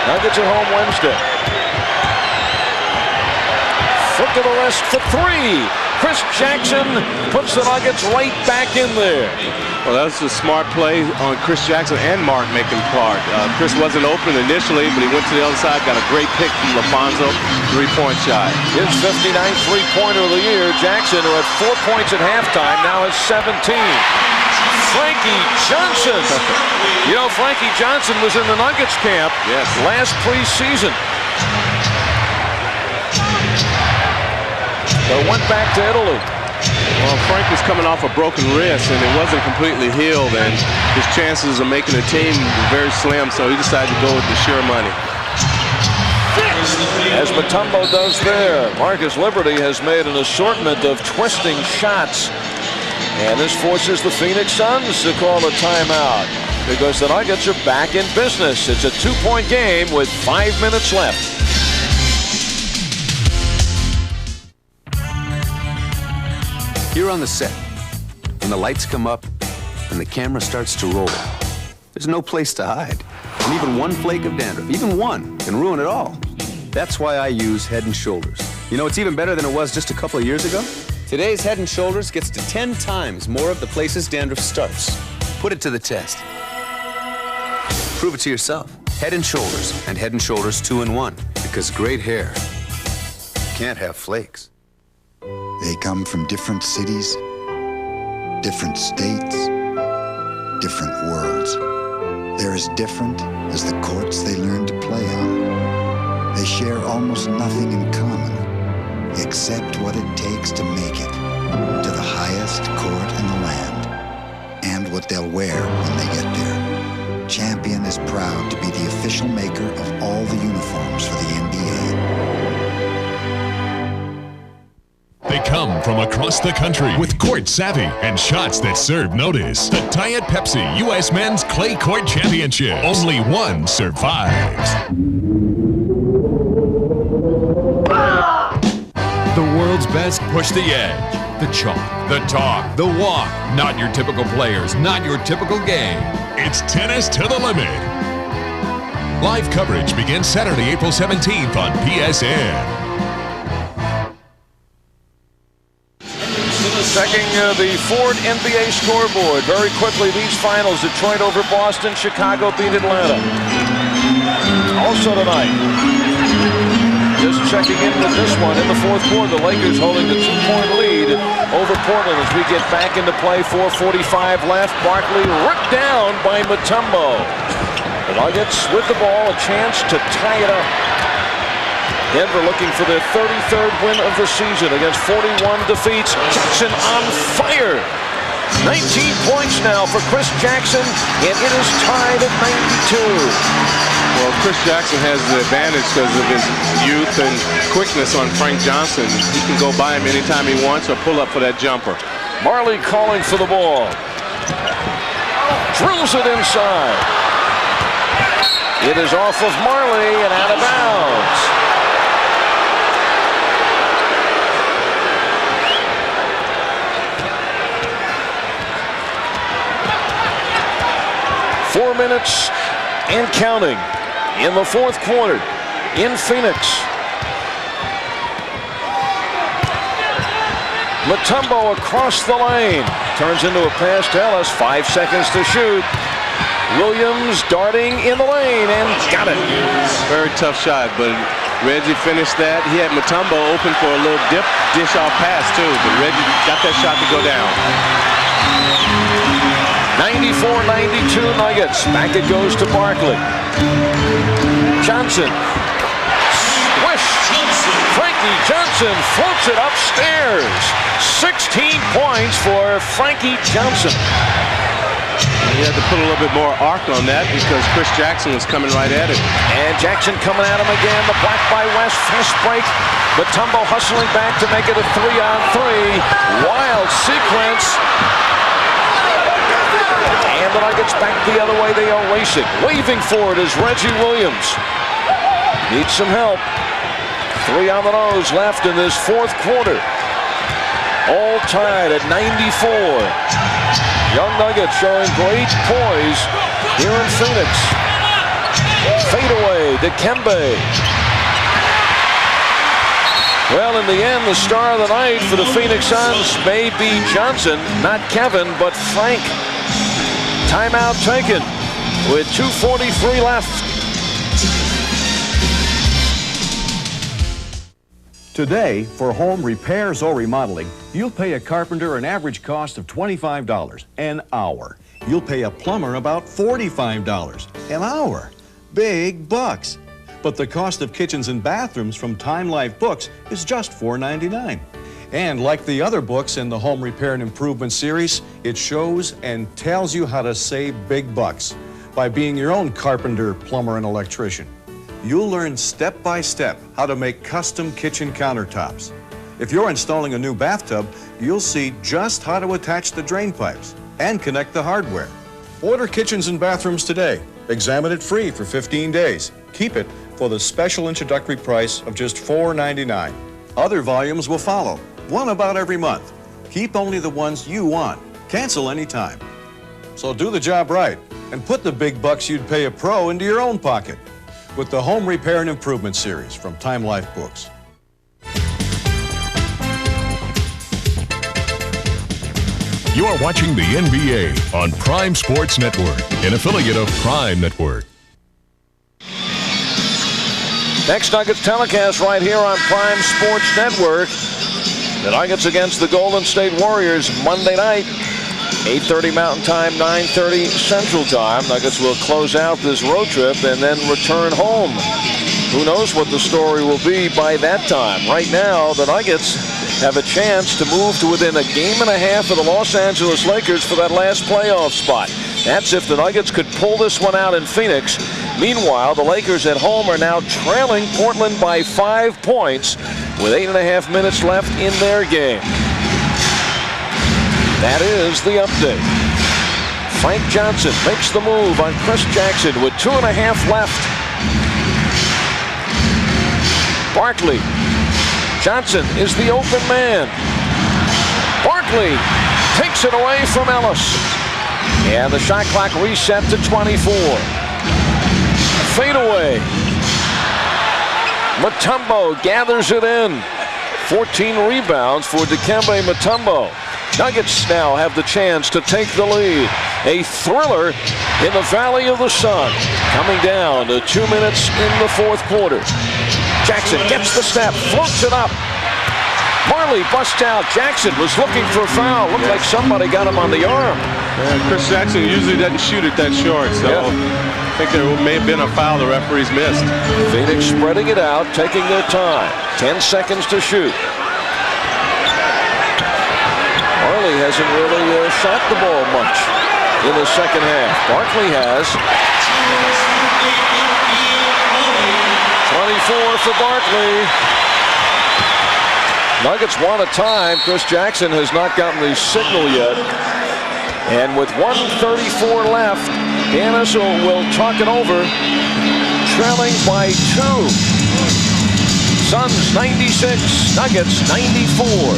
Nuggets at home Wednesday. Foot to the wrist for 3. Chris Jackson puts the Nuggets right back in there.
Well, that was a smart play on Chris Jackson and Mark making part. Chris wasn't open initially, but he went to the other side, got a great pick from LaPhonso, 3-point shot.
His 59th three-pointer of the year. Jackson, who had 4 points at halftime, now has 17. Frankie Johnson. You know, Frankie Johnson was in the Nuggets camp last preseason. But went back to Italy.
Well, Frank was coming off a broken wrist, and it wasn't completely healed, and his chances of making the team were very slim, so he decided to go with the sure money.
As Mutombo does there, Marcus Liberty has made an assortment of twisting shots, and this forces the Phoenix Suns to call a timeout because the Nuggets are back in business. It's a 2-point game with 5 minutes left.
Here on the set, when the lights come up and the camera starts to roll, there's no place to hide. And even one flake of dandruff, even one, can ruin it all. That's why I use Head & Shoulders. You know, it's even better than it was just a couple of years ago. Today's Head & Shoulders gets to 10 times more of the places dandruff starts. Put it to the test. Prove it to yourself. Head & Shoulders and Head & Shoulders 2-in-1. Because great hair can't have flakes.
They come from different cities, different states, different worlds. They're as different as the courts they learn to play on. They share almost nothing in common, except what it takes to make it to the highest court in the land, and what they'll wear when they get there. Champion is proud to be the official maker of all the uniforms for the NBA.
They come from across the country with court savvy and shots that serve notice. The Diet Pepsi U.S. Men's Clay Court Championship. Only one survives.
The world's best
Contest Push the Edge. The chalk, the talk, the walk. Not your typical players, not your typical game. It's tennis to the limit. Live coverage begins Saturday, April 17th on PSN.
Checking the Ford NBA scoreboard. Very quickly, these finals: Detroit over Boston, Chicago beat Atlanta. Also tonight, just checking in with this one in the fourth quarter, the Lakers holding the 2-point lead over Portland as we get back into play. 4:45 left. Barkley ripped down by Mutombo. The Nuggets with the ball, a chance to tie it up. Denver looking for their 33rd win of the season against 41 defeats. Jackson on fire. 19 points now for Chris Jackson, and it is tied at 92.
Well, Chris Jackson has the advantage because of his youth and quickness on Frank Johnson. He can go by him anytime he wants or pull up for that jumper.
Marley calling for the ball. Drills it inside. It is off of Marley and out of bounds. Four minutes and counting in the fourth quarter in Phoenix. Mutombo across the lane. Turns into a pass to Ellis. 5 seconds to shoot. Williams darting in the lane and got it.
Very tough shot, but Reggie finished that. He had Mutombo open for a little dish-off pass too, but Reggie got that shot to go down.
94-92 Nuggets. Back it goes to Barkley. Johnson. Swish. Frankie Johnson floats it upstairs. 16 points for Frankie Johnson.
He had to put a little bit more arc on that because Chris Jackson was coming right at it.
And Jackson coming at him again. The block by West. Fast break. Mutombo hustling back to make it a 3-on-3. Wild sequence. And the Nuggets back the other way. They are racing. Waving for it is Reggie Williams. Needs some help. 3 on the nose left in this fourth quarter. All tied at 94. Young Nuggets showing great poise here in Phoenix. Fadeaway, Dikembe. Well, in the end, the star of the night for the Phoenix Suns may be Johnson, not Kevin, but Frank. Timeout taken with 2:43 left.
Today, for home repairs or remodeling, you'll pay a carpenter an average cost of $25 an hour. You'll pay a plumber about $45 an hour. Big bucks. But the cost of kitchens and bathrooms from Time Life Books is just $4.99. And like the other books in the Home Repair and Improvement series, it shows and tells you how to save big bucks by being your own carpenter, plumber, and electrician. You'll learn step by step how to make custom kitchen countertops. If you're installing a new bathtub, you'll see just how to attach the drain pipes and connect the hardware. Order kitchens and bathrooms today. Examine it free for 15 days. Keep it for the special introductory price of just $4.99. Other volumes will follow, one about every month. Keep only the ones you want. Cancel anytime. So do the job right and put the big bucks you'd pay a pro into your own pocket with the Home Repair and Improvement series from Time Life Books.
You are watching the NBA on Prime Sports Network, an affiliate of Prime Network.
Next Nuggets telecast right here on Prime Sports Network. The Nuggets against the Golden State Warriors Monday night, 8:30 Mountain Time, 9:30 Central Time. Nuggets will close out this road trip and then return home. Who knows what the story will be by that time. Right now, the Nuggets have a chance to move to within a game and a half of the Los Angeles Lakers for that last playoff spot. That's if the Nuggets could pull this one out in Phoenix. Meanwhile, the Lakers at home are now trailing Portland by 5 points with 8.5 minutes left in their game. That is the update. Frank Johnson makes the move on Chris Jackson with 2.5 left. Barkley Johnson is the open man. Barkley takes it away from Ellis. And the shot clock reset to 24. Fade away. Mutombo gathers it in. 14 rebounds for Dikembe Mutombo. Nuggets now have the chance to take the lead. A thriller in the Valley of the Sun. Coming down to 2 minutes in the fourth quarter. Jackson gets the step, floats it up. Marley busts out. Jackson was looking for a foul. Looked like somebody got him on the arm.
Yeah, Chris Jackson usually doesn't shoot it that short, so I think there may have been a foul the referees missed.
Phoenix spreading it out, taking their time. 10 seconds to shoot. Marley hasn't really shot the ball much in the second half. Barkley has. 24 for Barkley. Nuggets want a time. Chris Jackson has not gotten the signal yet. And with 1:34 left, Dan Majerle will talk it over, trailing by 2. Suns 96, Nuggets 94.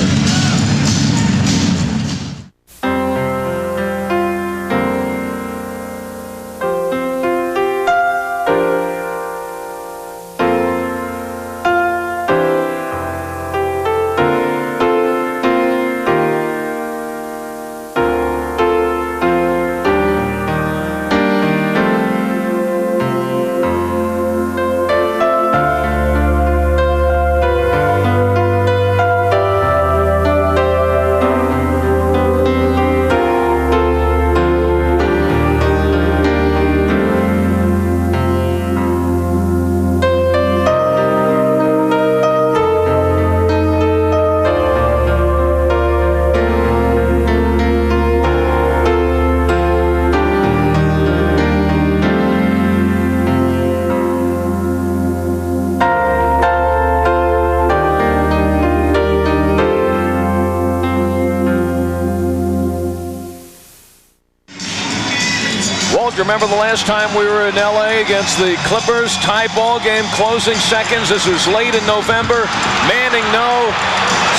Remember the last time we were in LA against the Clippers? Tie ball game, closing seconds. This was late in November. Manning, no.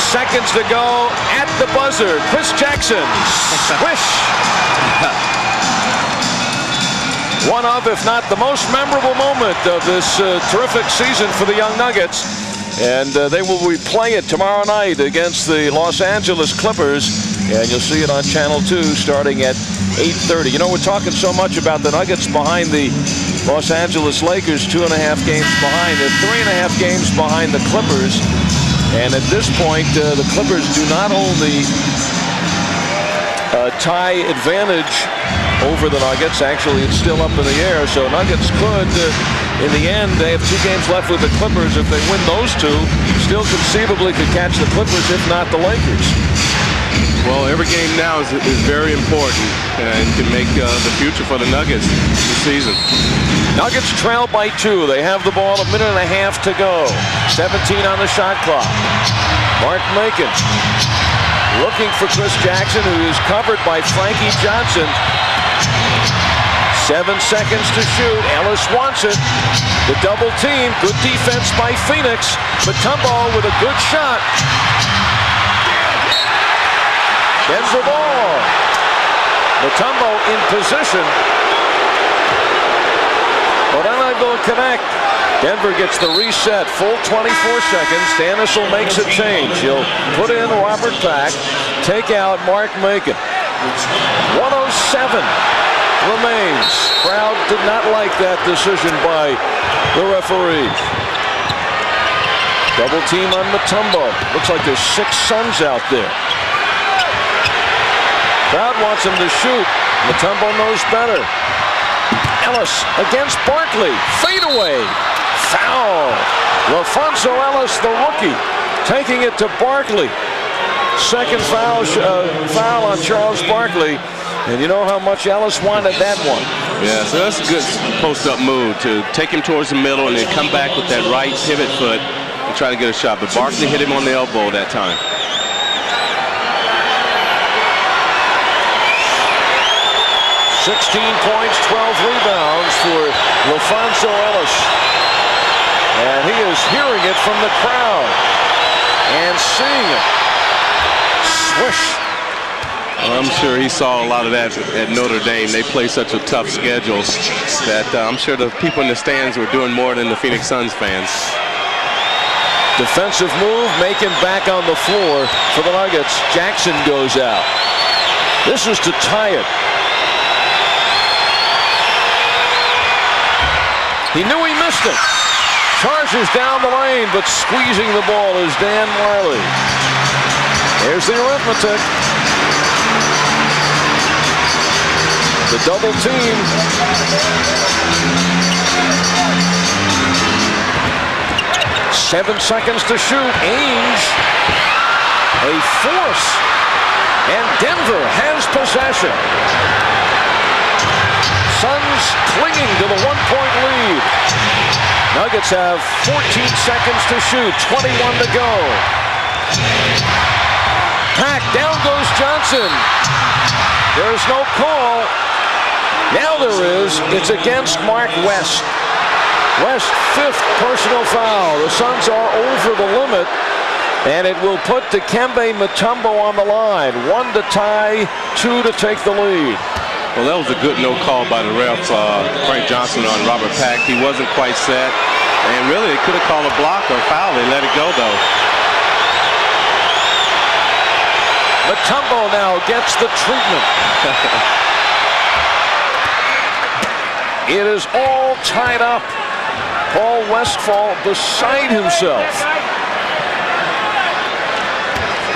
Seconds to go at the buzzer. Chris Jackson, swish. One of, if not the most memorable moment of this terrific season for the young Nuggets. And they will replay it tomorrow night against the Los Angeles Clippers. And you'll see it on Channel 2 starting at 8:30. You know, we're talking so much about the Nuggets behind the Los Angeles Lakers, 2.5 games behind. They're 3.5 games behind the Clippers. And at this point, the Clippers do not own the tie advantage over the Nuggets. Actually, it's still up in the air. So Nuggets could, in the end, they have 2 games left with the Clippers. If they win those 2, still conceivably could catch the Clippers, if not the Lakers.
Well, every game now is very important and can make the future for the Nuggets this season.
Nuggets trail by 2. They have the ball, 1.5 minutes to go. 17 on the shot clock. Mark Macon looking for Chris Jackson, who is covered by Frankie Johnson. 7 seconds to shoot. Ellis wants it. The double team. Good defense by Phoenix. Mutombo with a good shot. Denver ball. Mutombo in position. But unable to connect. Denver gets the reset. Full 24 seconds. Dan Majerle makes a change. He'll put in Robert Pack. Take out Mark Macon. 1:07 remains. Crowd did not like that decision by the referee. Double team on Mutombo. Looks like there's 6 Suns out there. Crowd wants him to shoot. Mutombo knows better. Ellis against Barkley. Fade away. Foul. LaPhonso Ellis, the rookie, taking it to Barkley. Second foul on Charles Barkley. And you know how much Ellis wanted that one.
Yeah, so that's a good post-up move to take him towards the middle and then come back with that right pivot foot and try to get a shot. But Barkley hit him on the elbow that time.
16 points, 12 rebounds for LaPhonso Ellis. And he is hearing it from the crowd. And seeing it. Swish.
Well, I'm sure he saw a lot of that at Notre Dame. They play such a tough schedule that I'm sure the people in the stands were doing more than the Phoenix Suns fans.
Defensive move, making back on the floor for the Nuggets. Jackson goes out. This is to tie it. He knew he missed it. Charges down the lane, but squeezing the ball is Dan Majerle. There's the arithmetic. The double team. 7 seconds to shoot. Ainge. A force. And Denver has possession. Suns clinging to the 1-point lead. Nuggets have 14 seconds to shoot. 21 to go. Pack. Down goes Johnson. There's no call. Now there is. It's against Mark West. West, 5th personal foul. The Suns are over the limit, and it will put Dikembe Mutombo on the line. 1 to tie, 2 to take the lead.
Well, that was a good no call by the ref, Frank Johnson, on Robert Pack. He wasn't quite set, and really they could have called a block or foul. They let it go, though.
Mutombo now gets the treatment. It is all tied up. Paul Westphal beside himself.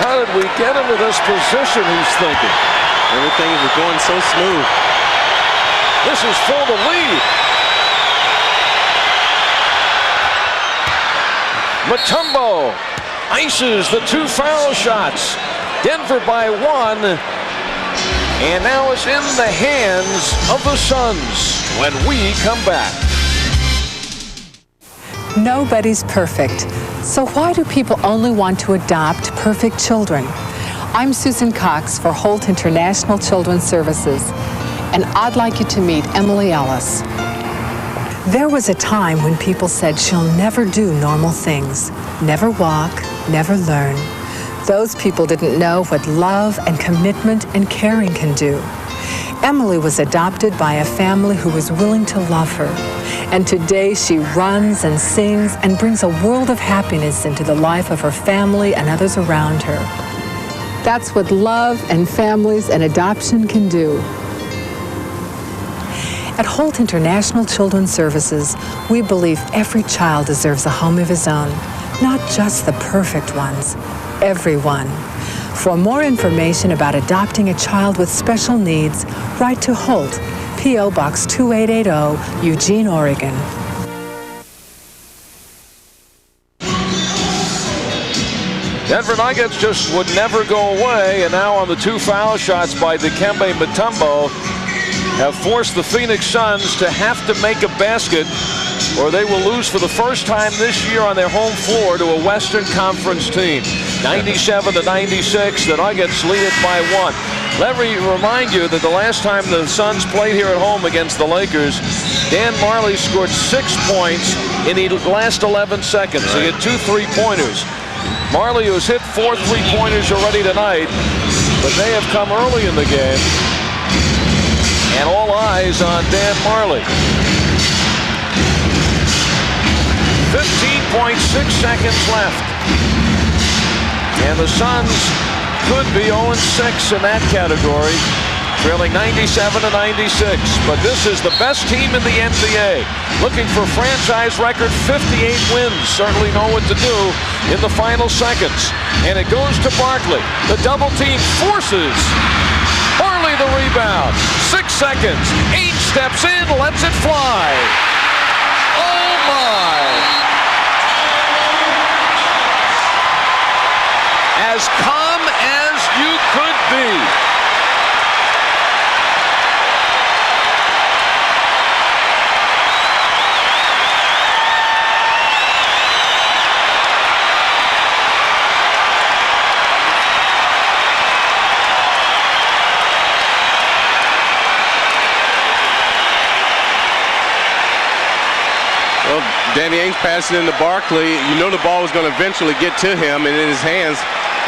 How did we get into this position, he's thinking.
Everything was going so smooth.
This is for the lead. Mutombo ices the 2 foul shots. Denver by 1. And now it's in the hands of the Suns when we come back.
Nobody's perfect. So why do people only want to adopt perfect children? I'm Susan Cox for Holt International Children's Services, and I'd like you to meet Emily Ellis. There was a time when people said she'll never do normal things, never walk, never learn. Those people didn't know what love and commitment and caring can do. Emily was adopted by a family who was willing to love her. And today she runs and sings and brings a world of happiness into the life of her family and others around her. That's what love and families and adoption can do. At Holt International Children's Services, we believe every child deserves a home of his own, not just the perfect ones, everyone. For more information about adopting a child with special needs, write to Holt, P.O. Box 2880, Eugene, Oregon.
Denver Nuggets just would never go away, and now on the 2 foul shots by Dikembe Mutombo have forced the Phoenix Suns to have to make a basket, or they will lose for the first time this year on their home floor to a Western Conference team. 97-96, the Nuggets lead it by 1. Let me remind you that the last time the Suns played here at home against the Lakers, Dan Majerle scored 6 points in the last 11 seconds. He had 2 3-pointers. Majerle has hit 4 3-pointers already tonight, but they have come early in the game. And all eyes on Dan Majerle. 15.6 seconds left. And the Suns could be 0-6 in that category, trailing 97-96. But this is the best team in the NBA. Looking for franchise record 58 wins. Certainly know what to do in the final seconds. And it goes to Barkley. The double team forces Barkley the rebound. 6 seconds. Ainge steps in, lets it fly. Oh my! As calm as you could be.
Danny Ainge passed it into Barkley. You know the ball was going to eventually get to him, and in his hands,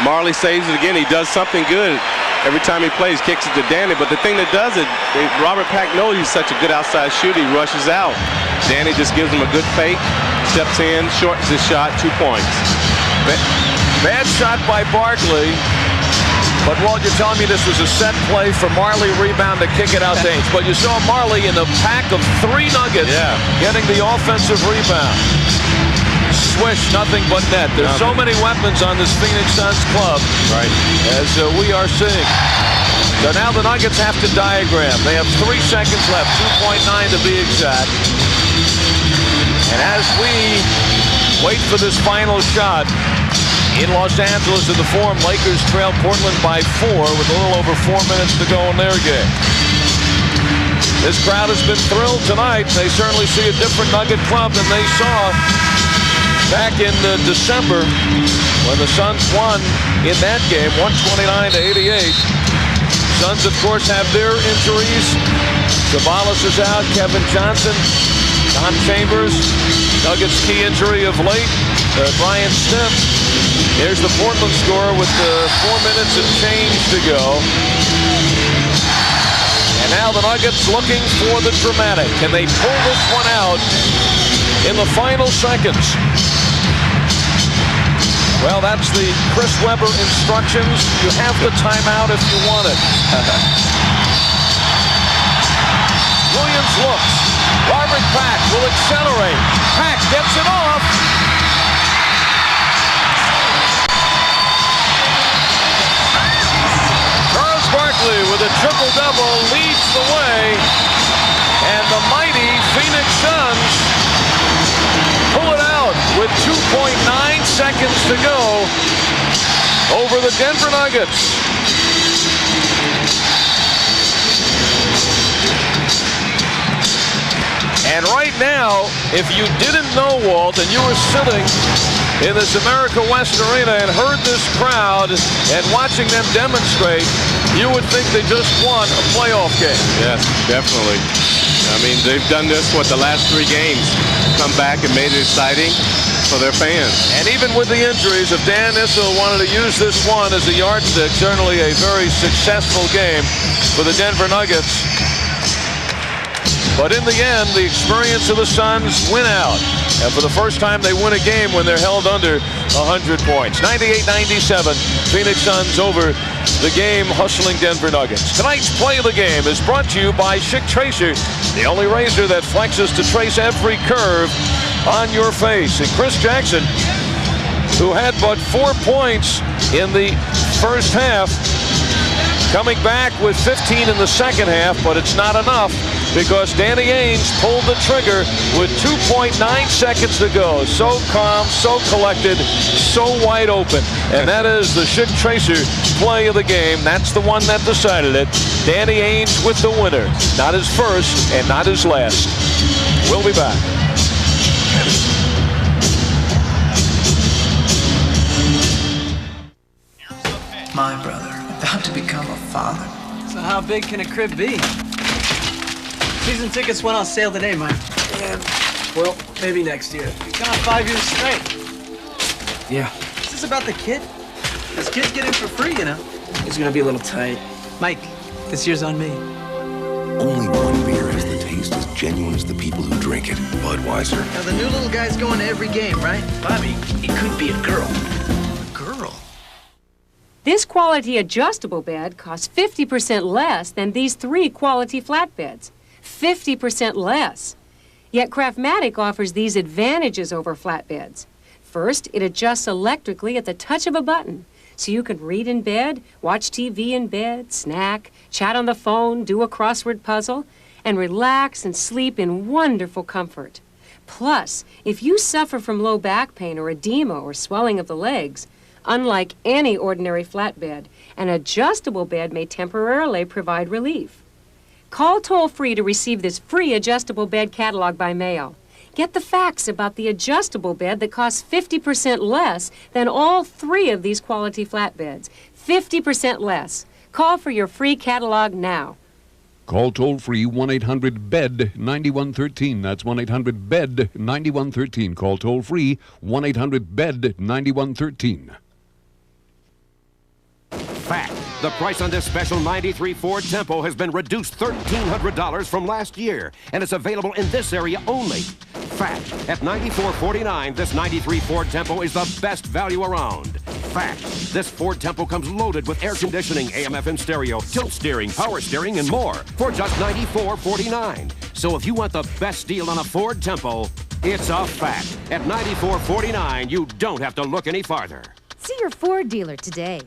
Marley saves it again. He does something good every time he plays, kicks it to Danny. But the thing that does it, Robert Pack knows he's such a good outside shooter. He rushes out. Danny just gives him a good fake, steps in, shortens his shot, 2 points.
Bad shot by Barkley. But, Walt, you're telling me this was a set play for Marley, rebound to kick it out to Ainge. But you saw Marley in the pack of 3 Nuggets getting the offensive rebound. Swish, nothing but net. There's so many weapons on this Phoenix Suns club, as we are seeing. So now the Nuggets have to diagram. They have 3 seconds left, 2.9 to be exact. And as we wait for this final shot, in Los Angeles in the Forum, Lakers trail Portland by 4 with a little over 4 minutes to go in their game. This crowd has been thrilled tonight. They certainly see a different Nugget club than they saw back in December when the Suns won in that game, 129-88. Suns, of course, have their injuries. Sabalas is out, Kevin Johnson, Don Chambers, Nuggets key injury of late, Brian Stiff. Here's the Portland score with 4 minutes and change to go. And now the Nuggets looking for the dramatic. Can they pull this one out in the final seconds? Well, that's the Chris Webber instructions. You have the timeout if you want it. Williams looks. Robert Pack will accelerate. Pack gets it off. Charles Barkley with a triple-double leads the way. And the mighty Phoenix Suns pull it out with 2.9 seconds to go over the Denver Nuggets. And right now, if you didn't know, Walt, and you were sitting in this America West Arena and heard this crowd and watching them demonstrate, you would think they just won a playoff game.
Yes, definitely. I mean, they've done this, the last 3 games, come back and made it exciting for their fans.
And even with the injuries, if Dan Issel wanted to use this one as a yardstick, certainly a very successful game for the Denver Nuggets. But in the end, the experience of the Suns win out. And for the first time, they win a game when they're held under 100 points. 98-97, Phoenix Suns over the game hustling Denver Nuggets. Tonight's play of the game is brought to you by Schick Tracer, the only razor that flexes to trace every curve on your face. And Chris Jackson, who had but 4 points in the first half, coming back with 15 in the second half, but it's not enough because Danny Ainge pulled the trigger with 2.9 seconds to go. So calm, so collected, so wide open. And that is the Schick Tracer play of the game. That's the one that decided it. Danny Ainge with the winner. Not his first and not his last. We'll be back.
My brother, about to become a father.
So how big can a crib be? Season tickets went on sale today, Mike. And, well, maybe next year. Gone 5 years straight. Yeah. Is this about the kid? This kid's getting for free, you know. He's gonna be a little tight. Mike, this year's on me.
Only one beer has the taste as genuine as the people who drink it. Budweiser.
Now, the new little guy's going to every game, right? Bobby, it could be a girl. A girl?
This quality adjustable bed costs 50% less than these 3 quality flatbeds. 50% less. Yet Craftmatic offers these advantages over flatbeds. First, it adjusts electrically at the touch of a button, so you can read in bed, watch TV in bed, snack, chat on the phone, do a crossword puzzle, and relax and sleep in wonderful comfort. Plus, if you suffer from low back pain or edema or swelling of the legs, unlike any ordinary flatbed, an adjustable bed may temporarily provide relief. Call toll-free to receive this free adjustable bed catalog by mail. Get the facts about the adjustable bed that costs 50% less than all 3 of these quality flatbeds. 50% less. Call for your free catalog now.
Call toll-free 1-800-BED-9113. That's 1-800-BED-9113. Call toll-free 1-800-BED-9113.
Fact. The price on this special 93 Ford Tempo has been reduced $1,300 from last year, and it's available in this area only. Fact. At $94.49, this 93 Ford Tempo is the best value around. Fact. This Ford Tempo comes loaded with air conditioning, AM/FM stereo, tilt steering, power steering, and more for just $94.49. So if you want the best deal on a Ford Tempo, it's a fact. At $94.49, you don't have to look any farther.
See your Ford dealer today.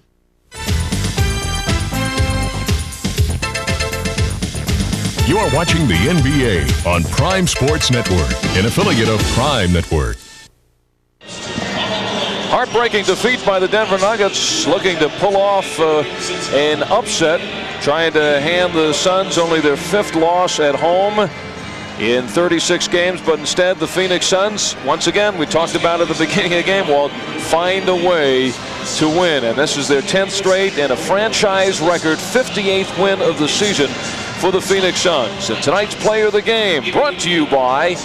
You are watching the NBA on Prime Sports Network, an affiliate of Prime Network.
Heartbreaking defeat by the Denver Nuggets, looking to pull off an upset, trying to hand the Suns only their 5th loss at home in 36 games, but instead the Phoenix Suns, once again, we talked about at the beginning of the game, Walt, find a way to win, and this is their 10th straight and a franchise record 58th win of the season for the Phoenix Suns. And tonight's player of the game brought to you by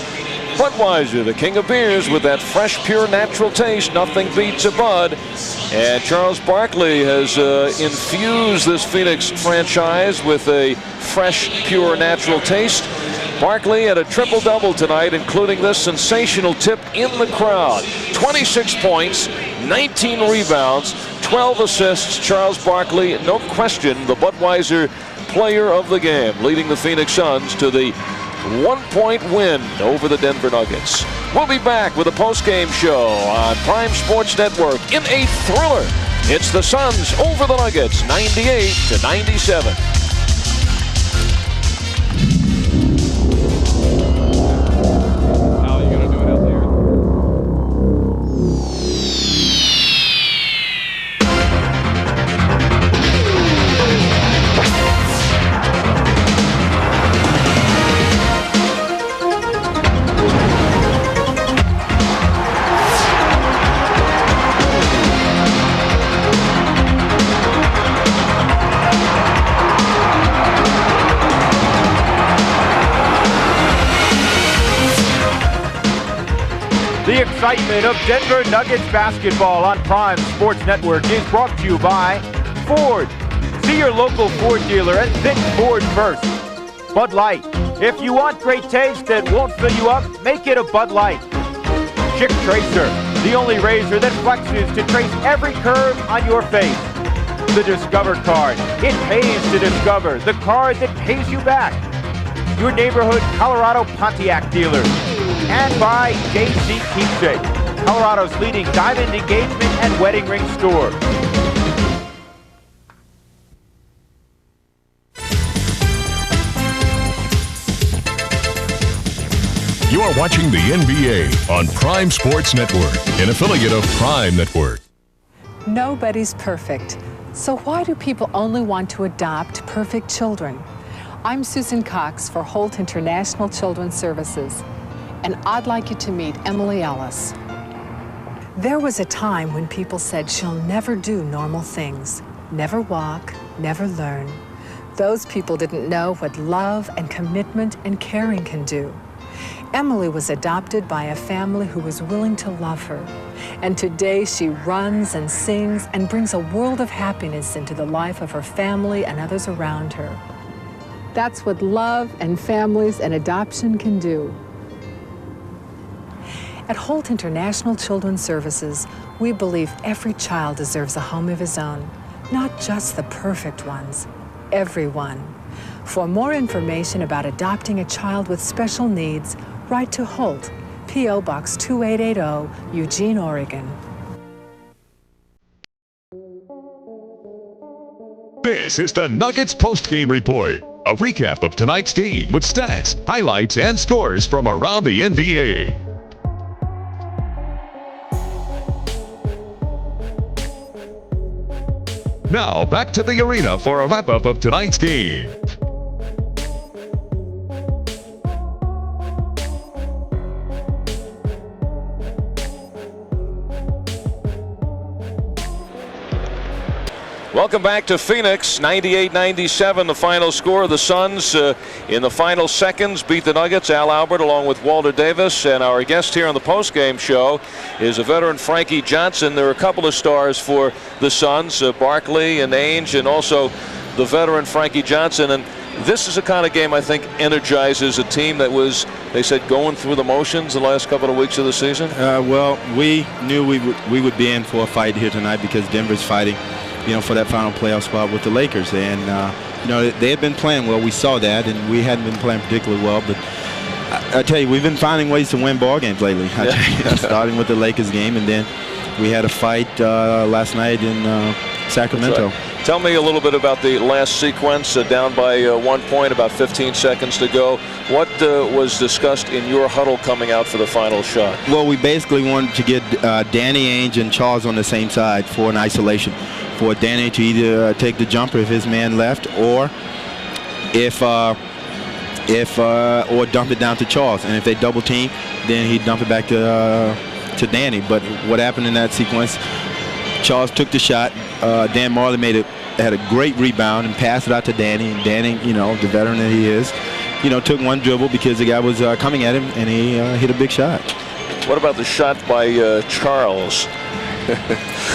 Budweiser, the king of beers with that fresh, pure, natural taste. Nothing beats a Bud. And Charles Barkley has infused this Phoenix franchise with a fresh, pure, natural taste. Barkley had a triple-double tonight, including this sensational tip in the crowd. 26 points, 19 rebounds, 12 assists. Charles Barkley, no question, the Budweiser player of the game, leading the Phoenix Suns to the 1-point win over the Denver Nuggets. We'll be back with a post-game show on Prime Sports Network in a thriller. It's the Suns over the Nuggets, 98-97.
The excitement of Denver Nuggets basketball on Prime Sports Network is brought to you by Ford. See your local Ford dealer and think Ford first. Bud Light. If you want great taste that won't fill you up, make it a Bud Light. Chick Tracer, the only razor that flexes to trace every curve on your face. The Discover card. It pays to discover, the card that pays you back. Your neighborhood Colorado Pontiac dealer. And by JC Keepsake, Colorado's leading diamond engagement and wedding ring store.
You are watching the NBA on Prime Sports Network, an affiliate of Prime Network.
Nobody's perfect. So why do people only want to adopt perfect children? I'm Susan Cox for Holt International Children's Services, and I'd like you to meet Emily Ellis. There was a time when people said she'll never do normal things, never walk, never learn. Those people didn't know what love and commitment and caring can do. Emily was adopted by a family who was willing to love her, and today she runs and sings and brings a world of happiness into the life of her family and others around her. That's what love and families and adoption can do. At Holt International Children's Services, we believe every child deserves a home of his own, not just the perfect ones, everyone. For more information about adopting a child with special needs, write to Holt, P.O. Box 2880, Eugene, Oregon.
This is the Nuggets postgame report, a recap of tonight's game with stats, highlights, and scores from around the NBA. Now, back to the arena for a wrap-up of tonight's game.
Welcome back to Phoenix. 98-97, the final score. The Suns in the final seconds beat the Nuggets. Al Albert along with Walter Davis. And our guest here on the postgame show is a veteran, Frankie Johnson. There are a couple of stars for the Suns, Barkley and Ainge, and also the veteran Frankie Johnson. And this is the kind of game I think energizes a team that was, they said, going through the motions the last couple of weeks of the season.
Well, we knew we would be in for a fight here tonight because Denver's fighting, for that final playoff spot with the Lakers. And, they had been playing well. We saw that, and we hadn't been playing particularly well. But I tell you, we've been finding ways to win ball games lately. Starting with the Lakers game, and then we had a fight last night in Sacramento.
Tell me a little bit about the last sequence, down by 1 point, about 15 seconds to go. What was discussed in your huddle coming out for the final shot?
Well, we basically wanted to get Danny Ainge and Charles on the same side for an isolation, for Danny to either take the jumper if his man left, or or dump it down to Charles. And if they double team, then he'd dump it back to Danny. But what happened in that sequence? Charles took the shot. Dan Majerle had a great rebound and passed it out to Danny. And Danny, the veteran that he is, took one dribble because the guy was coming at him, and he hit a big shot.
What about the shot by Charles?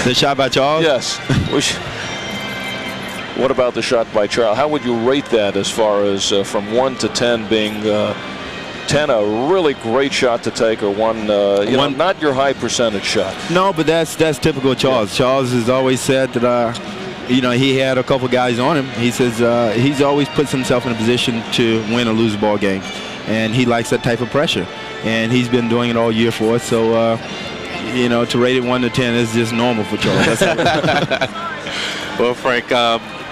The shot by Charles?
Yes. What about the shot by Charles? How would you rate that as far as from 1 to 10 being 10 a really great shot to take, or one, not your high percentage shot?
No, but that's typical of Charles. Yeah. Charles has always said that, he had a couple guys on him. He says he's always puts himself in a position to win or lose a ball game, and he likes that type of pressure. And he's been doing it all year for us. So, to rate it 1 to 10 is just normal for Charles.
Well, Frank,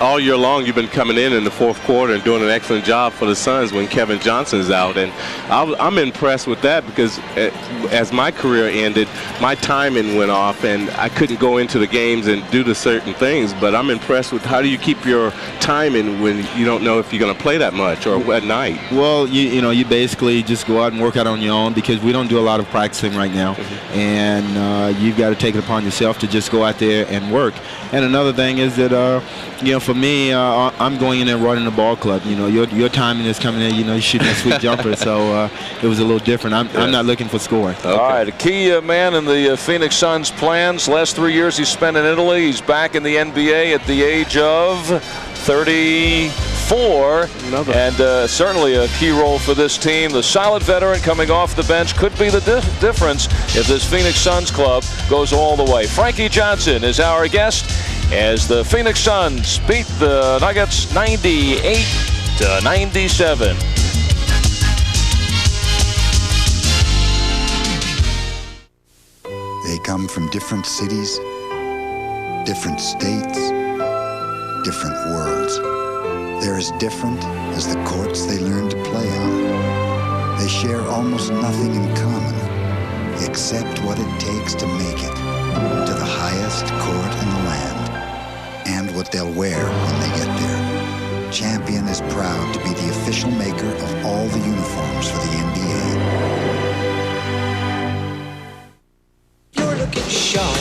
all year long you've been coming in the fourth quarter and doing an excellent job for the Suns when Kevin Johnson's out, and I'm impressed with that because as my career ended, my timing went off and I couldn't go into the games and do the certain things. But I'm impressed with how do you keep your timing when you don't know if you're going to play that much or at night?
Well, you basically just go out and work out on your own because we don't do a lot of practicing right now, and you've got to take it upon yourself to just go out there and work. And another thing is that for me, I'm going in there running the ball club. Your timing is coming in. You're shooting a sweet jumper, so it was a little different. I'm not looking for scoring.
Okay. All right, a key man in the Phoenix Suns' plans. Last 3 years he spent in Italy. He's back in the NBA at the age of 34, and certainly a key role for this team. The solid veteran coming off the bench could be the difference if this Phoenix Suns club goes all the way. Frankie Johnson is our guest as the Phoenix Suns beat the Nuggets 98-97.
They come from different cities, different states, different worlds. They're as different as the courts they learned to play on. They share almost nothing in common, except what it takes to make it to the highest court in the land, and what they'll wear when they get there. Champion is proud to be the official maker of all the uniforms for the NBA.
You're looking sharp.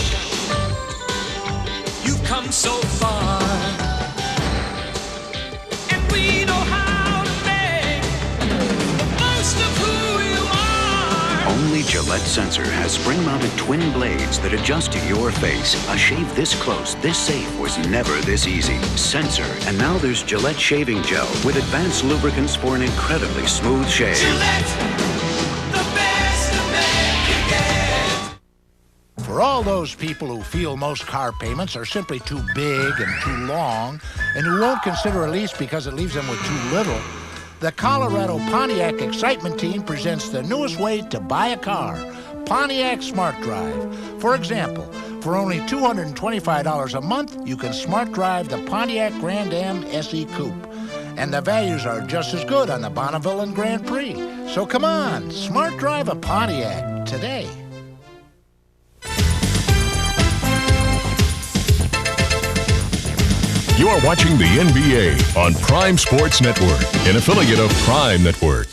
You've come so far. And we know how to make the most of who you are.
Only Gillette Sensor has spring-mounted twin blades that adjust to your face. A shave this close, this safe was never this easy. Sensor, and now there's Gillette Shaving Gel with advanced lubricants for an incredibly smooth shave.
Gillette, the best a man can get.
For all those people who feel most car payments are simply too big and too long, and who won't consider a lease because it leaves them with too little, the Colorado Pontiac Excitement Team presents the newest way to buy a car, Pontiac Smart Drive. For example, for only $225 a month, you can Smart Drive the Pontiac Grand Am SE Coupe. And the values are just as good on the Bonneville and Grand Prix. So come on, Smart Drive a Pontiac today.
You are watching the NBA on Prime Sports Network, an affiliate of Prime Network.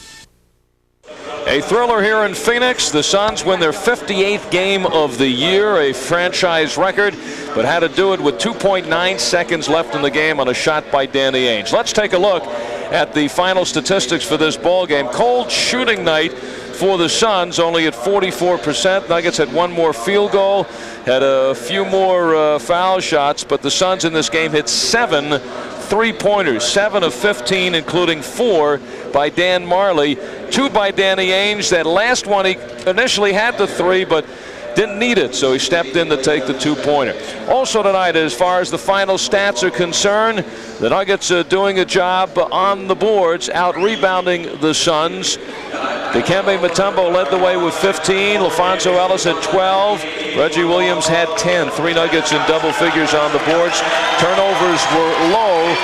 A thriller here in Phoenix. The Suns win their 58th game of the year, a franchise record. but had to do it with 2.9 seconds left in the game on a shot by Danny Ainge. Let's take a look at the final statistics for this ball game. Cold shooting night for the Suns, only at 44%. Nuggets had one more field goal, had a few more foul shots, but the Suns in this game hit 7 3-pointers, 7 of 15, including 4 by Dan Majerle, 2 by Danny Ainge. That last one, he initially had the 3, but didn't need it, so he stepped in to take the 2-pointer. Also tonight, as far as the final stats are concerned, the Nuggets are doing a job on the boards, out-rebounding the Suns. Dikembe Mutombo led the way with 15. LaPhonso Ellis had 12. Reggie Williams had 10. 3 Nuggets in double figures on the boards. Turnovers were low,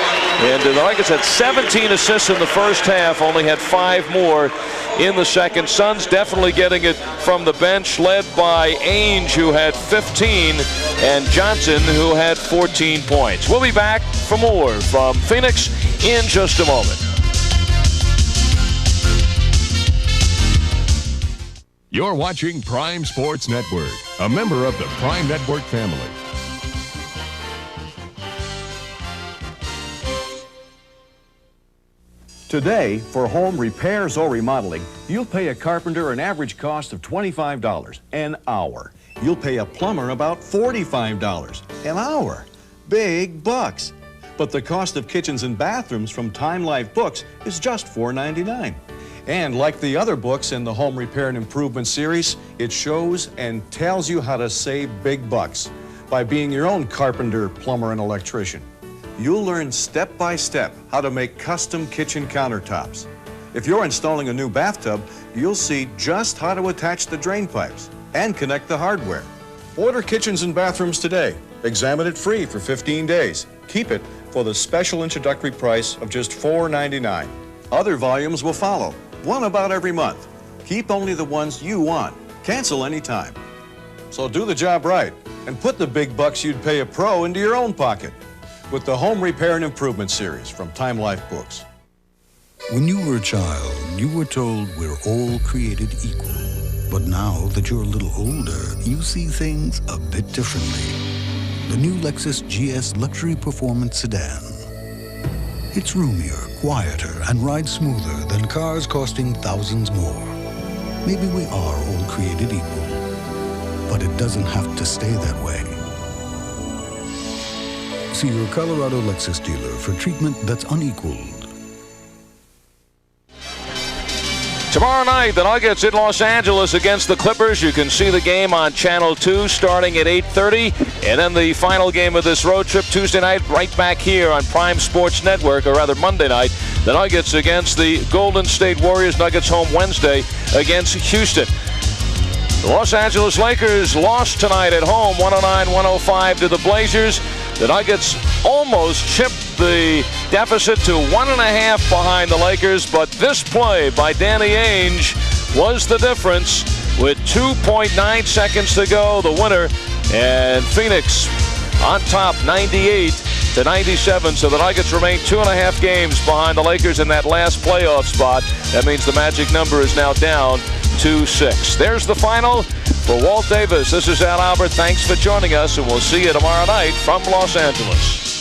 and the Nuggets had 17 assists in the first half, only had 5 more in the second. Suns definitely getting it from the bench, led by Ainge, who had 15, and Johnson, who had 14 points. We'll be back for more from Phoenix in just a moment.
You're watching Prime Sports Network, a member of the Prime Network family.
Today, for home repairs or remodeling, you'll pay a carpenter an average cost of $25 an hour. You'll pay a plumber about $45 an hour. Big bucks. But the cost of kitchens and bathrooms from Time Life Books is just $4.99. And like the other books in the Home Repair and Improvement series, it shows and tells you how to save big bucks by being your own carpenter, plumber, and electrician. You'll learn step by step how to make custom kitchen countertops. If you're installing a new bathtub, you'll see just how to attach the drain pipes and connect the hardware. Order kitchens and bathrooms today. Examine it free for 15 days. Keep it for the special introductory price of just $4.99. Other volumes will follow, one about every month. Keep only the ones you want. Cancel anytime. So do the job right and put the big bucks you'd pay a pro into your own pocket with the Home Repair and Improvement series from Time Life Books.
When you were a child, you were told we're all created equal. But now that you're a little older, you see things a bit differently. The new Lexus GS Luxury Performance Sedan. It's roomier, quieter, and rides smoother than cars costing thousands more. Maybe we are all created equal, but it doesn't have to stay that way. See your Colorado Lexus dealer for treatment that's unequaled.
Tomorrow night, the Nuggets in Los Angeles against the Clippers. You can see the game on Channel 2 starting at 8:30. And then the final game of this road trip Tuesday night, right back here on Prime Sports Network, or rather Monday night, the Nuggets against the Golden State Warriors. Nuggets home Wednesday against Houston. The Los Angeles Lakers lost tonight at home, 109-105 to the Blazers. The Nuggets almost chipped the deficit to 1.5 behind the Lakers, but this play by Danny Ainge was the difference with 2.9 seconds to go. The winner, and Phoenix on top 98-97. So the Nuggets remain 2.5 games behind the Lakers in that last playoff spot. That means the magic number is now down to 6. There's the final. For Walt Davis, this is Al Albert. Thanks for joining us, and we'll see you tomorrow night from Los Angeles.